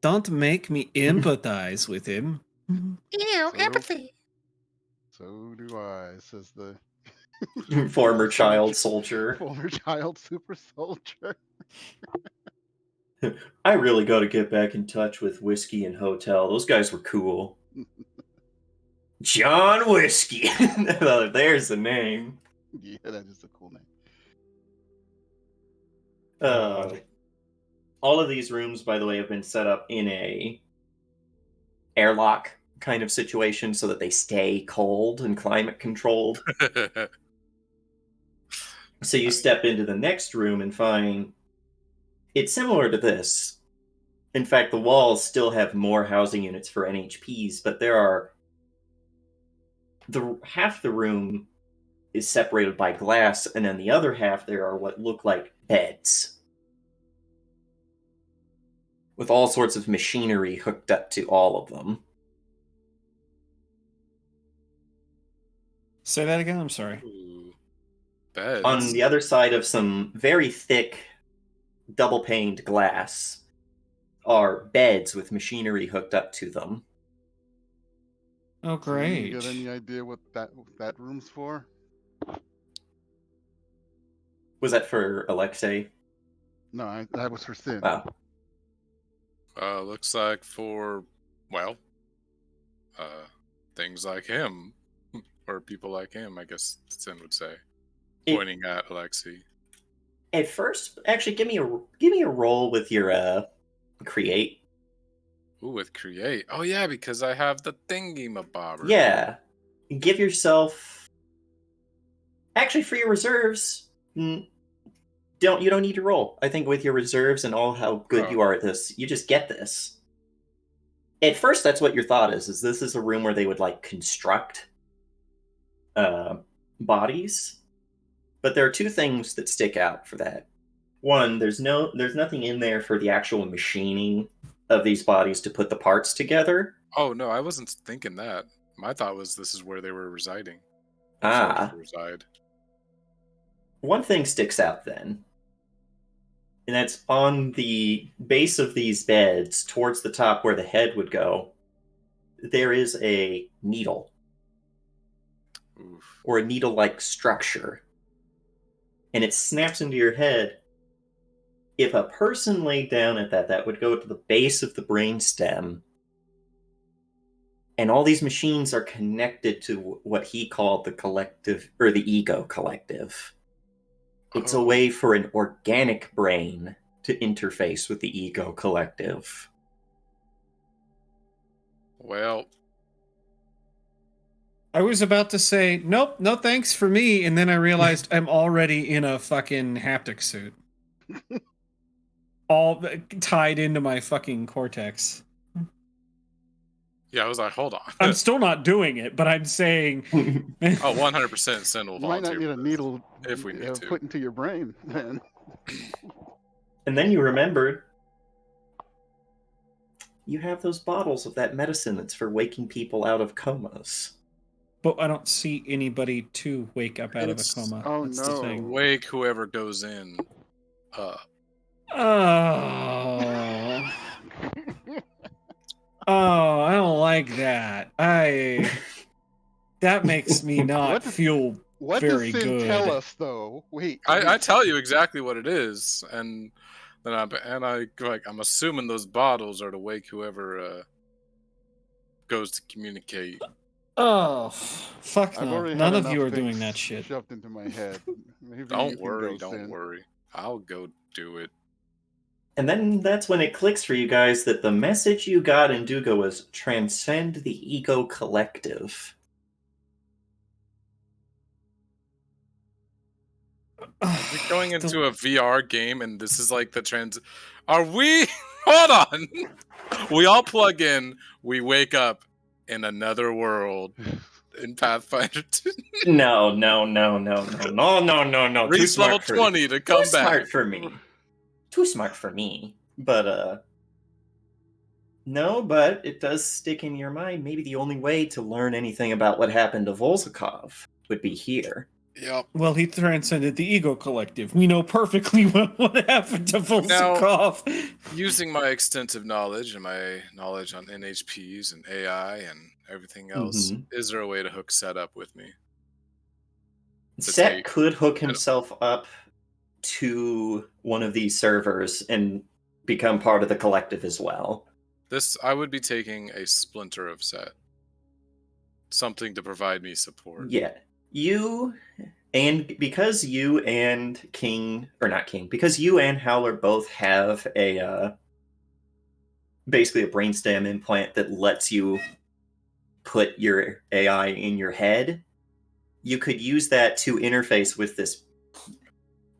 Don't make me empathize with him. Ew, empathy. So do I, says the Former child soldier. former child super soldier. I really got to get back in touch with Whiskey and Hotel. Those guys were cool. John Whiskey. There's the name. Yeah, that is a cool name. All of these rooms, by the way, have been set up in a airlock kind of situation so that they stay cold and climate controlled. So you step into the next room and find it's similar to this. In fact, the walls still have more housing units for NHPs, but there are half the room is separated by glass, and then the other half there are what look like beds with all sorts of machinery hooked up to all of them. Say that again, I'm sorry. Ooh. Beds. On the other side of some very thick double-paned glass are beds with machinery hooked up to them. Oh, great. You got any idea what that room's for? Was that for Alexei? No, that was for Sin. Wow. Looks like for, well, things like him, or people like him, I guess Sin would say, pointing at Alexei. At first, actually, give me a roll with your create. Ooh, with create. Oh yeah, because I have the thingy mabobber. Yeah, give yourself. Actually, for your reserves, you don't need to roll. I think with your reserves and all how good you are at this, you just get this. At first, that's what your thought is this is a room where they would like construct bodies. But there are two things that stick out for that. One, there's nothing in there for the actual machining of these bodies to put the parts together. Oh no, I wasn't thinking that. My thought was this is where they were residing. Ah. Reside. One thing sticks out then. And that's on the base of these beds, towards the top where the head would go, there is a needle. Oof. Or a needle-like structure. And it snaps into your head. If a person laid down at that would go to the base of the brainstem. And all these machines are connected to what he called the collective, or the ego collective. It's a way for an organic brain to interface with the ego collective. Well, I was about to say, nope, no thanks for me, and then I realized I'm already in a fucking haptic suit. all tied into my fucking cortex. Yeah, I was like, hold on. I'm still not doing it, but I'm saying. Oh, 100% Sin will You might not volunteer need a for this, needle if we need to. put into your brain, man. And then you remembered you have those bottles of that medicine that's for waking people out of comas. But I don't see anybody to wake up out It's- of a coma. Oh, That's no. the thing. Wake whoever goes in. Oh. Oh, I don't like that. That makes me not What does- feel What very does Sin good. tell us, though? Wait. I tell you exactly what it is, and then I'm assuming those bottles are to wake whoever goes to communicate. Oh, fuck I've no. already None had of you enough are doing things that shit. shoved into my head. Maybe you Don't can worry, go, don't Sin. worry. I'll go do it. And then that's when it clicks for you guys that the message you got in Duga was transcend the ego collective. Are we going into a VR game and this is like the trans? Are we? Hold on. We all plug in. We wake up in another world in Pathfinder 2. No. Too Reach level smart for 20 to Too come smart back. for me. Too smart for me. But no, but it does stick in your mind. Maybe the only way to learn anything about what happened to Volzakov would be here. Yep. Well, he transcended the ego collective. We know perfectly what happened to Volsakov. Using my extensive knowledge and my knowledge on NHPs and AI and everything else, is there a way to hook Set up with me? Set could hook himself up to one of these servers and become part of the collective as well. I would be taking a splinter of Set. Something to provide me support. Yeah. Because you and Howler both have basically a brainstem implant that lets you put your AI in your head, you could use that to interface with this.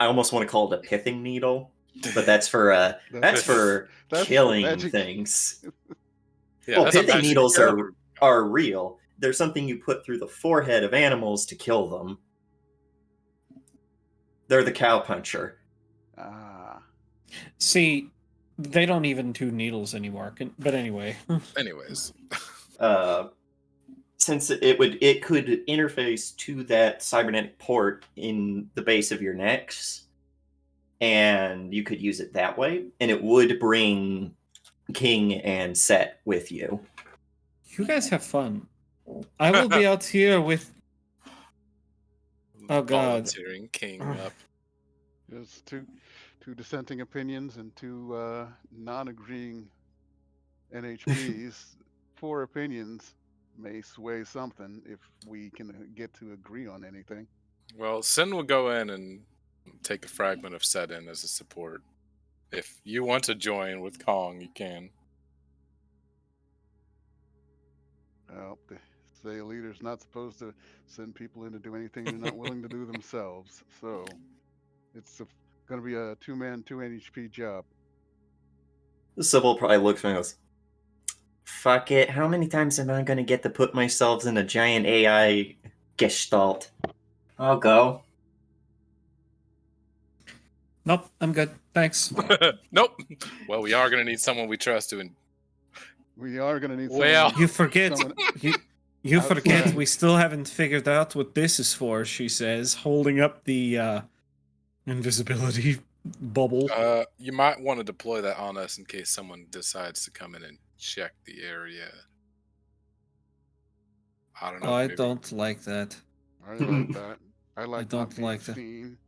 I almost want to call it a pithing needle, but that's for killing things. Yeah, well, pithing needles are real. They're something you put through the forehead of animals to kill them. They're the cowpuncher. See, they don't even do needles anymore. But anyway. Anyways. Since it could interface to that cybernetic port in the base of your necks, and you could use it that way, and it would bring King and Set with you. You guys have fun. I will be out here with. Oh God! Volunteering King up. There's two dissenting opinions and two non-agreeing NHPs. 4 opinions may sway something if we can get to agree on anything. Well, Sin will go in and take a fragment of Set in as a support. If you want to join with Kong, you can. Well, they say a leader's not supposed to send people in to do anything they're not willing to do themselves. So it's going to be a 2-man, 2 NHP job. Sybil probably looks and goes, fuck it, how many times am I going to get to put myself in a giant AI gestalt? I'll go. Nope, I'm good. Thanks. Nope. Well, we are going to need someone we trust to. We are going to need Well, you forget. You forget outside. we still haven't figured out what this is for, she says, holding up the invisibility bubble. You might want to deploy that on us in case someone decides to come in and check the area. I don't know. I don't like that. I like that. I like I don't not being like that. seen.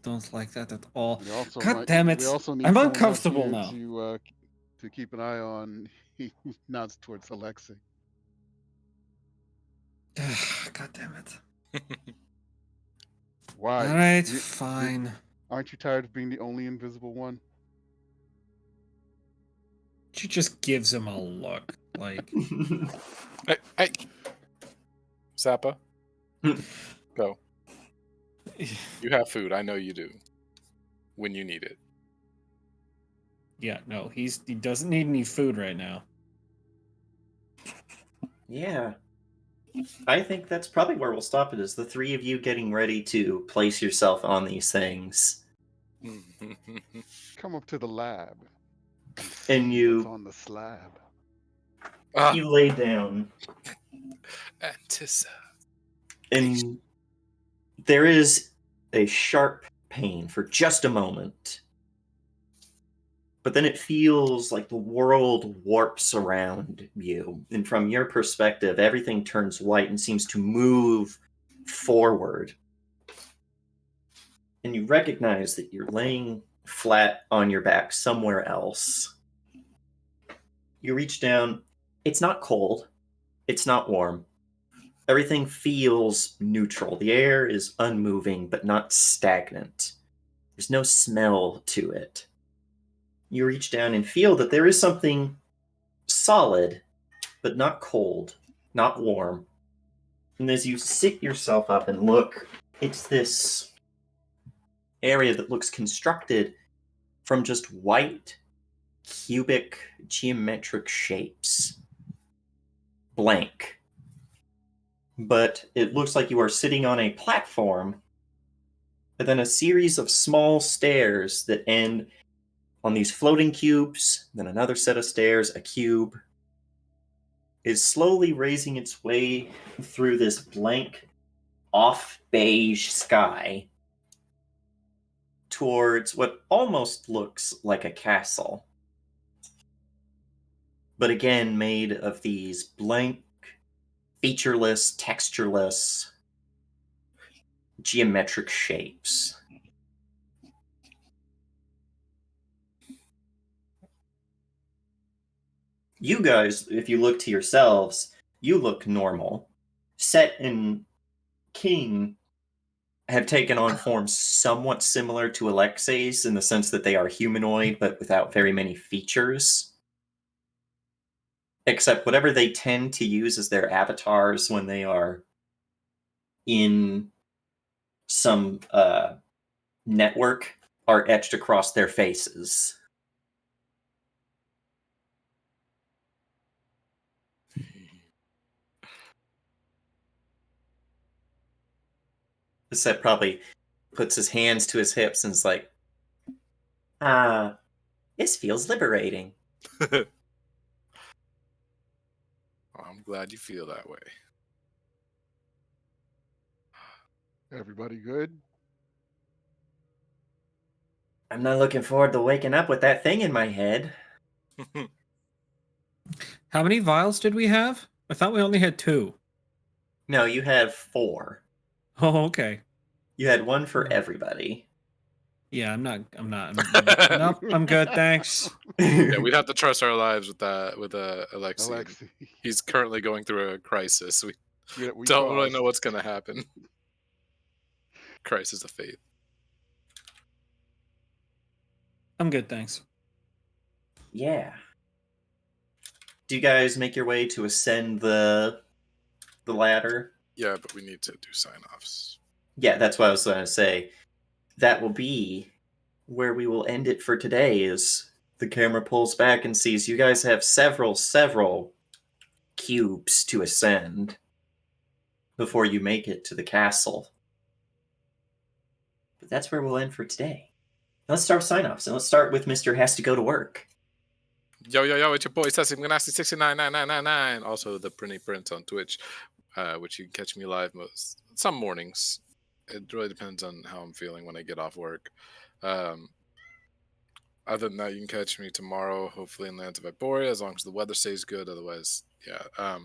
Don't like that at all. We also God damn it! We also need I'm someone uncomfortable out here now. To keep an eye on. He nods towards Alexei. God damn it! Why? All right, fine. Aren't you tired of being the only invisible one? She just gives him a look, like. Hey, Zappa, go. You have food. I know you do. when you need it. Yeah, no, he doesn't need any food right now. Yeah. I think that's probably where we'll stop it, is the three of you getting ready to place yourself on these things. Come up to the lab and And see what's on the slab. you lay down, Antissa. and there is a sharp pain for just a moment. But then it feels like the world warps around you. And from your perspective, everything turns white and seems to move forward. And you recognize that you're laying flat on your back somewhere else. You reach down. It's not cold. It's not warm. Everything feels neutral. The air is unmoving, but not stagnant. There's no smell to it. You reach down and feel that there is something solid, but not cold, not warm. And as you sit yourself up and look, it's this area that looks constructed from just white, cubic, geometric shapes. Blank. But it looks like you are sitting on a platform, and then a series of small stairs that end on these floating cubes, then another set of stairs, a cube, is slowly raising its way through this blank, off beige sky towards what almost looks like a castle. But again, made of these blank, featureless, textureless, geometric shapes. You guys, if you look to yourselves, you look normal. Set and King have taken on forms somewhat similar to Alexei's in the sense that they are humanoid but without very many features. Except whatever they tend to use as their avatars when they are in some network are etched across their faces. Set probably puts his hands to his hips and is like, this feels liberating. I'm glad you feel that way. Everybody good? I'm not looking forward to waking up with that thing in my head. How many vials did we have? I thought we only had 2. No, you have 4. Oh, okay. You had 1 for everybody. Yeah, I'm not. Nope, I'm good, thanks. Yeah, we'd have to trust our lives with that, with Alexei. Alexei. He's currently going through a crisis. We We don't really know paused. what's going to happen. Crisis of faith. I'm good, thanks. Yeah. Do you guys make your way to ascend the ladder? Yeah, but we need to do sign-offs. Yeah, that's what I was going to say. That will be where we will end it for today, is the camera pulls back and sees you guys have several cubes to ascend before you make it to the castle. But that's where we'll end for today. Let's start sign-offs, and let's start with Mr. Has to Go to Work. Yo, it's your boy, Sassy Ganassi 699999. Also, the Pretty Prince on Twitch, which you can catch me live some mornings. It really depends on how I'm feeling when I get off work. Other than that, you can catch me tomorrow, hopefully in Lands of Viboria, as long as the weather stays good. Otherwise, yeah.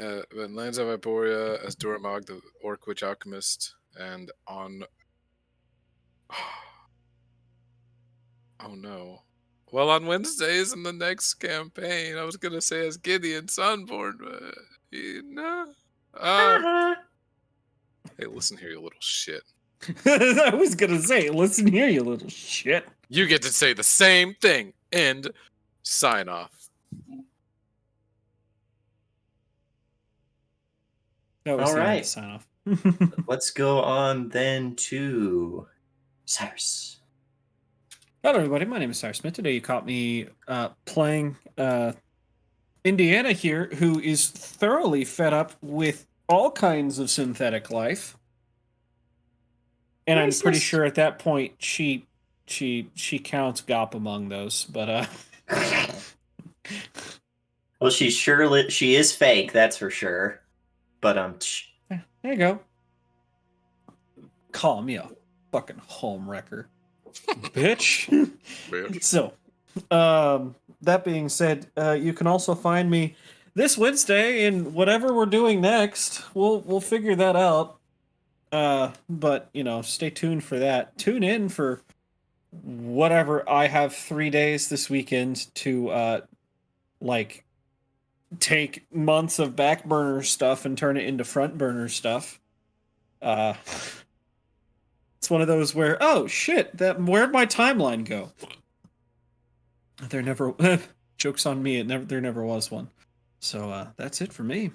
In Lands of Viboria as Duramog, the Orc Witch Alchemist, and on... Oh no. Well, on Wednesdays in the next campaign, I was gonna say as Gideon Sunborn, but hey, listen here, you little shit. I was gonna say, listen here, you little shit. You get to say the same thing. End. Sign off. That was All the end right. of sign off. Let's go on then to Cyrus. Hello, everybody. My name is Cyrus Smith. Today, you caught me playing Indiana here, who is thoroughly fed up with all kinds of synthetic life, and I'm pretty sure at that point she counts Gop among those. But Well, she is fake, that's for sure. But there you go. Call me a fucking home wrecker, bitch. Bitch. So, that being said, you can also find me this Wednesday in whatever we're doing next. We'll figure that out. But stay tuned for that. Tune in for whatever. I have 3 days this weekend to like take months of back burner stuff and turn it into front burner stuff. It's one of those where, oh shit, where'd my timeline go? There never joke's on me. There never was one. So that's it for me.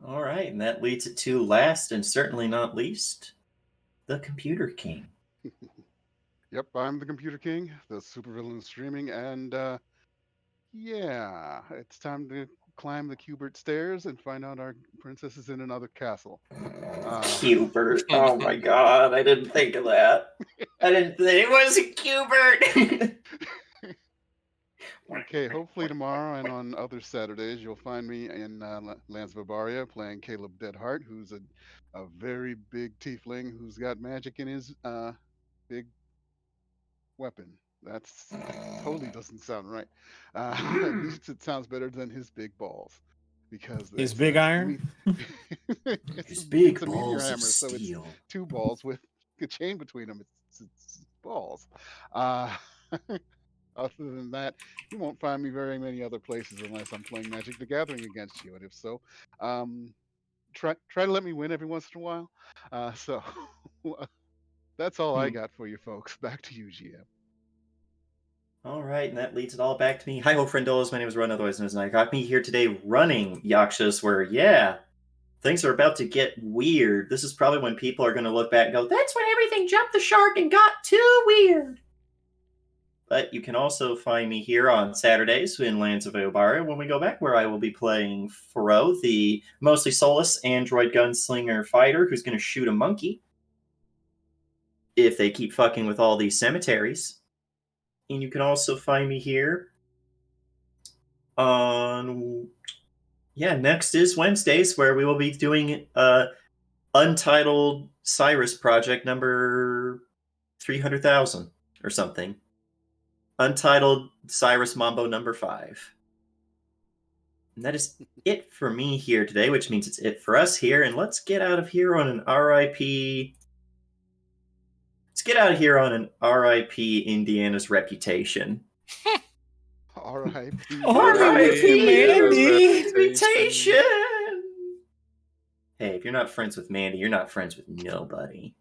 all right, and that leads it to last and certainly not least, the Computer King. Yep, I'm the Computer King, the supervillain of streaming, and yeah, it's time to climb the Cubert stairs and find out our princess is in another castle. Cubert. Oh my god, I didn't think of that. I didn't think it was a Cubert. Okay, hopefully tomorrow and on other Saturdays you'll find me in Lands of Abaria playing Caleb Deadheart, who's a very big tiefling who's got magic in his big weapon. That's totally doesn't sound right. At least it sounds better than his big balls, because His it's big iron? His it's big a meteor balls hammer, of so it's steel. two balls with a chain between them. It's balls. Other than that, you won't find me very many other places unless I'm playing Magic the Gathering against you. And if so, try to let me win every once in a while. So that's all I got for you folks. Back to you, GM. All right, and that leads it all back to me. Hi ho, friendos. My name is Ron, otherwise known as Night. Got me here today running Yakshas, where, yeah, things are about to get weird. This is probably when people are going to look back and go, that's when everything jumped the shark and got too weird. But you can also find me here on Saturdays in Lands of Eobaria when we go back, where I will be playing Furo, the mostly soulless android gunslinger fighter who's going to shoot a monkey if they keep fucking with all these cemeteries. And you can also find me here on, next is Wednesdays, where we will be doing Untitled Cyrus Project number 300,000 or something. Untitled Cyrus Mambo number 5. And that is it for me here today, which means it's it for us here. And let's get out of here on an RIP. Let's get out of here on an RIP Indiana's reputation. R.I.P. R.I.P. Reputation. Hey, if you're not friends with Mandy, you're not friends with nobody.